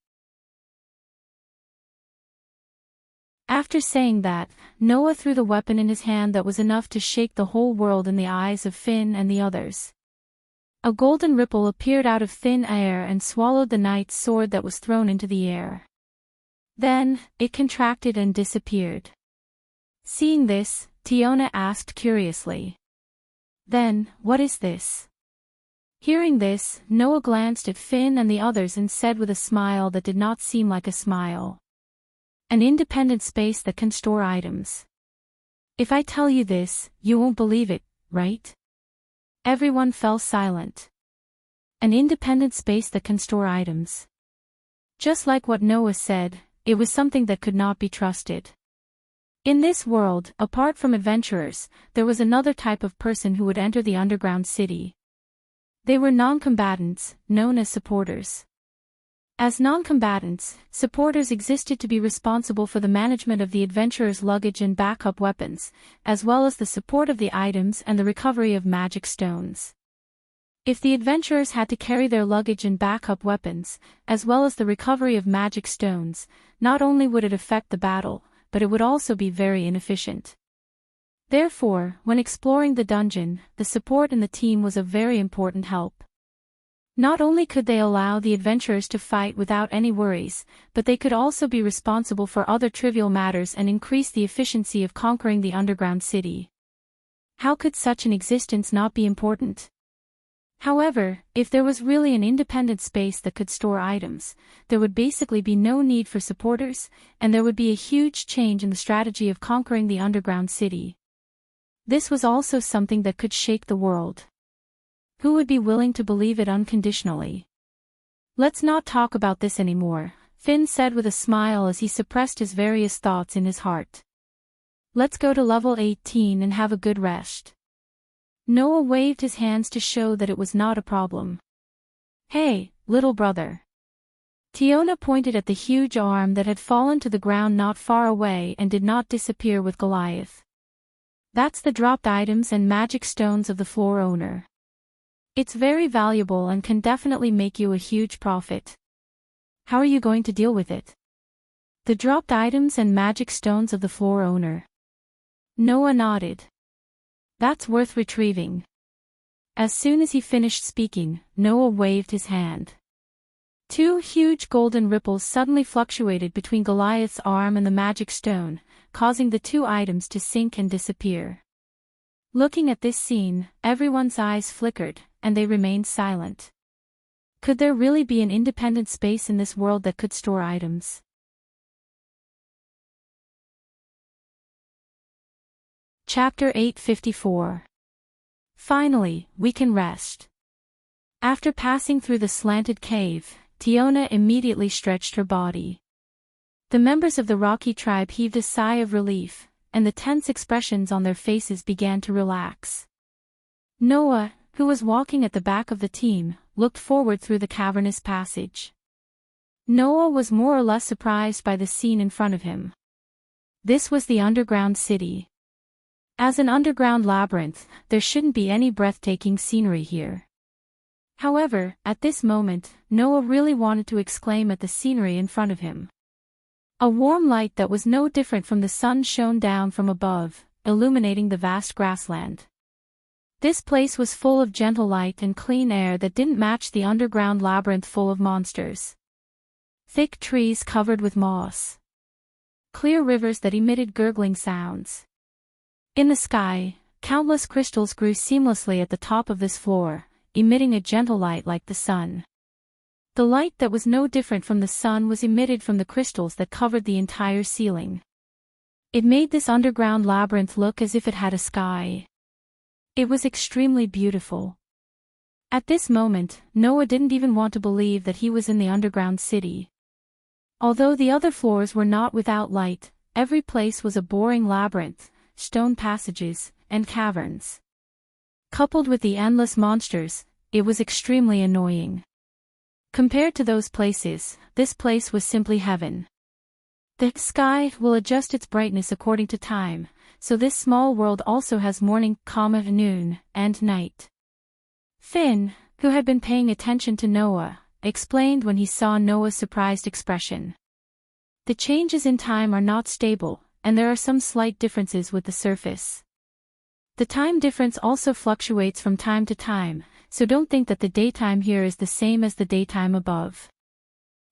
After saying that, Noah threw the weapon in his hand that was enough to shake the whole world in the eyes of Finn and the others. A golden ripple appeared out of thin air and swallowed the knight's sword that was thrown into the air. Then, it contracted and disappeared. Seeing this, Tiona asked curiously. Then, what is this? Hearing this, Noah glanced at Finn and the others and said with a smile that did not seem like a smile. An independent space that can store items. If I tell you this, you won't believe it, right? Everyone fell silent. An independent space that can store items. Just like what Noah said, it was something that could not be trusted. In this world, apart from adventurers, there was another type of person who would enter the underground city. They were non-combatants, known as supporters. As non-combatants, supporters existed to be responsible for the management of the adventurer's luggage and backup weapons, as well as the support of the items and the recovery of magic stones. If the adventurers had to carry their luggage and backup weapons, as well as the recovery of magic stones, not only would it affect the battle, but it would also be very inefficient. Therefore, when exploring the dungeon, the support in the team was a very important help. Not only could they allow the adventurers to fight without any worries, but they could also be responsible for other trivial matters and increase the efficiency of conquering the underground city. How could such an existence not be important? However, if there was really an independent space that could store items, there would basically be no need for supporters, and there would be a huge change in the strategy of conquering the underground city. This was also something that could shake the world. Who would be willing to believe it unconditionally? Let's not talk about this anymore, Finn said with a smile as he suppressed his various thoughts in his heart. Let's go to level 18 and have a good rest. Noah waved his hands to show that it was not a problem. Hey, little brother. Tiona pointed at the huge arm that had fallen to the ground not far away and did not disappear with Goliath. That's the dropped items and magic stones of the floor owner. It's very valuable and can definitely make you a huge profit. How are you going to deal with it? The dropped items and magic stones of the floor owner. Noah nodded. That's worth retrieving. As soon as he finished speaking, Noah waved his hand. Two huge golden ripples suddenly fluctuated between Goliath's arm and the magic stone, causing the two items to sink and disappear. Looking at this scene, everyone's eyes flickered, and they remained silent. Could there really be an independent space in this world that could store items? Chapter 854. Finally, we can rest. After passing through the slanted cave, Tiona immediately stretched her body. The members of the Rocky tribe heaved a sigh of relief, and the tense expressions on their faces began to relax. Noah, who was walking at the back of the team, looked forward through the cavernous passage. Noah was more or less surprised by the scene in front of him. This was the underground city. As an underground labyrinth, there shouldn't be any breathtaking scenery here. However, at this moment, Noah really wanted to exclaim at the scenery in front of him. A warm light that was no different from the sun shone down from above, illuminating the vast grassland. This place was full of gentle light and clean air that didn't match the underground labyrinth full of monsters. Thick trees covered with moss. Clear rivers that emitted gurgling sounds. In the sky, countless crystals grew seamlessly at the top of this floor, emitting a gentle light like the sun. The light that was no different from the sun was emitted from the crystals that covered the entire ceiling. It made this underground labyrinth look as if it had a sky. It was extremely beautiful. At this moment, Noah didn't even want to believe that he was in the underground city. Although the other floors were not without light, every place was a boring labyrinth, stone passages, and caverns. Coupled with the endless monsters, it was extremely annoying. Compared to those places, this place was simply heaven. The sky will adjust its brightness according to time, so this small world also has morning, noon, and night. Finn, who had been paying attention to Noah, explained when he saw Noah's surprised expression. The changes in time are not stable, and there are some slight differences with the surface. The time difference also fluctuates from time to time, so don't think that the daytime here is the same as the daytime above.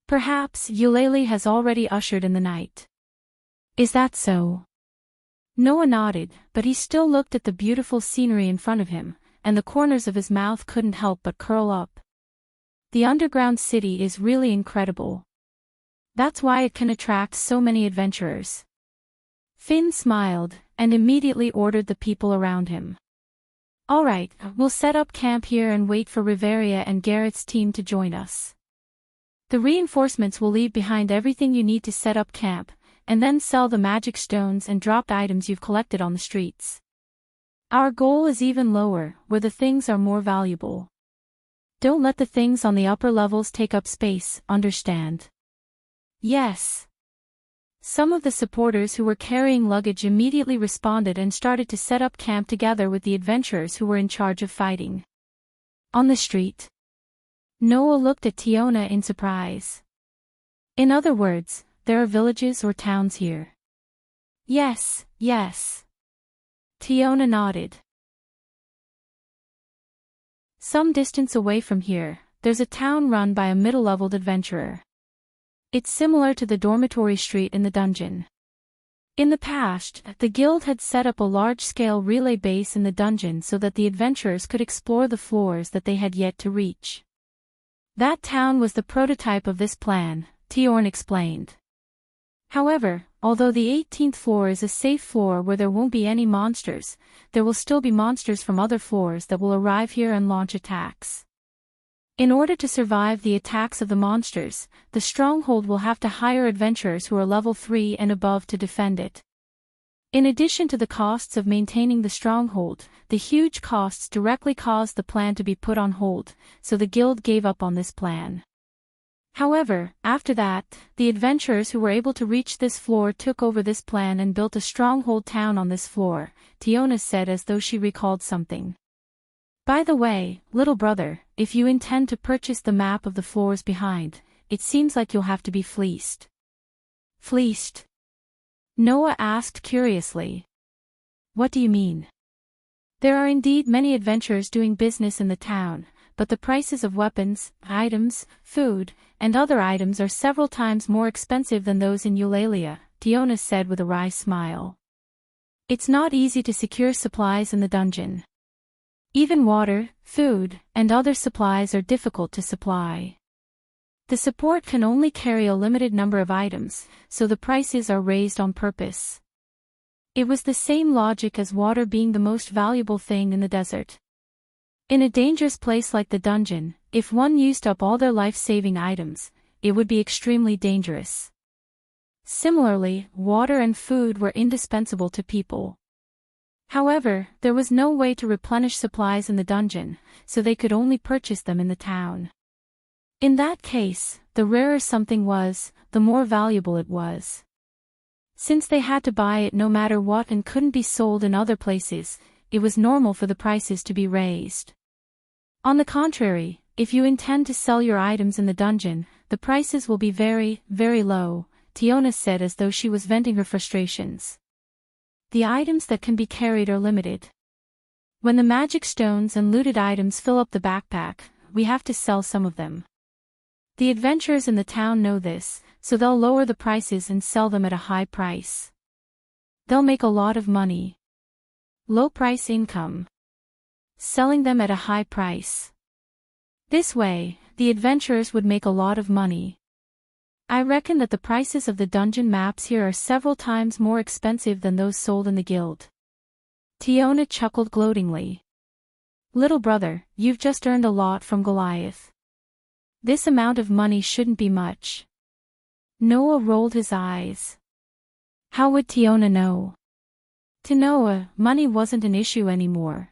Perhaps Eulalie has already ushered in the night. Is that so? Noah nodded, but he still looked at the beautiful scenery in front of him, and the corners of his mouth couldn't help but curl up. The underground city is really incredible. That's why it can attract so many adventurers. Finn smiled, and immediately ordered the people around him. All right, we'll set up camp here and wait for Riveria and Garrett's team to join us. The reinforcements will leave behind everything you need to set up camp, and then sell the magic stones and dropped items you've collected on the streets. Our goal is even lower, where the things are more valuable. Don't let the things on the upper levels take up space, understand? Yes. Some of the supporters who were carrying luggage immediately responded and started to set up camp together with the adventurers who were in charge of fighting. On the street, Noah looked at Tiona in surprise. In other words, there are villages or towns here. Yes, yes. Tiona nodded. Some distance away from here, there's a town run by a middle-leveled adventurer. It's similar to the dormitory street in the dungeon. In the past, the guild had set up a large-scale relay base in the dungeon so that the adventurers could explore the floors that they had yet to reach. That town was the prototype of this plan, Tiorn explained. However, although the 18th floor is a safe floor where there won't be any monsters, there will still be monsters from other floors that will arrive here and launch attacks. In order to survive the attacks of the monsters, the stronghold will have to hire adventurers who are level 3 and above to defend it. In addition to the costs of maintaining the stronghold, the huge costs directly caused the plan to be put on hold, so the guild gave up on this plan. However, after that, the adventurers who were able to reach this floor took over this plan and built a stronghold town on this floor, Tiona said as though she recalled something. By the way, little brother, if you intend to purchase the map of the floors behind, it seems like you'll have to be fleeced. Fleeced? Noah asked curiously. What do you mean? There are indeed many adventurers doing business in the town, but the prices of weapons, items, food, and other items are several times more expensive than those in Eulalia, Tiona said with a wry smile. It's not easy to secure supplies in the dungeon. Even water, food, and other supplies are difficult to supply. The support can only carry a limited number of items, so the prices are raised on purpose. It was the same logic as water being the most valuable thing in the desert. In a dangerous place like the dungeon, if one used up all their life-saving items, it would be extremely dangerous. Similarly, water and food were indispensable to people. However, there was no way to replenish supplies in the dungeon, so they could only purchase them in the town. In that case, the rarer something was, the more valuable it was. Since they had to buy it no matter what and couldn't be sold in other places, it was normal for the prices to be raised. On the contrary, if you intend to sell your items in the dungeon, the prices will be very, very low, Tiona said as though she was venting her frustrations. The items that can be carried are limited. When the magic stones and looted items fill up the backpack, we have to sell some of them. The adventurers in the town know this, so they'll lower the prices and sell them at a high price. They'll make a lot of money. Low price income. Selling them at a high price. This way, the adventurers would make a lot of money. I reckon that the prices of the dungeon maps here are several times more expensive than those sold in the guild. Tiona chuckled gloatingly. Little brother, you've just earned a lot from Goliath. This amount of money shouldn't be much. Noah rolled his eyes. How would Tiona know? To Noah, money wasn't an issue anymore.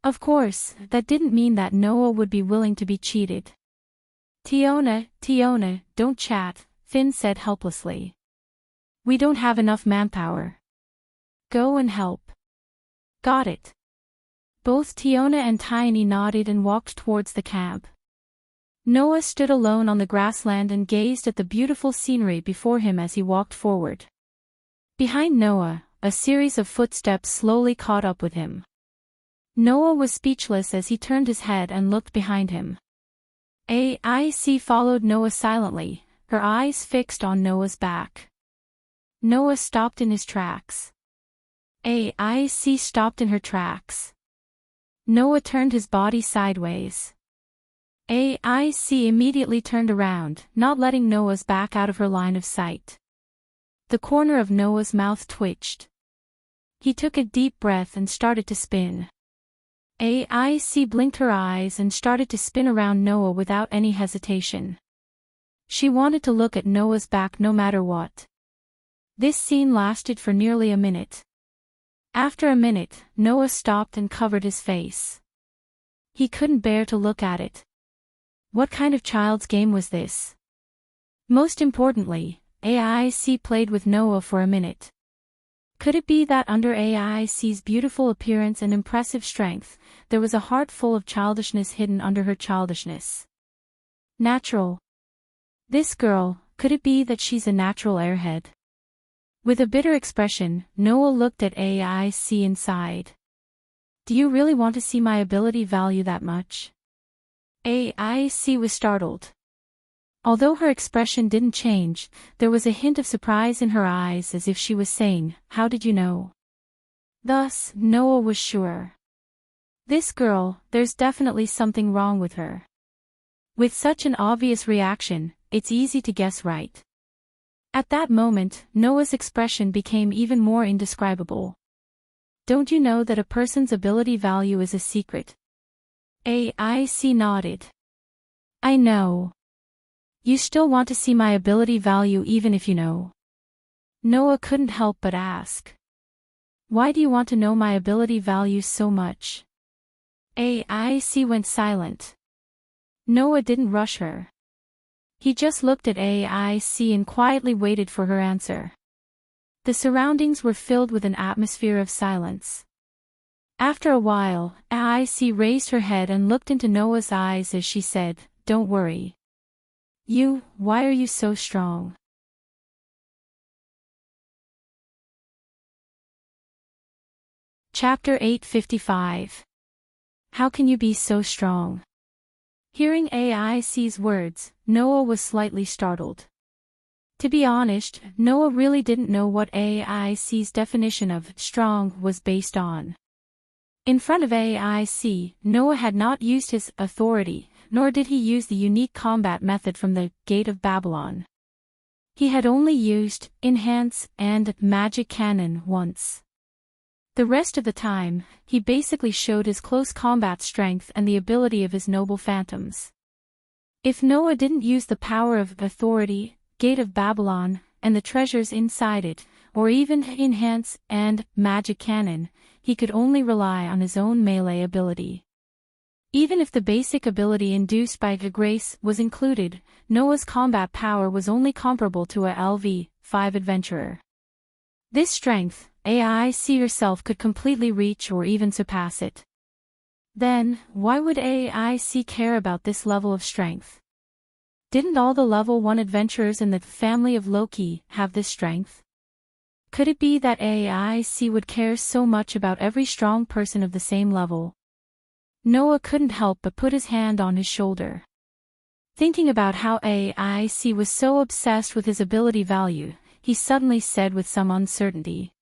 Of course, that didn't mean that Noah would be willing to be cheated. Tiona, don't chat, Finn said helplessly. We don't have enough manpower. Go and help. Got it. Both Tiona and Tiny nodded and walked towards the camp. Noah stood alone on the grassland and gazed at the beautiful scenery before him as he walked forward. Behind Noah, a series of footsteps slowly caught up with him. Noah was speechless as he turned his head and looked behind him. A.I.C. followed Noah silently, her eyes fixed on Noah's back. Noah stopped in his tracks. A.I.C. stopped in her tracks. Noah turned his body sideways. A.I.C. immediately turned around, not letting Noah's back out of her line of sight. The corner of Noah's mouth twitched. He took a deep breath and started to spin. A.I.C. blinked her eyes and started to spin around Noah without any hesitation. She wanted to look at Noah's back no matter what. This scene lasted for nearly a minute. After a minute, Noah stopped and covered his face. He couldn't bear to look at it. What kind of child's game was this? Most importantly, A.I.C. played with Noah for a minute. Could it be that under A.I.C.'s beautiful appearance and impressive strength, there was a heart full of childishness hidden under her childishness? Natural. This girl, could it be that she's a natural airhead? With a bitter expression, Noah looked at A.I.C. inside. Do you really want to see my ability value that much? A.I.C. was startled. Although her expression didn't change, there was a hint of surprise in her eyes as if she was saying, "How did you know?" Thus, Noah was sure. This girl, there's definitely something wrong with her. With such an obvious reaction, it's easy to guess right. At that moment, Noah's expression became even more indescribable. Don't you know that a person's ability value is a secret? A.I.C. nodded. I know. You still want to see my ability value even if you know? Noah couldn't help but ask. Why do you want to know my ability value so much? A.I.C. went silent. Noah didn't rush her. He just looked at A.I.C. and quietly waited for her answer. The surroundings were filled with an atmosphere of silence. After a while, A.I.C. raised her head and looked into Noah's eyes as she said, "Don't worry. Why are you so strong?" Chapter 855. How can you be so strong? Hearing A.I.C.'s words, Noah was slightly startled. To be honest, Noah really didn't know what A.I.C.'s definition of strong was based on. In front of A.I.C., Noah had not used his authority, nor did he use the unique combat method from the Gate of Babylon. He had only used enhance and magic cannon once. The rest of the time, he basically showed his close combat strength and the ability of his noble phantoms. If Noah didn't use the power of authority, Gate of Babylon, and the treasures inside it, or even enhance and magic cannon, he could only rely on his own melee ability. Even if the basic ability induced by the grace was included, Noah's combat power was only comparable to a LV-5 adventurer. This strength, A.I.C. herself could completely reach or even surpass it. Then, why would A.I.C. care about this level of strength? Didn't all the level 1 adventurers in the family of Loki have this strength? Could it be that A.I.C. would care so much about every strong person of the same level? Noah couldn't help but put his hand on his shoulder. Thinking about how A.I.C. was so obsessed with his ability value, he suddenly said with some uncertainty.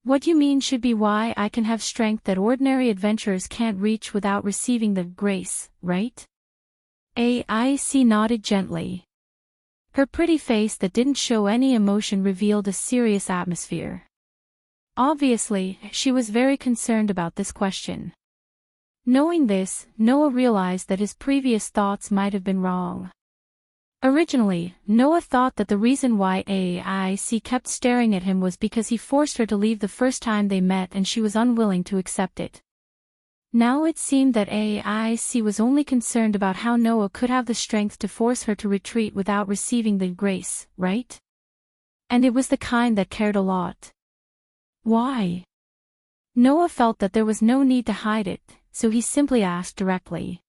What you mean should be why I can have strength that ordinary adventurers can't reach without receiving the grace, right? A.I.C. nodded gently. Her pretty face that didn't show any emotion revealed a serious atmosphere. Obviously, she was very concerned about this question. Knowing this, Noah realized that his previous thoughts might have been wrong. Originally, Noah thought that the reason why A.I.C. kept staring at him was because he forced her to leave the first time they met and she was unwilling to accept it. Now it seemed that A.I.C. was only concerned about how Noah could have the strength to force her to retreat without receiving the grace, right? And it was the kind that cared a lot. Why? Noah felt that there was no need to hide it, so he simply asked directly.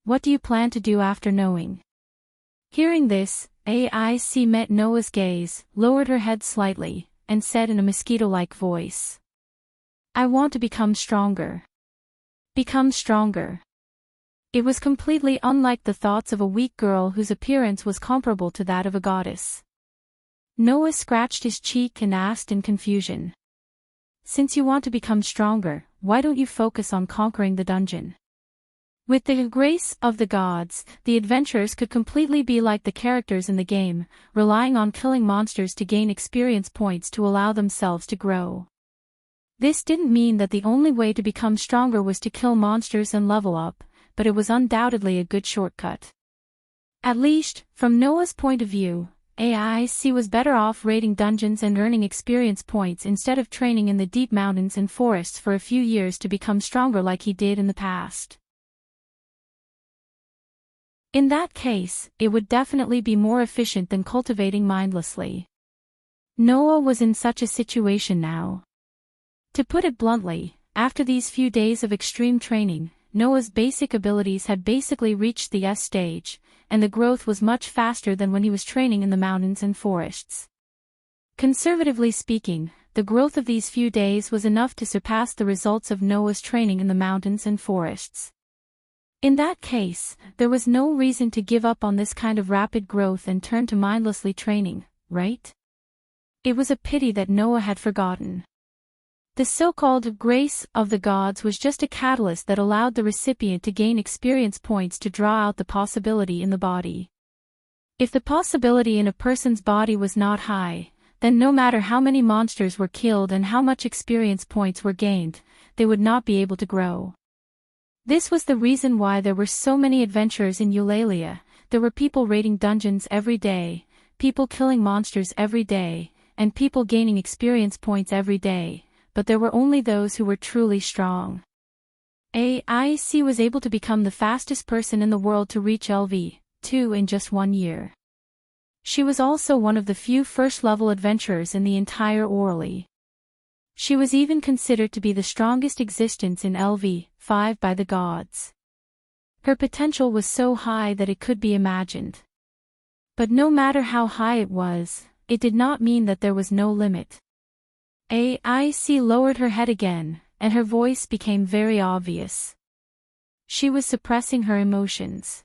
What do you plan to do after knowing? Hearing this, AIC met Noah's gaze, lowered her head slightly, and said in a mosquito-like voice, I want to become stronger. Become stronger. It was completely unlike the thoughts of a weak girl whose appearance was comparable to that of a goddess. Noah scratched his cheek and asked in confusion. Since you want to become stronger, why don't you focus on conquering the dungeon? With the grace of the gods, the adventurers could completely be like the characters in the game, relying on killing monsters to gain experience points to allow themselves to grow. This didn't mean that the only way to become stronger was to kill monsters and level up, but it was undoubtedly a good shortcut. At least, from Noah's point of view, AIC was better off raiding dungeons and earning experience points instead of training in the deep mountains and forests for a few years to become stronger like he did in the past. In that case, it would definitely be more efficient than cultivating mindlessly. Noah was in such a situation now. To put it bluntly, after these few days of extreme training, Noah's basic abilities had basically reached the S stage, and the growth was much faster than when he was training in the mountains and forests. Conservatively speaking, the growth of these few days was enough to surpass the results of Noah's training in the mountains and forests. In that case, there was no reason to give up on this kind of rapid growth and turn to mindlessly training, right? It was a pity that Noah had forgotten. The so-called grace of the gods was just a catalyst that allowed the recipient to gain experience points to draw out the possibility in the body. If the possibility in a person's body was not high, then no matter how many monsters were killed and how much experience points were gained, they would not be able to grow. This was the reason why there were so many adventurers in Eulalia. There were people raiding dungeons every day, people killing monsters every day, and people gaining experience points every day. But there were only those who were truly strong. AIC was able to become the fastest person in the world to reach LV2 in just 1 year. She was also one of the few first-level adventurers in the entire Orally. She was even considered to be the strongest existence in LV5 by the gods. Her potential was so high that it could be imagined. But no matter how high it was, it did not mean that there was no limit. AIC lowered her head again, and her voice became very obvious. She was suppressing her emotions.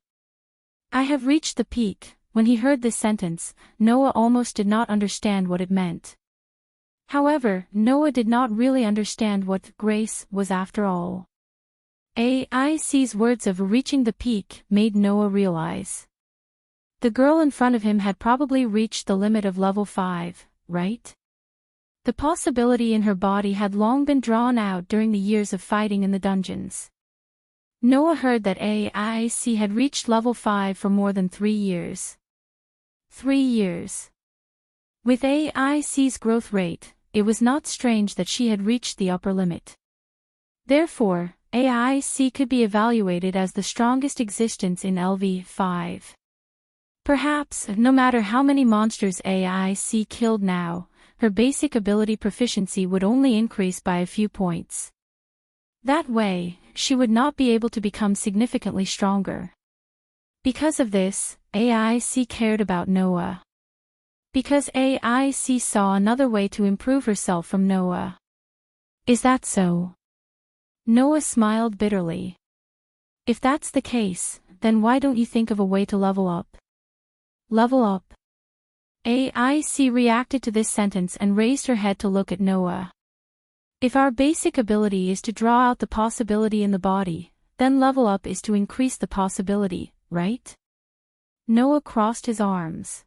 I have reached the peak. When he heard this sentence, Noah almost did not understand what it meant. However, Noah did not really understand what grace was after all. AIC's words of reaching the peak made Noah realize. The girl in front of him had probably reached the limit of level 5, right? The possibility in her body had long been drawn out during the years of fighting in the dungeons. Noah heard that AIC had reached level 5 for more than 3 years. 3 years. With AIC's growth rate, it was not strange that she had reached the upper limit. Therefore, AIC could be evaluated as the strongest existence in LV5. Perhaps, no matter how many monsters AIC killed now, her basic ability proficiency would only increase by a few points. That way, she would not be able to become significantly stronger. Because of this, AIC cared about Noah. Because AIC saw another way to improve herself from Noah. Is that so? Noah smiled bitterly. If that's the case, then why don't you think of a way to level up? Level up. AIC reacted to this sentence and raised her head to look at Noah. If our basic ability is to draw out the possibility in the body, then level up is to increase the possibility, right? Noah crossed his arms.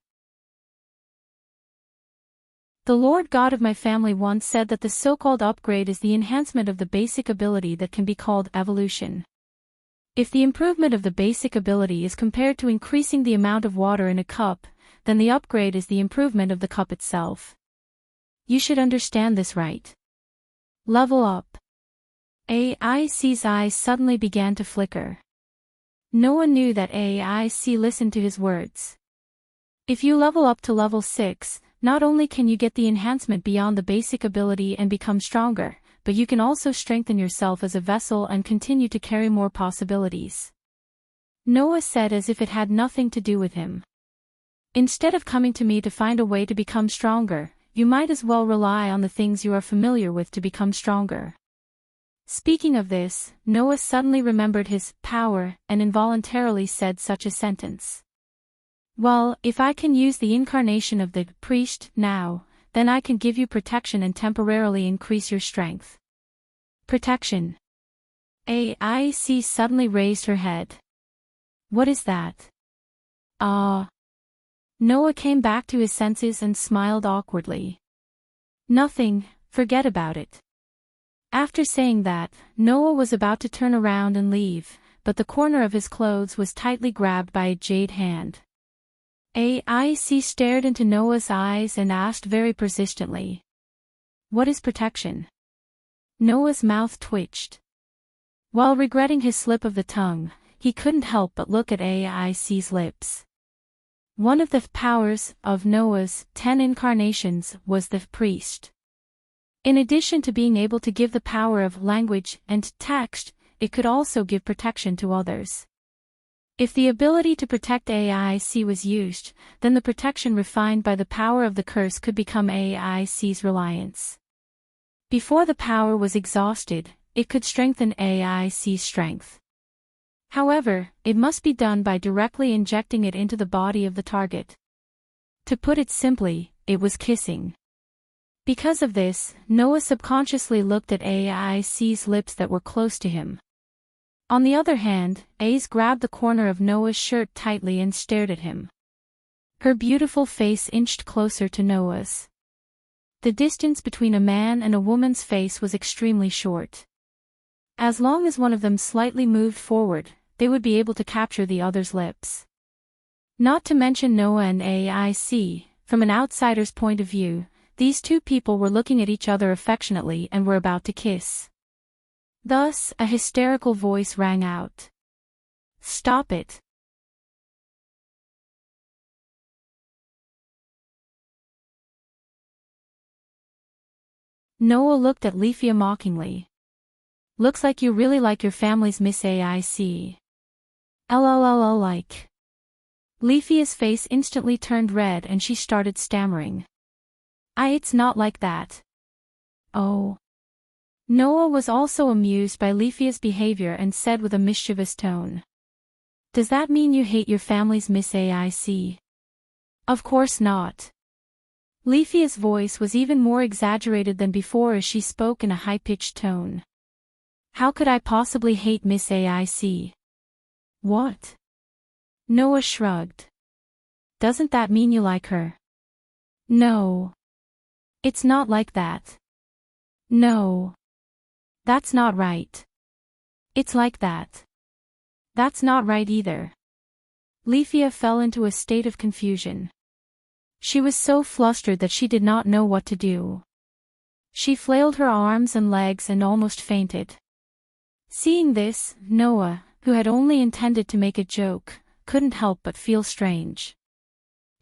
The Lord God of my family once said that the so-called upgrade is the enhancement of the basic ability that can be called evolution. If the improvement of the basic ability is compared to increasing the amount of water in a cup, then the upgrade is the improvement of the cup itself. You should understand this, right? Level up. AIC's eyes suddenly began to flicker. Noah knew that AIC listened to his words. If you level up to level 6, not only can you get the enhancement beyond the basic ability and become stronger, but you can also strengthen yourself as a vessel and continue to carry more possibilities. Noah said as if it had nothing to do with him. Instead of coming to me to find a way to become stronger, you might as well rely on the things you are familiar with to become stronger. Speaking of this, Noah suddenly remembered his power and involuntarily said such a sentence. Well, if I can use the incarnation of the priest now, then I can give you protection and temporarily increase your strength. Protection. AIC suddenly raised her head. What is that? Noah came back to his senses and smiled awkwardly. Nothing, forget about it. After saying that, Noah was about to turn around and leave, but the corner of his clothes was tightly grabbed by a jade hand. AIC stared into Noah's eyes and asked very persistently. What is protection? Noah's mouth twitched. While regretting his slip of the tongue, he couldn't help but look at AIC's lips. One of the powers of Noah's 10 incarnations was the priest. In addition to being able to give the power of language and text, it could also give protection to others. If the ability to protect AIC was used, then the protection refined by the power of the curse could become AIC's reliance. Before the power was exhausted, it could strengthen AIC's strength. However, it must be done by directly injecting it into the body of the target. To put it simply, it was kissing. Because of this, Noah subconsciously looked at AIC's lips that were close to him. On the other hand, Ace grabbed the corner of Noah's shirt tightly and stared at him. Her beautiful face inched closer to Noah's. The distance between a man and a woman's face was extremely short. As long as one of them slightly moved forward, they would be able to capture the other's lips. Not to mention Noah and AIC, from an outsider's point of view, these two people were looking at each other affectionately and were about to kiss. Thus, a hysterical voice rang out. Stop it. Noah looked at Leafia mockingly. Looks like you really like your family's Miss AIC. LLLL like. Leafia's face instantly turned red and she started stammering. It's not like that. Oh. Noah was also amused by Leafia's behavior and said with a mischievous tone. Does that mean you hate your family's Miss AIC? Of course not. Leafia's voice was even more exaggerated than before as she spoke in a high-pitched tone. How could I possibly hate Miss AIC? What? Noah shrugged. Doesn't that mean you like her? No. It's not like that. No. That's not right. It's like that. That's not right either. Leafia fell into a state of confusion. She was so flustered that she did not know what to do. She flailed her arms and legs and almost fainted. Seeing this, Noah, who had only intended to make a joke, couldn't help but feel strange.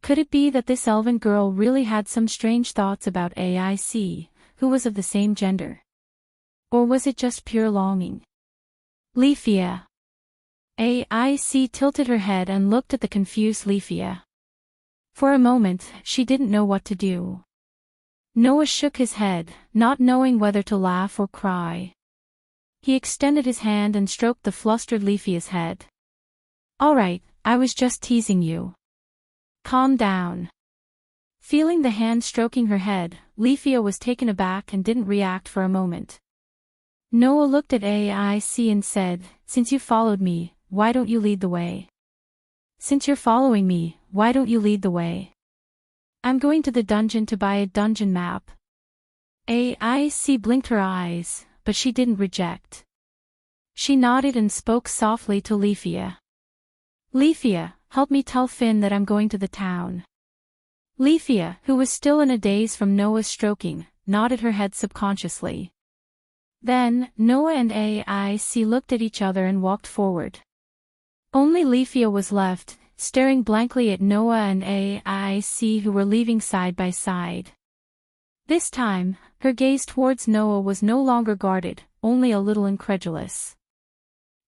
Could it be that this elven girl really had some strange thoughts about AIC, who was of the same gender? Or was it just pure longing? Leafia. AIC tilted her head and looked at the confused Leafia. For a moment, she didn't know what to do. Noah shook his head, not knowing whether to laugh or cry. He extended his hand and stroked the flustered Leafia's head. All right, I was just teasing you. Calm down. Feeling the hand stroking her head, Leafia was taken aback and didn't react for a moment. Noah looked at AIC and said, Since you followed me, why don't you lead the way? Since you're following me, why don't you lead the way? I'm going to the dungeon to buy a dungeon map. AIC blinked her eyes, but she didn't reject. She nodded and spoke softly to Leafia. Leafia, help me tell Finn that I'm going to the town. Leafia, who was still in a daze from Noah's stroking, nodded her head subconsciously. Then, Noah and AIC looked at each other and walked forward. Only Leafia was left, staring blankly at Noah and AIC who were leaving side by side. This time, her gaze towards Noah was no longer guarded, only a little incredulous.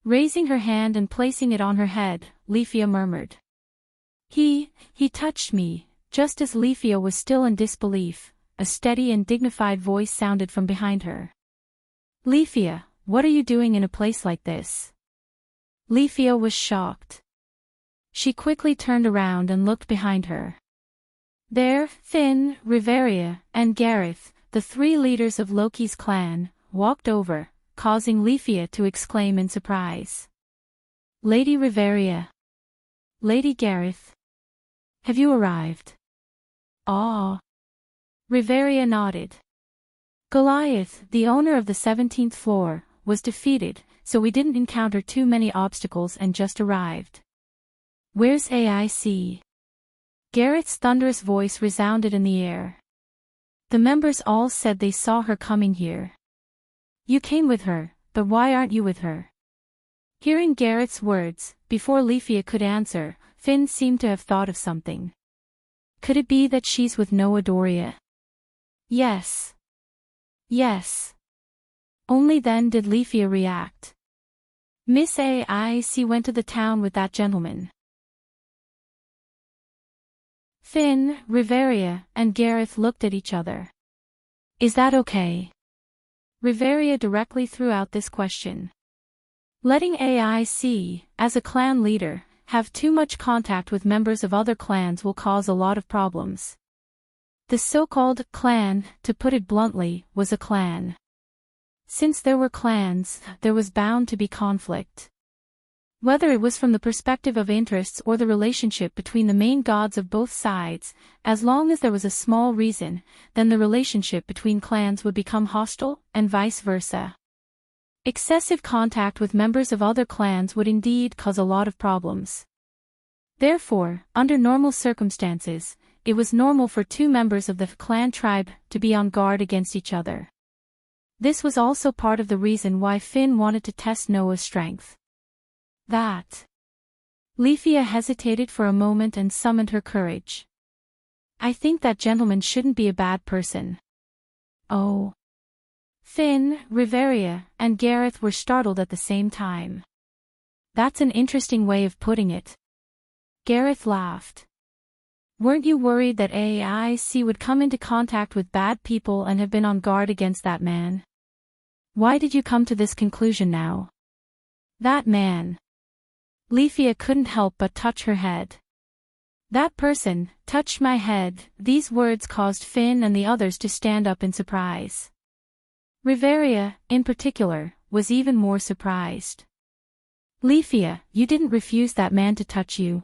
Raising her hand and placing it on her head, Leafia murmured. He touched me. Just as Leafia was still in disbelief, a steady and dignified voice sounded from behind her. Leafia, what are you doing in a place like this? Leafia was shocked. She quickly turned around and looked behind her. There, Finn, Riveria, and Gareth, the three leaders of Loki's clan, walked over, causing Leafia to exclaim in surprise. Lady Riveria. Lady Gareth. Have you arrived? Ah. Riveria nodded. Goliath, the owner of the 17th floor, was defeated, so we didn't encounter too many obstacles and just arrived. Where's AIC? Gareth's thunderous voice resounded in the air. The members all said they saw her coming here. You came with her, but why aren't you with her? Hearing Gareth's words, before Leafia could answer, Finn seemed to have thought of something. Could it be that she's with Noah Doria? Yes. Yes. Only then did Leafia react. Miss AIC went to the town with that gentleman. Finn, Riveria, and Gareth looked at each other. Is that okay? Riveria directly threw out this question. Letting AIC, as a clan leader, have too much contact with members of other clans will cause a lot of problems. The so-called clan, to put it bluntly, was a clan. Since there were clans, there was bound to be conflict. Whether it was from the perspective of interests or the relationship between the main gods of both sides, as long as there was a small reason, then the relationship between clans would become hostile, and vice versa. Excessive contact with members of other clans would indeed cause a lot of problems. Therefore, under normal circumstances, it was normal for two members of the clan tribe to be on guard against each other. This was also part of the reason why Finn wanted to test Noah's strength. That. Leafia hesitated for a moment and summoned her courage. I think that gentleman shouldn't be a bad person. Oh. Finn, Riveria, and Gareth were startled at the same time. That's an interesting way of putting it. Gareth laughed. Weren't you worried that AIC would come into contact with bad people and have been on guard against that man? Why did you come to this conclusion now? That man. Leafia couldn't help but touch her head. That person touched my head. These words caused Finn and the others to stand up in surprise. Riveria, in particular, was even more surprised. Leafia, you didn't refuse that man to touch you.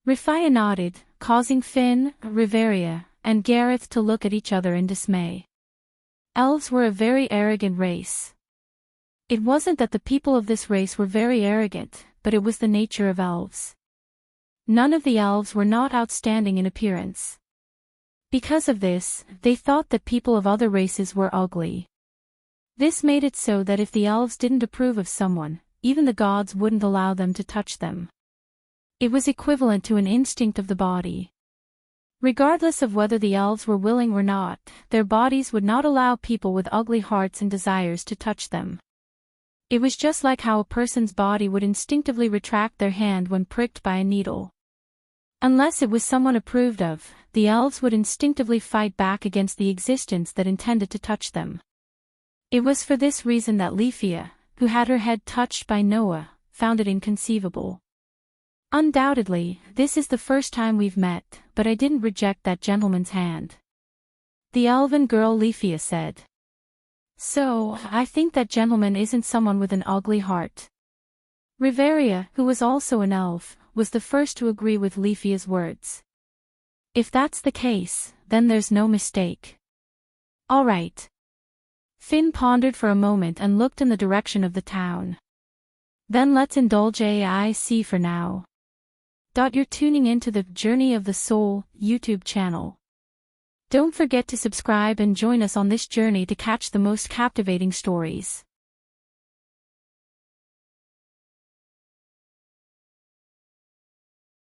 Riveria nodded, causing Finn, Riveria, and Gareth to look at each other in dismay. Elves were a very arrogant race. It wasn't that the people of this race were very arrogant, but it was the nature of elves. None of the elves were not outstanding in appearance. Because of this, they thought that people of other races were ugly. This made it so that if the elves didn't approve of someone, even the gods wouldn't allow them to touch them. It was equivalent to an instinct of the body. Regardless of whether the elves were willing or not, their bodies would not allow people with ugly hearts and desires to touch them. It was just like how a person's body would instinctively retract their hand when pricked by a needle. Unless it was someone approved of, the elves would instinctively fight back against the existence that intended to touch them. It was for this reason that Leafia, who had her head touched by Noah, found it inconceivable. Undoubtedly, this is the first time we've met, but I didn't reject that gentleman's hand. The elven girl Leafia said. So, I think that gentleman isn't someone with an ugly heart. Riveria, who was also an elf, was the first to agree with Leafia's words. If that's the case, then there's no mistake. All right. Finn pondered for a moment and looked in the direction of the town. Then let's indulge AIC for now. You're tuning into the Journey of the Soul YouTube channel. Don't forget to subscribe and join us on this journey to catch the most captivating stories.